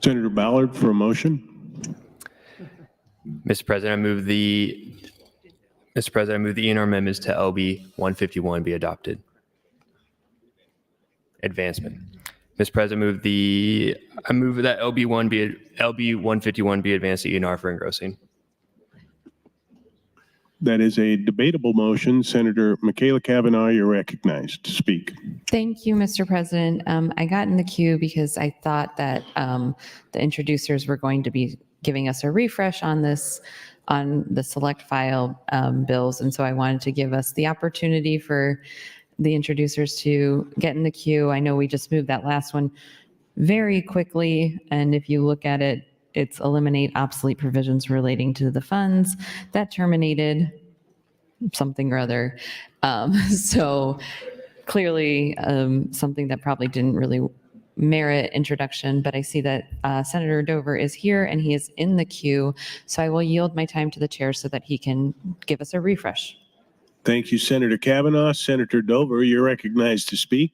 Speaker 1: Senator Ballard for a motion.
Speaker 10: Mr. President, I move the E&R amendments to LB 151 be adopted. Advancement. Mr. President, I move that LB 151 be advanced to E&R for engrossing.
Speaker 1: That is a debatable motion. Senator Michaela Cavanaugh, you're recognized to speak.
Speaker 16: Thank you, Mr. President. I got in the queue because I thought that the introducers were going to be giving us a refresh on this, on the select file bills. And so I wanted to give us the opportunity for the introducers to get in the queue. I know we just moved that last one very quickly. And if you look at it, it's eliminate obsolete provisions relating to the funds that terminated something or other. So clearly something that probably didn't really merit introduction, but I see that Senator Dover is here and he is in the queue. So I will yield my time to the chair so that he can give us a refresh.
Speaker 1: Thank you, Senator Cavanaugh. Senator Dover, you're recognized to speak.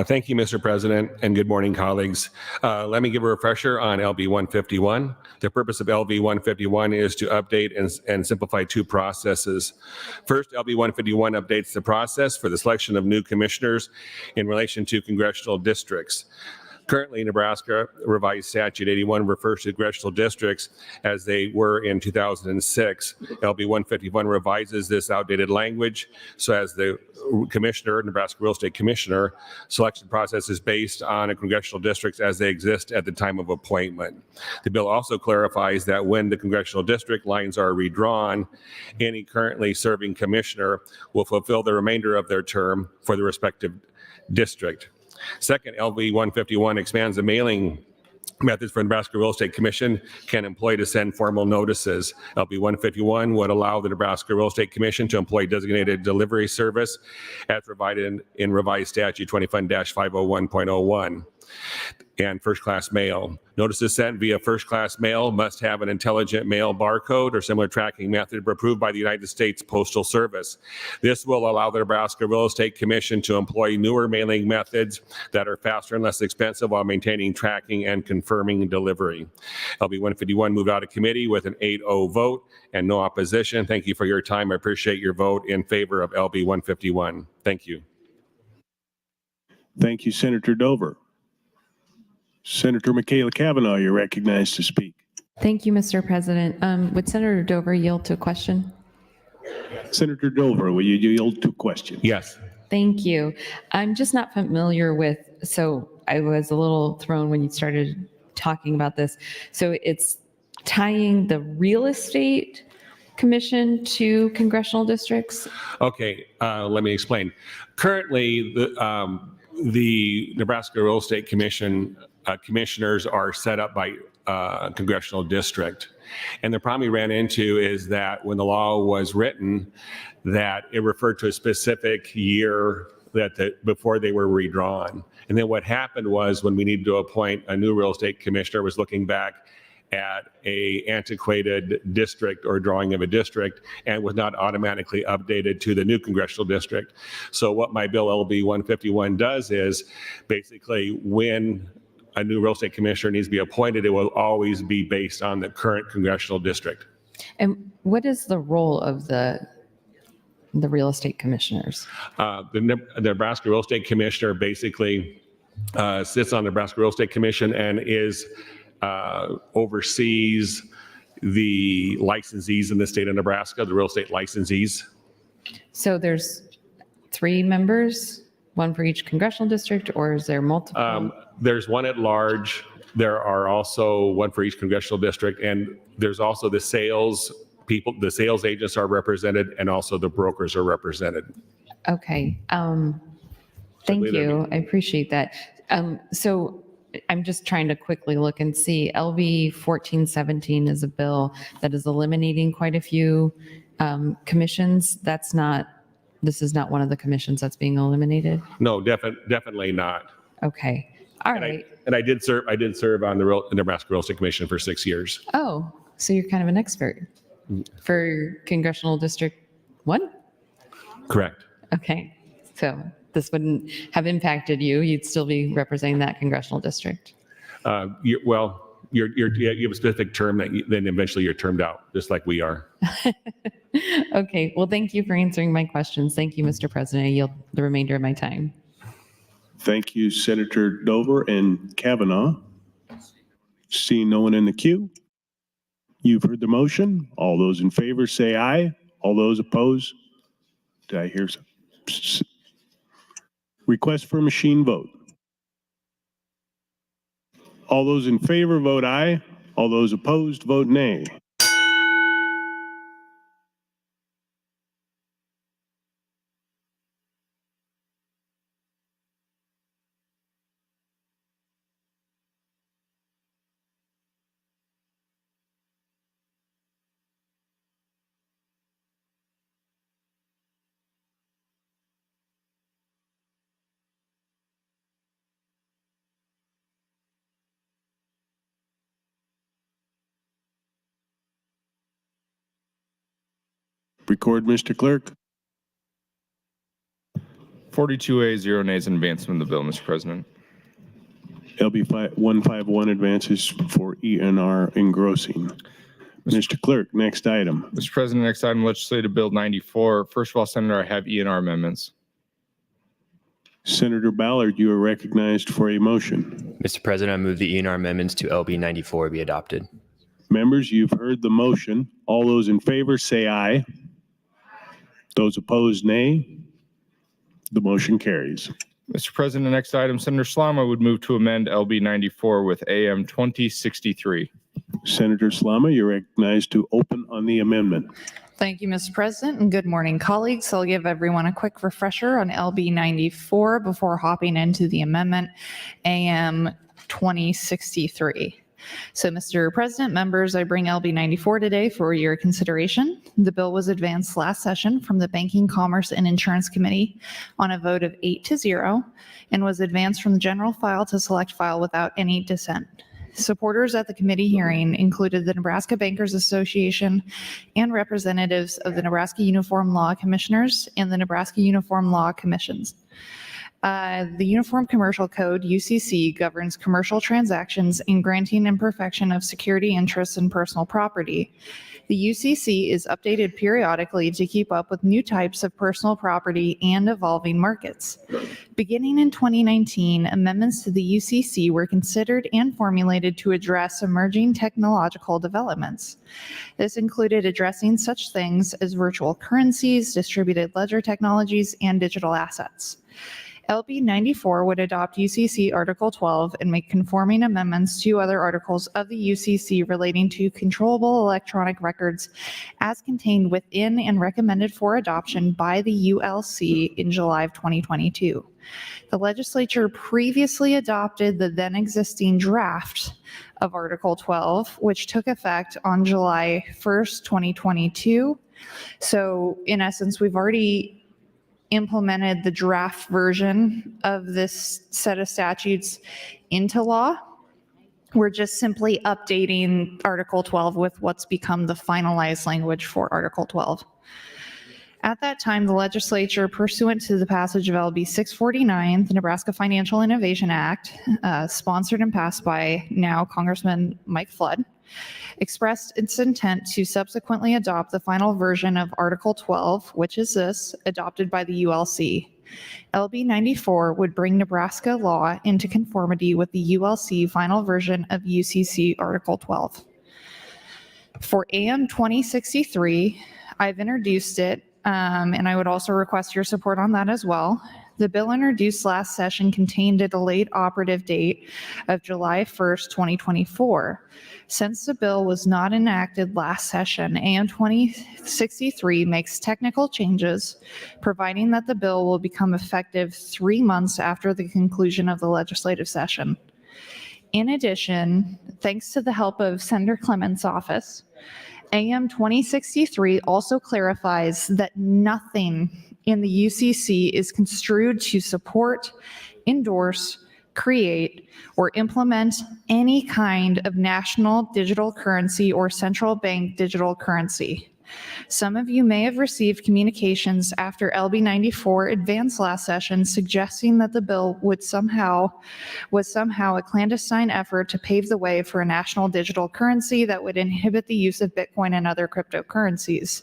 Speaker 12: Thank you, Mr. President, and good morning, colleagues. Let me give a refresher on LB 151. The purpose of LB 151 is to update and simplify two processes. First, LB 151 updates the process for the selection of new commissioners in relation to congressional districts. Currently, Nebraska Revised Statute 81 refers to congressional districts as they were in 2006. LB 151 revises this outdated language, so as the commissioner, Nebraska Real Estate Commissioner, selection process is based on a congressional districts as they exist at the time of appointment. The bill also clarifies that when the congressional district lines are redrawn, any currently serving commissioner will fulfill the remainder of their term for the respective district. Second, LB 151 expands the mailing methods for Nebraska Real Estate Commission can employ to send formal notices. LB 151 would allow the Nebraska Real Estate Commission to employ designated delivery service as provided in revised statute 25-501.01. and first-class mail. Notices sent via first-class mail must have an intelligent mail barcode or similar tracking method approved by the United States Postal Service. This will allow the Nebraska Real Estate Commission to employ newer mailing methods that are faster and less expensive while maintaining tracking and confirming delivery. LB 151 moved out of committee with an 8-0 vote and no opposition. Thank you for your time. I appreciate your vote in favor of LB 151. Thank you.
Speaker 1: Thank you, Senator Dover. Senator Michaela Cavanaugh, you're recognized to speak.
Speaker 16: Thank you, Mr. President. Would Senator Dover yield to a question?
Speaker 1: Senator Dover, will you yield to question?
Speaker 12: Yes.
Speaker 16: Thank you. I'm just not familiar with, so I was a little thrown when you started talking about this. So it's tying the real estate commission to congressional districts?
Speaker 12: Okay, let me explain. Currently, the Nebraska Real Estate Commission commissioners are set up by congressional district. And the problem we ran into is that when the law was written, that it referred to a specific year before they were redrawn. And then what happened was when we needed to appoint a new real estate commissioner was looking back at a antiquated district or drawing of a district and was not automatically updated to the new congressional district. So what my bill LB 151 does is basically when a new real estate commissioner needs to be appointed, it will always be based on the current congressional district.
Speaker 16: And what is the role of the real estate commissioners?
Speaker 12: The Nebraska Real Estate Commissioner basically sits on the Nebraska Real Estate Commission and oversees the licensees in the state of Nebraska, the real estate licensees.
Speaker 16: So there's 3 members, one for each congressional district, or is there multiple?
Speaker 12: There's one at large. There are also one for each congressional district, and there's also the sales people, the sales agents are represented, and also the brokers are represented.
Speaker 16: Okay. Thank you. I appreciate that. So I'm just trying to quickly look and see. LB 1417 is a bill that is eliminating quite a few commissions. This is not one of the commissions that's being eliminated?
Speaker 12: No, definitely not.
Speaker 16: Okay. All right.
Speaker 12: I did serve on the Nebraska Real Estate Commission for 6 years.
Speaker 16: Oh, so you're kind of an expert for Congressional District 1?
Speaker 12: Correct.
Speaker 16: Okay. So this wouldn't have impacted you. You'd still be representing that congressional district.
Speaker 12: You have a specific term that then eventually you're termed out, just like we are.
Speaker 16: Okay. Well, thank you for answering my questions. Thank you, Mr. President. I yield the remainder of my time.
Speaker 1: Thank you, Senator Dover and Kavanaugh. Seeing no one in the queue, you've heard the motion. All those in favor say aye. All those opposed? Did I hear some? Request for machine vote. All those in favor vote aye. All those opposed vote nay. Record, Mr. Clerk.
Speaker 4: 42 ayes, 0 nays in advancement of the bill, Mr. President.
Speaker 1: LB 151 advances for ENR engrossing. Mr. Clerk, next item.
Speaker 4: Mr. President, next item, Legislative Bill 94. First of all, Senator, I have ENR amendments.
Speaker 1: Senator Ballard, you are recognized for a motion.
Speaker 10: Mr. President, I move the ENR amendments to LB 94 be adopted.
Speaker 1: Members, you've heard the motion. All those in favor say aye. Those opposed, nay. The motion carries.
Speaker 4: Mr. President, the next item, Senator Slama would move to amend LB 94 with AM 2063.
Speaker 1: Senator Slama, you're recognized to open on the amendment.
Speaker 5: Thank you, Mr. President, and good morning, colleagues. I'll give everyone a quick refresher on LB 94 before hopping into the amendment AM 2063. So, Mr. President, members, I bring LB 94 today for your consideration. The bill was advanced last session from the Banking, Commerce, and Insurance Committee on a vote of 8-0 and was advanced from the general file to select file without any dissent. Supporters at the committee hearing included the Nebraska Bankers Association and representatives of the Nebraska Uniform Law Commissioners and the Nebraska Uniform Law Commissions. The Uniform Commercial Code, UCC, governs commercial transactions and granting and perfection of security interests in personal property. The UCC is updated periodically to keep up with new types of personal property and evolving markets. Beginning in 2019, amendments to the UCC were considered and formulated to address emerging technological developments. This included addressing such things as virtual currencies, distributed ledger technologies, and digital assets. LB 94 would adopt UCC Article 12 and make conforming amendments to other articles of the UCC relating to controllable electronic records as contained within and recommended for adoption by the ULC in July of 2022. The legislature previously adopted the then existing draft of Article 12, which took effect on July 1st, 2022. So in essence, we've already implemented the draft version of this set of statutes into law. We're just simply updating Article 12 with what's become the finalized language for Article 12. At that time, the legislature, pursuant to the passage of LB 649, the Nebraska Financial Innovation Act, sponsored and passed by now Congressman Mike Flood, expressed its intent to subsequently adopt the final version of Article 12, which is this, adopted by the ULC. LB 94 would bring Nebraska law into conformity with the ULC final version of UCC Article 12. For AM 2063, I've introduced it, and I would also request your support on that as well. The bill introduced last session contained a delayed operative date of July 1st, 2024. Since the bill was not enacted last session, AM 2063 makes technical changes, providing that the bill will become effective 3 months after the conclusion of the legislative session. In addition, thanks to the help of Senator Clement's office, AM 2063 also clarifies that nothing in the UCC is construed to support, endorse, create, or implement any kind of national digital currency or central bank digital currency. Some of you may have received communications after LB 94 advanced last session suggesting that the bill was somehow a clandestine effort to pave the way for a national digital currency that would inhibit the use of Bitcoin and other cryptocurrencies.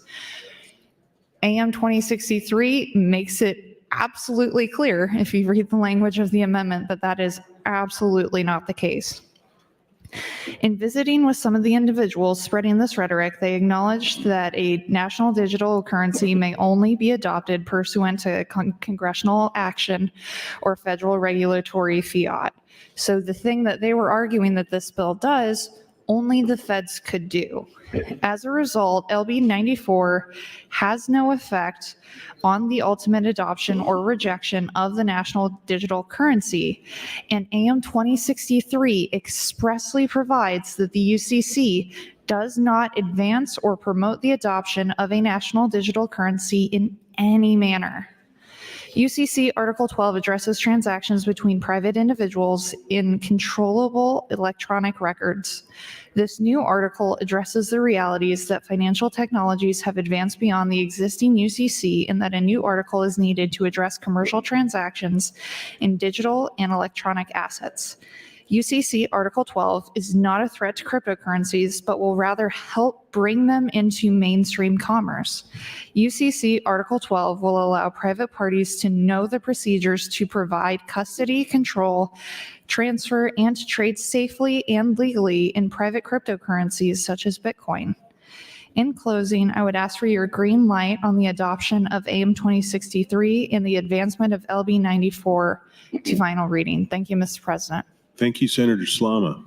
Speaker 5: AM 2063 makes it absolutely clear, if you read the language of the amendment, that that is absolutely not the case. In visiting with some of the individuals spreading this rhetoric, they acknowledged that a national digital currency may only be adopted pursuant to congressional action or federal regulatory fiat. So the thing that they were arguing that this bill does, only the feds could do. As a result, LB 94 has no effect on the ultimate adoption or rejection of the national digital currency, and AM 2063 expressly provides that the UCC does not advance or promote the adoption of a national digital currency in any manner. UCC Article 12 addresses transactions between private individuals in controllable electronic records. This new article addresses the realities that financial technologies have advanced beyond the existing UCC and that a new article is needed to address commercial transactions in digital and electronic assets. UCC Article 12 is not a threat to cryptocurrencies, but will rather help bring them into mainstream commerce. UCC Article 12 will allow private parties to know the procedures to provide custody, control, transfer, and to trade safely and legally in private cryptocurrencies such as Bitcoin. In closing, I would ask for your green light on the adoption of AM 2063 and the advancement of LB 94 to final reading. Thank you, Mr. President.
Speaker 1: Thank you, Senator Slama.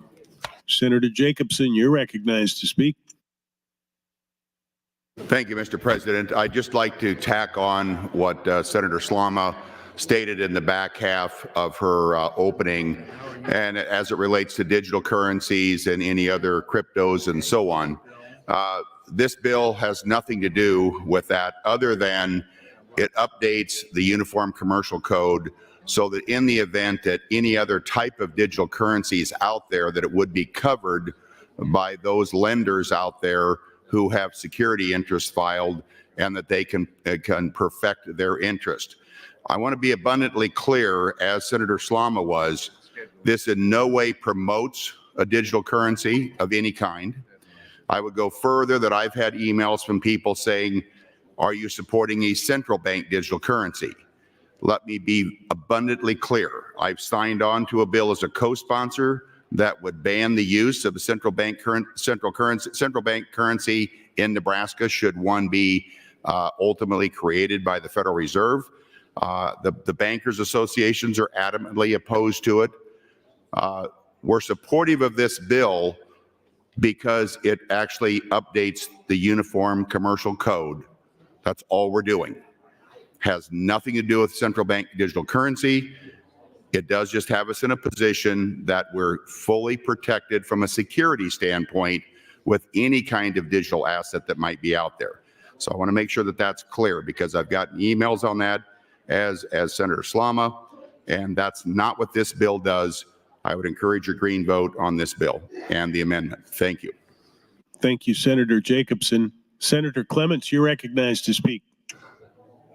Speaker 1: Senator Jacobson, you're recognized to speak.
Speaker 3: Thank you, Mr. President. I'd just like to tack on what Senator Slama stated in the back half of her opening, and as it relates to digital currencies and any other cryptos and so on. This bill has nothing to do with that other than it updates the Uniform Commercial Code so that in the event that any other type of digital currency is out there, that it would be covered by those lenders out there who have security interests filed, and that they can perfect their interest. I want to be abundantly clear, as Senator Slama was, this in no way promotes a digital currency of any kind. I would go further that I've had emails from people saying, are you supporting a central bank digital currency? Let me be abundantly clear. I've signed on to a bill as a co-sponsor that would ban the use of a central bank currency in Nebraska should one be ultimately created by the Federal Reserve. The bankers associations are adamantly opposed to it. We're supportive of this bill because it actually updates the Uniform Commercial Code. That's all we're doing. Has nothing to do with central bank digital currency. It does just have us in a position that we're fully protected from a security standpoint with any kind of digital asset that might be out there. So I want to make sure that that's clear, because I've gotten emails on that as Senator Slama, and that's not what this bill does. I would encourage your green vote on this bill and the amendment. Thank you.
Speaker 1: Thank you, Senator Jacobson. Senator Clements, you're recognized to speak.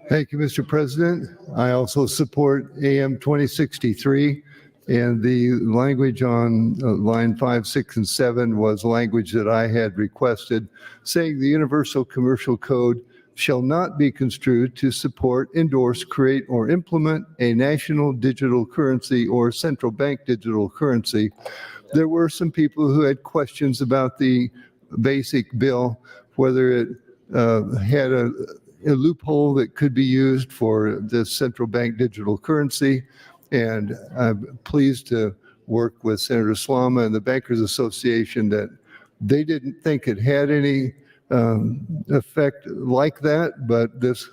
Speaker 14: Thank you, Mr. President. I also support AM 2063, and the language on line 5, 6, and 7 was language that I had requested, saying the Universal Commercial Code shall not be construed to support, endorse, create, or implement a national digital currency or central bank digital currency. There were some people who had questions about the basic bill, whether it had a loophole that could be used for the central bank digital currency. And I'm pleased to work with Senator Slama and the Bankers Association that they didn't think it had any effect like that, but this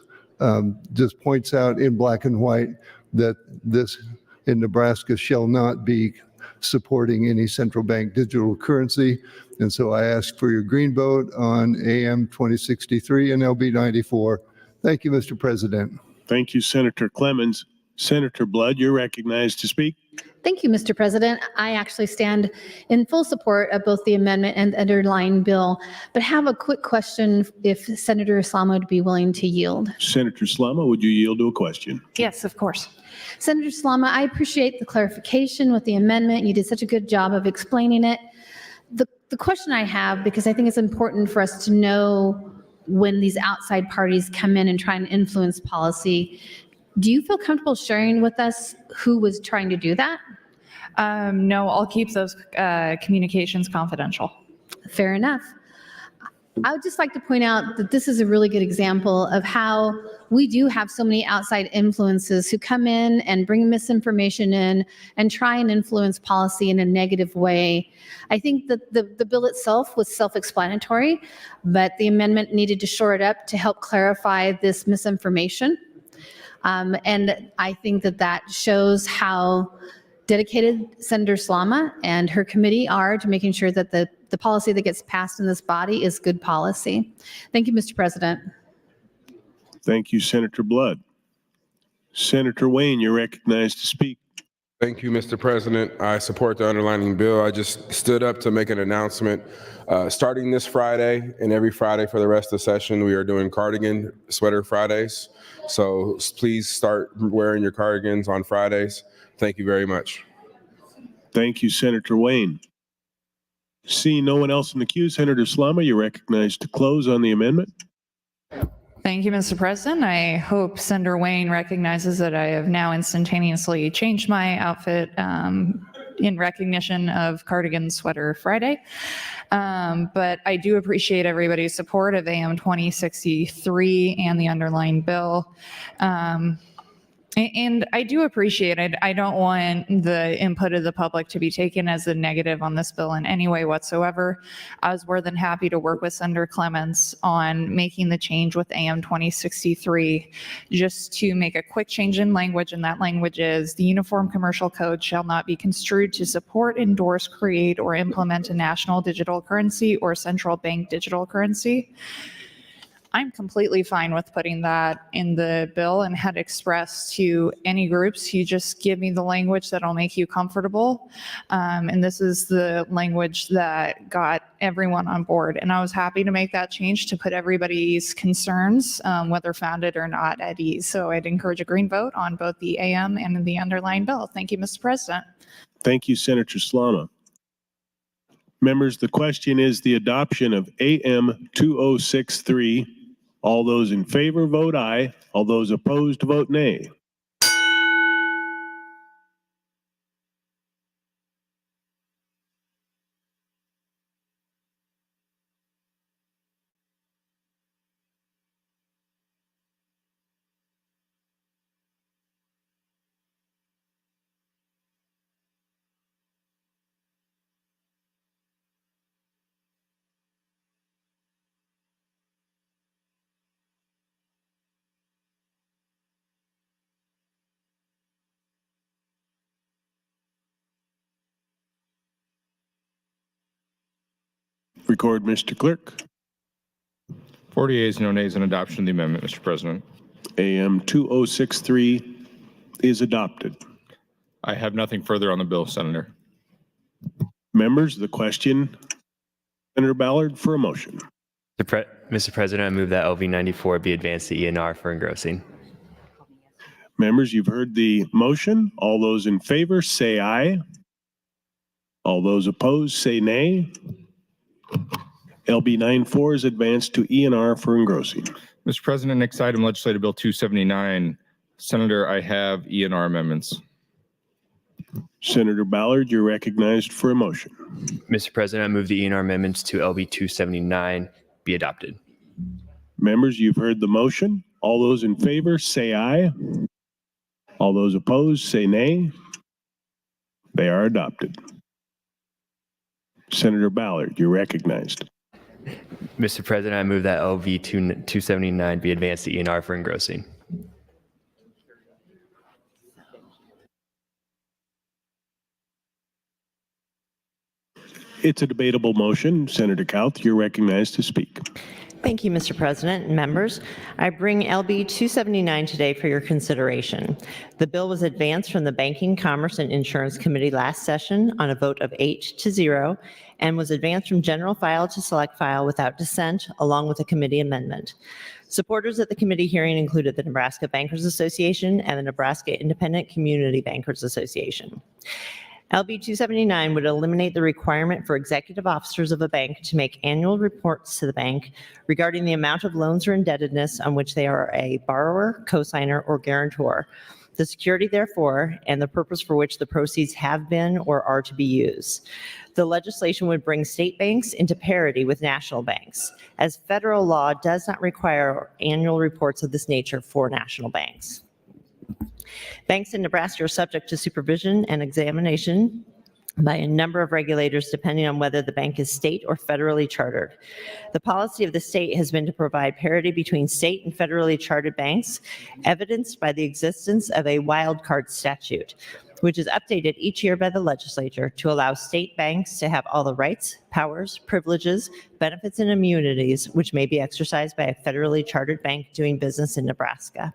Speaker 14: just points out in black and white that this in Nebraska shall not be supporting any central bank digital currency. And so I ask for your green vote on AM 2063 and LB 94. Thank you, Mr. President.
Speaker 1: Thank you, Senator Clemens. Senator Blood, you're recognized to speak.
Speaker 9: Thank you, Mr. President. I actually stand in full support of both the amendment and the underlying bill, but have a quick question if Senator Slama would be willing to yield.
Speaker 1: Senator Slama, would you yield to a question?
Speaker 9: Yes, of course. Senator Slama, I appreciate the clarification with the amendment. You did such a good job of explaining it. The question I have, because I think it's important for us to know when these outside parties come in and try and influence policy, do you feel comfortable sharing with us who was trying to do that?
Speaker 5: No, I'll keep those communications confidential.
Speaker 9: Fair enough. I would just like to point out that this is a really good example of how we do have so many outside influences who come in and bring misinformation in and try and influence policy in a negative way. I think that the bill itself was self-explanatory, but the amendment needed to shore it up to help clarify this misinformation. And I think that that shows how dedicated Senator Slama and her committee are to making sure that the policy that gets passed in this body is good policy. Thank you, Mr. President.
Speaker 1: Thank you, Senator Blood. Senator Wayne, you're recognized to speak.
Speaker 11: Thank you, Mr. President. I support the underlining bill. I just stood up to make an announcement. Starting this Friday and every Friday for the rest of the session, we are doing cardigan sweater Fridays. So please start wearing your cardigans on Fridays. Thank you very much.
Speaker 1: Thank you, Senator Wayne. Seeing no one else in the queue, Senator Slama, you're recognized to close on the amendment.
Speaker 5: Thank you, Mr. President. I hope Senator Wayne recognizes that I have now instantaneously changed my outfit in recognition of Cardigan Sweater Friday. But I do appreciate everybody's support of AM 2063 and the underlying bill. And I do appreciate it. I don't want the input of the public to be taken as a negative on this bill in any way whatsoever. I was more than happy to work with Senator Clements on making the change with AM 2063, just to make a quick change in language, and that language is the Uniform Commercial Code shall not be construed to support, endorse, create, or implement a national digital currency or central bank digital currency. I'm completely fine with putting that in the bill and had expressed to any groups, you just give me the language that'll make you comfortable. And this is the language that got everyone on board. And I was happy to make that change to put everybody's concerns, whether founded or not, at ease. So I'd encourage a green vote on both the AM and the underlying bill. Thank you, Mr. President.
Speaker 1: Thank you, Senator Slama. Members, the question is the adoption of AM 2063. All those in favor vote aye. All those opposed vote nay. Record, Mr. Clerk.
Speaker 4: 40 ayes, no nays on adoption of the amendment, Mr. President.
Speaker 1: AM 2063 is adopted.
Speaker 4: I have nothing further on the bill, Senator.
Speaker 1: Members, the question, Senator Ballard for a motion.
Speaker 10: Mr. President, I move that LV 94 be advanced to ENR for engrossing.
Speaker 1: Members, you've heard the motion. All those in favor say aye. All those opposed say nay. LB 94 is advanced to ENR for engrossing.
Speaker 4: Mr. President, next item, Legislative Bill 279. Senator, I have ENR amendments.
Speaker 1: Senator Ballard, you're recognized for a motion.
Speaker 10: Mr. President, I move the ENR amendments to LB 279 be adopted.
Speaker 1: Members, you've heard the motion. All those in favor say aye. All those opposed say nay. They are adopted. Senator Ballard, you're recognized.
Speaker 10: Mr. President, I move that LV 279 be advanced to ENR for engrossing.
Speaker 1: It's a debatable motion. Senator Kauth, you're recognized to speak.
Speaker 6: Thank you, Mr. President and members. I bring LB 279 today for your consideration. The bill was advanced from the Banking, Commerce, and Insurance Committee last session on a vote of 8-0 and was advanced from general file to select file without dissent, along with a committee amendment. Supporters at the committee hearing included the Nebraska Bankers Association and the Nebraska Independent Community Bankers Association. LB 279 would eliminate the requirement for executive officers of a bank to make annual reports to the bank regarding the amount of loans or indebtedness on which they are a borrower, cosigner, or guarantor, the security therefore, and the purpose for which the proceeds have been or are to be used. The legislation would bring state banks into parity with national banks, as federal law does not require annual reports of this nature for national banks. Banks in Nebraska are subject to supervision and examination by a number of regulators depending on whether the bank is state or federally chartered. The policy of the state has been to provide parity between state and federally chartered banks, evidenced by the existence of a wildcard statute, which is updated each year by the legislature to allow state banks to have all the rights, powers, privileges, benefits, and immunities which may be exercised by a federally chartered bank doing business in Nebraska.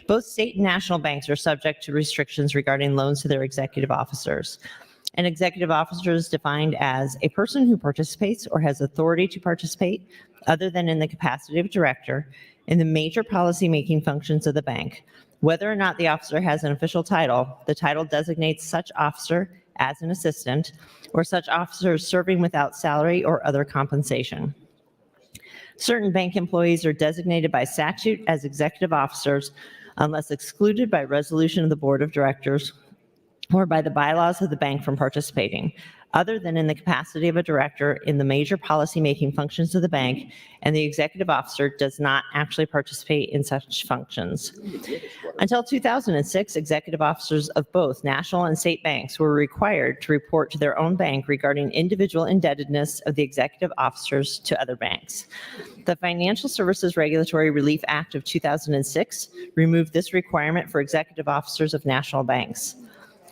Speaker 6: Both state and national banks are subject to restrictions regarding loans to their executive officers. An executive officer is defined as a person who participates or has authority to participate, other than in the capacity of director, in the major policymaking functions of the bank. Whether or not the officer has an official title, the title designates such officer as an assistant, or such officer is serving without salary or other compensation. Certain bank employees are designated by statute as executive officers unless excluded by resolution of the board of directors or by the bylaws of the bank from participating, other than in the capacity of a director in the major policymaking functions of the bank, and the executive officer does not actually participate in such functions. Until 2006, executive officers of both national and state banks were required to report to their own bank regarding individual indebtedness of the executive officers to other banks. The Financial Services Regulatory Relief Act of 2006 removed this requirement for executive officers of national banks.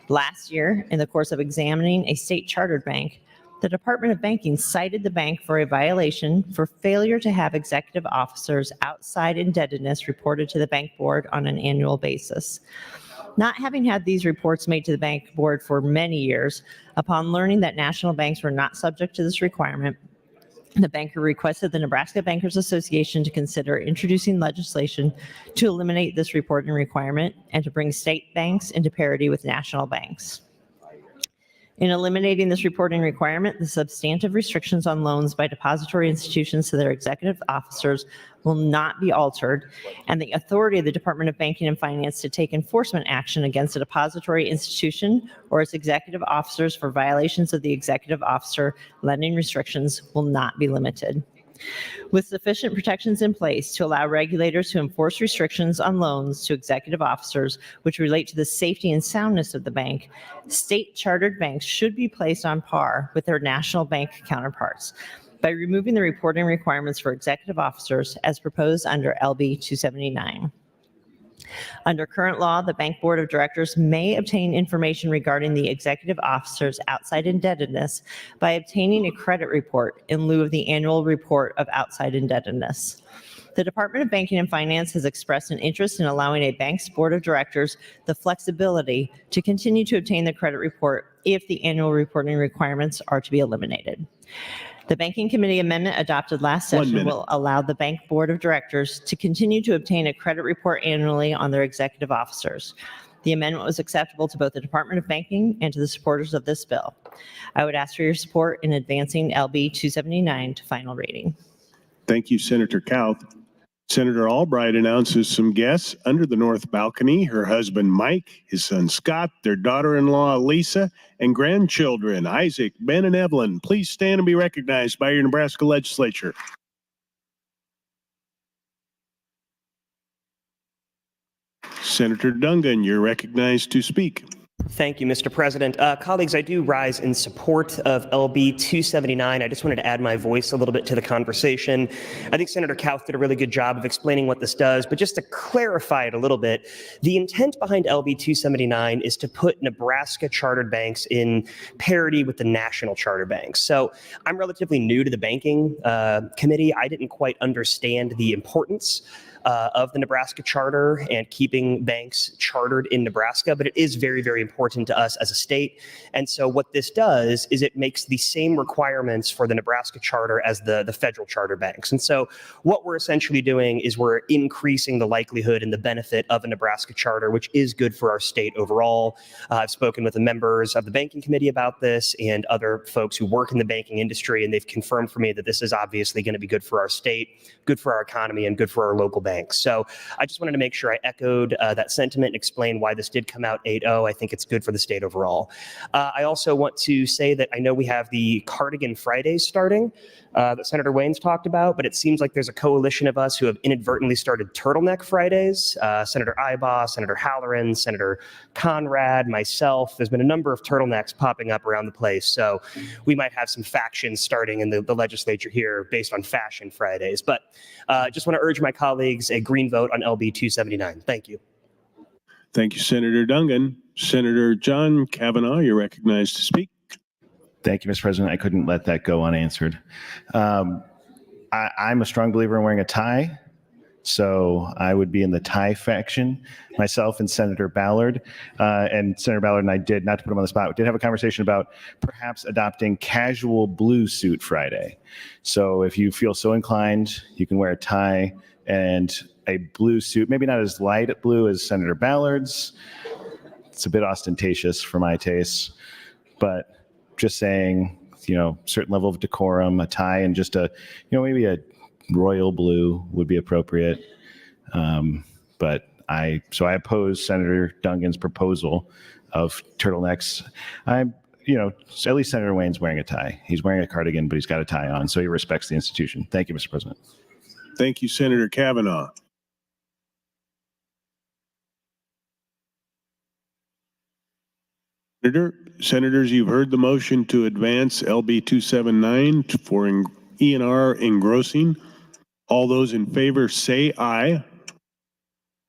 Speaker 6: Last year, in the course of examining a state chartered bank, the Department of Banking cited the bank for a violation for failure to have executive officers outside indebtedness reported to the bank board on an annual basis. Not having had these reports made to the bank board for many years, upon learning that national banks were not subject to this requirement, the banker requested the Nebraska Bankers Association to consider introducing legislation to eliminate this reporting requirement and to bring state banks into parity with national banks. In eliminating this reporting requirement, the substantive restrictions on loans by depository institutions to their executive officers will not be altered, and the authority of the Department of Banking and Finance to take enforcement action against a depository institution or its executive officers for violations of the executive officer lending restrictions will not be limited. With sufficient protections in place to allow regulators to enforce restrictions on loans to executive officers which relate to the safety and soundness of the bank, state chartered banks should be placed on par with their national bank counterparts by removing the reporting requirements for executive officers as proposed under LB 279. Under current law, the bank board of directors may obtain information regarding the executive officer's outside indebtedness by obtaining a credit report in lieu of the annual report of outside indebtedness. The Department of Banking and Finance has expressed an interest in allowing a bank's board of directors the flexibility to continue to obtain the credit report if the annual reporting requirements are to be eliminated. The Banking Committee amendment adopted last session will allow the bank board of directors to continue to obtain a credit report annually on their executive officers. The amendment was acceptable to both the Department of Banking and to the supporters of this bill. I would ask for your support in advancing LB 279 to final reading.
Speaker 1: Thank you, Senator Kauth. Senator Albright announces some guests under the north balcony: her husband Mike, his son Scott, their daughter-in-law Lisa, and grandchildren Isaac, Ben, and Evelyn. Please stand and be recognized by your Nebraska Legislature. Senator Dungan, you're recognized to speak.
Speaker 2: Thank you, Mr. President. Colleagues, I do rise in support of LB 279. I just wanted to add my voice a little bit to the conversation. I think Senator Kauth did a really good job of explaining what this does, but just to clarify it a little bit, the intent behind LB 279 is to put Nebraska chartered banks in parity with the national charter banks. So I'm relatively new to the banking committee. I didn't quite understand the importance of the Nebraska charter and keeping banks chartered in Nebraska, but it is very, very important to us as a state. And so what this does is it makes the same requirements for the Nebraska charter as the federal charter banks. And so what we're essentially doing is we're increasing the likelihood and the benefit of a Nebraska charter, which is good for our state overall. I've spoken with the members of the banking committee about this and other folks who work in the banking industry, and they've confirmed for me that this is obviously going to be good for our state, good for our economy, and good for our local banks. So I just wanted to make sure I echoed that sentiment and explain why this did come out 8-0. I think it's good for the state overall. I also want to say that I know we have the Cardigan Fridays starting that Senator Wayne's talked about, but it seems like there's a coalition of us who have inadvertently started Turtleneck Fridays. Senator Ibaugh, Senator Halloran, Senator Conrad, myself. There's been a number of turtlenecks popping up around the place. So we might have some factions starting in the legislature here based on Fashion Fridays. But just want to urge my colleagues a green vote on LB 279. Thank you.
Speaker 1: Thank you, Senator Dungan. Senator John Kavanaugh, you're recognized to speak.
Speaker 8: Thank you, Mr. President. I couldn't let that go unanswered. I'm a strong believer in wearing a tie, so I would be in the tie faction. Myself and Senator Ballard, and I did, not to put him on the spot, did have a conversation about perhaps adopting casual blue suit Friday. So if you feel so inclined, you can wear a tie and a blue suit, maybe not as light blue as Senator Ballard's. It's a bit ostentatious for my tastes, but just saying, certain level of decorum, a tie, and just maybe a royal blue would be appropriate. But I oppose Senator Dungan's proposal turtlenecks. At least Senator Wayne's wearing a tie. He's wearing a cardigan, but he's got a tie on, so he respects the institution. Thank you, Mr. President.
Speaker 1: Thank you, Senator Kavanaugh. Senators, you've heard the motion to advance LB 279 for E&R engrossing. All those in favor say aye.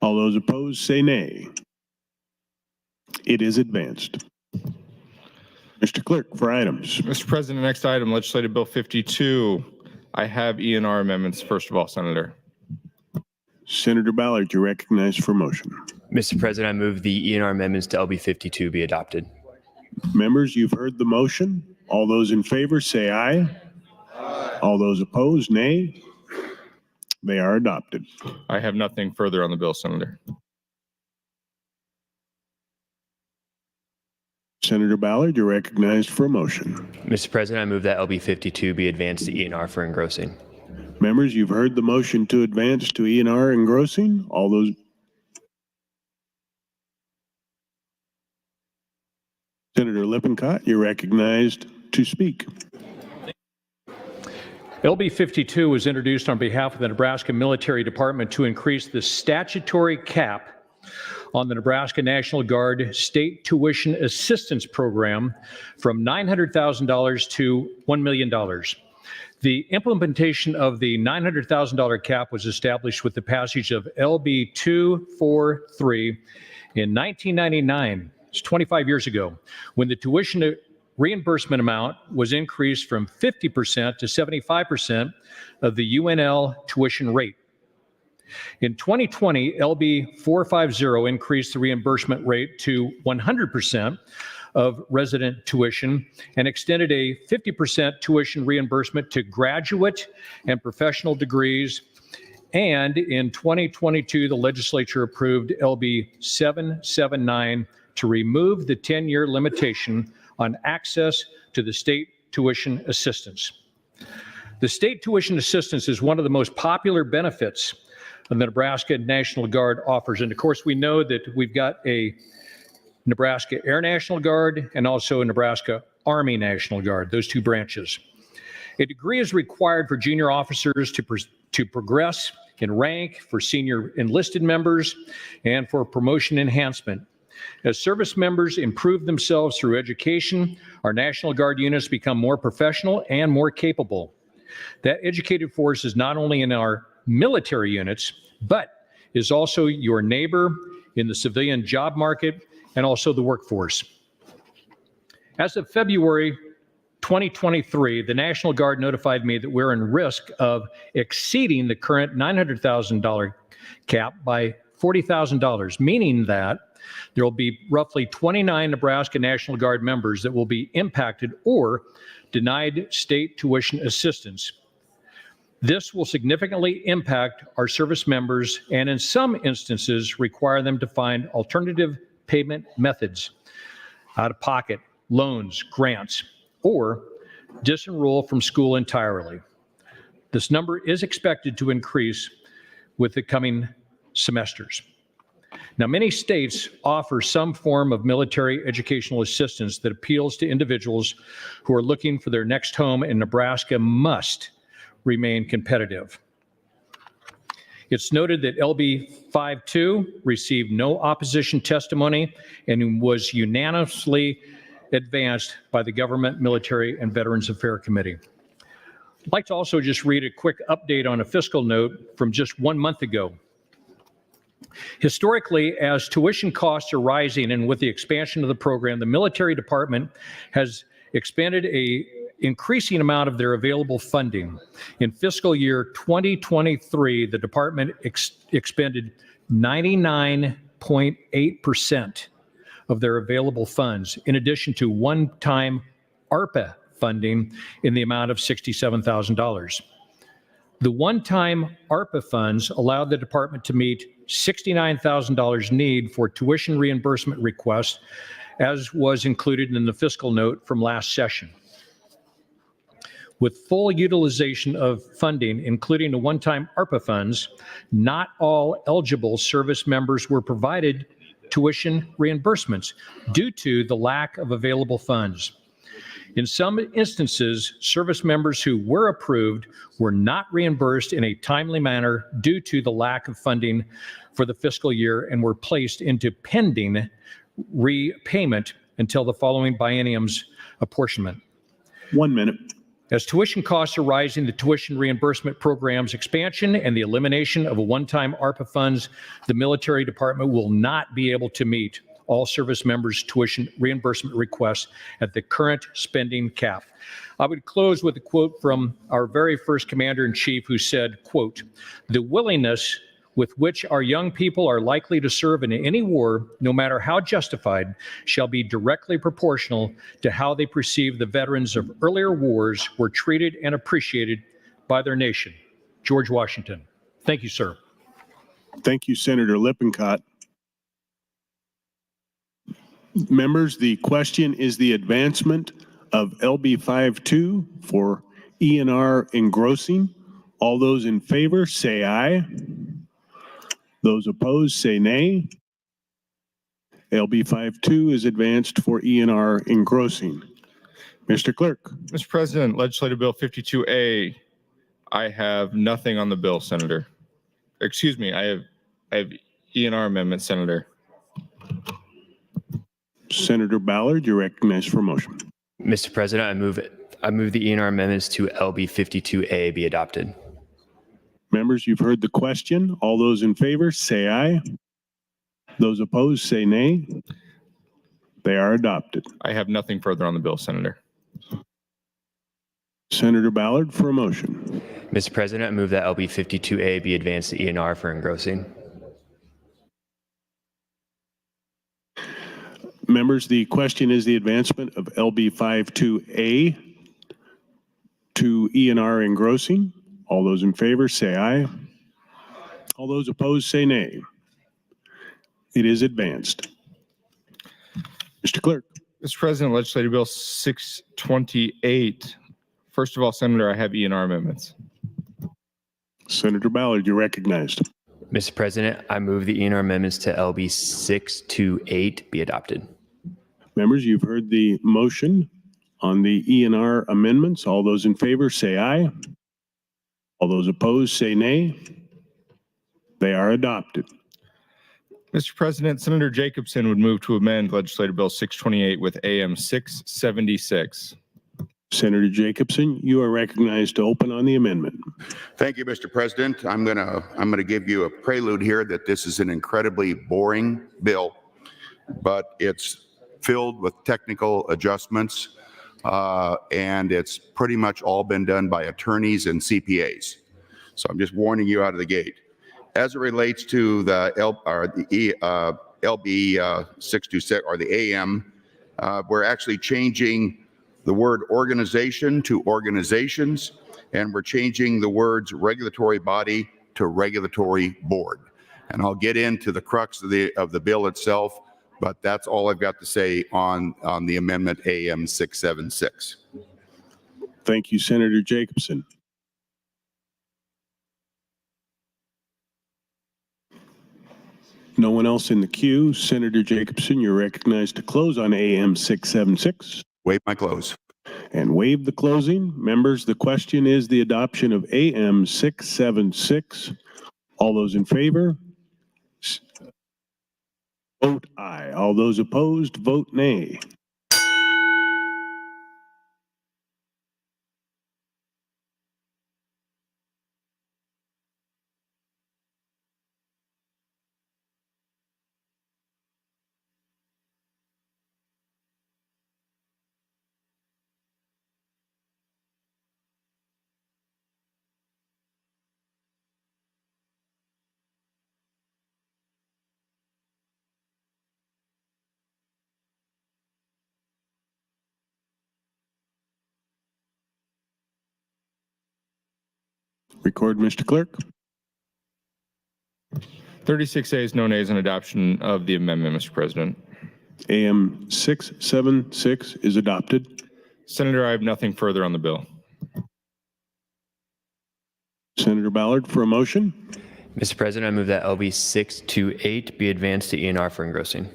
Speaker 1: All those opposed say nay. It is advanced. Mr. Clerk, for items.
Speaker 4: Mr. President, next item, Legislative Bill 52. I have E&R amendments. First of all, Senator.
Speaker 1: Senator Ballard, you're recognized for motion.
Speaker 10: Mr. President, I move the E&R amendments to LB 52 be adopted.
Speaker 1: Members, you've heard the motion. All those in favor say aye. Aye. All those opposed, nay. They are adopted.
Speaker 4: I have nothing further on the bill, Senator.
Speaker 1: Senator Ballard, you're recognized for a motion.
Speaker 10: Mr. President, I move that LB 52 be advanced to E&R for engrossing.
Speaker 1: Members, you've heard the motion to advance to E&R engrossing. All those. Senator Lippincott, you're recognized to speak.
Speaker 15: LB 52 was introduced on behalf of the Nebraska Military Department to increase the statutory cap on the Nebraska National Guard State Tuition Assistance Program from $900,000 to $1 million. The implementation of the $900,000 cap was established with the passage of LB 243 in 1999. It's 25 years ago, when the tuition reimbursement amount was increased from 50% to 75% of the UNL tuition rate. In 2020, LB 450 increased the reimbursement rate to 100% of resident tuition and extended a 50% tuition reimbursement to graduate and professional degrees. And in 2022, the legislature approved LB 779 to remove the 10-year limitation on access to the state tuition assistance. The state tuition assistance is one of the most popular benefits the Nebraska National Guard offers. And of course, we know that we've got a Nebraska Air National Guard and also a Nebraska Army National Guard, those two branches. A degree is required for junior officers to progress in rank, for senior enlisted members, and for promotion enhancement. As service members improve themselves through education, our National Guard units become more professional and more capable. That educated force is not only in our military units, but is also your neighbor in the civilian job market and also the workforce. As of February 2023, the National Guard notified me that we're in risk of exceeding the current $900,000 cap by $40,000, meaning that there will be roughly 29 Nebraska National Guard members that will be impacted or denied state tuition assistance. This will significantly impact our service members and in some instances require them to find alternative payment methods, out-of-pocket, loans, grants, or disenroll from school entirely. This number is expected to increase with the coming semesters. Now, many states offer some form of military educational assistance that appeals to individuals who are looking for their next home, and Nebraska must remain competitive. It's noted that LB 52 received no opposition testimony and was unanimously advanced by the Government, Military, and Veterans Affairs Committee. I'd like to also just read a quick update on a fiscal note from just 1 month ago. Historically, as tuition costs are rising and with the expansion of the program, the military department has expended an increasing amount of their available funding. In fiscal year 2023, the department expended 99.8% of their available funds, in addition to one-time ARPA funding in the amount of $67,000. The one-time ARPA funds allowed the department to meet $69,000 need for tuition reimbursement requests, as was included in the fiscal note from last session. With full utilization of funding, including the one-time ARPA funds, not all eligible service members were provided tuition reimbursements due to the lack of available funds. In some instances, service members who were approved were not reimbursed in a timely manner due to the lack of funding for the fiscal year and were placed into pending repayment until the following biennium's apportionment.
Speaker 1: 1 minute.
Speaker 15: As tuition costs are rising, the tuition reimbursement program's expansion and the elimination of a one-time ARPA funds, the military department will not be able to meet all service members' tuition reimbursement requests at the current spending cap. I would close with a quote from our very first commander-in-chief who said, quote, "The willingness with which our young people are likely to serve in any war, no matter how justified, shall be directly proportional to how they perceive the veterans of earlier wars were treated and appreciated by their nation." George Washington. Thank you, sir.
Speaker 1: Thank you, Senator Lippincott. Members, the question is the advancement of LB 52 for E&R engrossing. All those in favor say aye. Those opposed say nay. LB 52 is advanced for E&R engrossing. Mr. Clerk.
Speaker 4: Mr. President, Legislative Bill 52A. I have nothing on the bill, Senator. Excuse me, I have E&R amendment, Senator.
Speaker 1: Senator Ballard, you're recognized for a motion.
Speaker 10: Mr. President, I move the E&R amendments to LB 52A be adopted.
Speaker 1: Members, you've heard the question. All those in favor say aye. Those opposed say nay. They are adopted.
Speaker 4: I have nothing further on the bill, Senator.
Speaker 1: Senator Ballard for a motion.
Speaker 10: Mr. President, I move that LB 52A be advanced to E&R for engrossing.
Speaker 1: Members, the question is the advancement of LB 52A to E&R engrossing. All those in favor say aye. All those opposed say nay. It is advanced. Mr. Clerk.
Speaker 4: Mr. President, Legislative Bill 628. First of all, Senator, I have E&R amendments.
Speaker 1: Senator Ballard, you're recognized.
Speaker 10: Mr. President, I move the E&R amendments to LB 628 be adopted.
Speaker 1: Members, you've heard the motion on the E&R amendments. All those in favor say aye. All those opposed say nay. They are adopted.
Speaker 4: Mr. President, Senator Jacobson would move to amend Legislative Bill 628 with AM 676.
Speaker 1: Senator Jacobson, you are recognized to open on the amendment.
Speaker 3: Thank you, Mr. President. I'm gonna give you a prelude here that this is an incredibly boring bill, but it's filled with technical adjustments, and it's pretty much all been done by attorneys and CPAs. So I'm just warning you out of the gate. As it relates to the LB 626 or the AM, we're actually changing the word organization to organizations, and we're changing the words regulatory body to regulatory board. And I'll get into the crux of the bill itself, but that's all I've got to say on the amendment AM 676.
Speaker 1: Thank you, Senator Jacobson. No one else in the queue. Senator Jacobson, you're recognized to close on AM 676.
Speaker 3: Waive my close.
Speaker 1: And waive the closing. Members, the question is the adoption of AM 676. All those in favor, vote aye. All those opposed, vote nay. Record, Mr. Clerk.
Speaker 4: 36 ayes, no nays on adoption of the amendment, Mr. President.
Speaker 1: AM 676 is adopted.
Speaker 4: Senator, I have nothing further on the bill.
Speaker 1: Senator Ballard for a motion.
Speaker 10: Mr. President, I move that LB 628 be advanced to ENR for engrossing.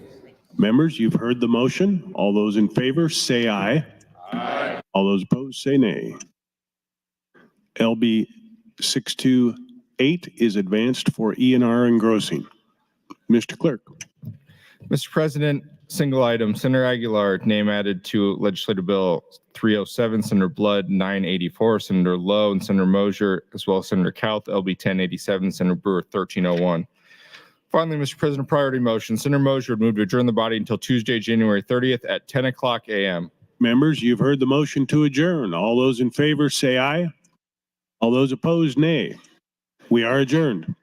Speaker 1: Members, you've heard the motion. All those in favor say aye. Aye. All those opposed say nay. LB 628 is advanced for ENR engrossing. Mr. Clerk.
Speaker 4: Mr. President, single item, Senator Aguilar, name added to Legislative Bill 307, Senator Blood 984, Senator Lowe and Senator Mosier, as well as Senator Kauth, LB 1087, Senator Brewer 1301. Finally, Mr. President, priority motion, Senator Mosier would move to adjourn the body until Tuesday, January 30th at 10 o'clock a.m.
Speaker 1: Members, you've heard the motion to adjourn. All those in favor say aye. All those opposed, nay. We are adjourned.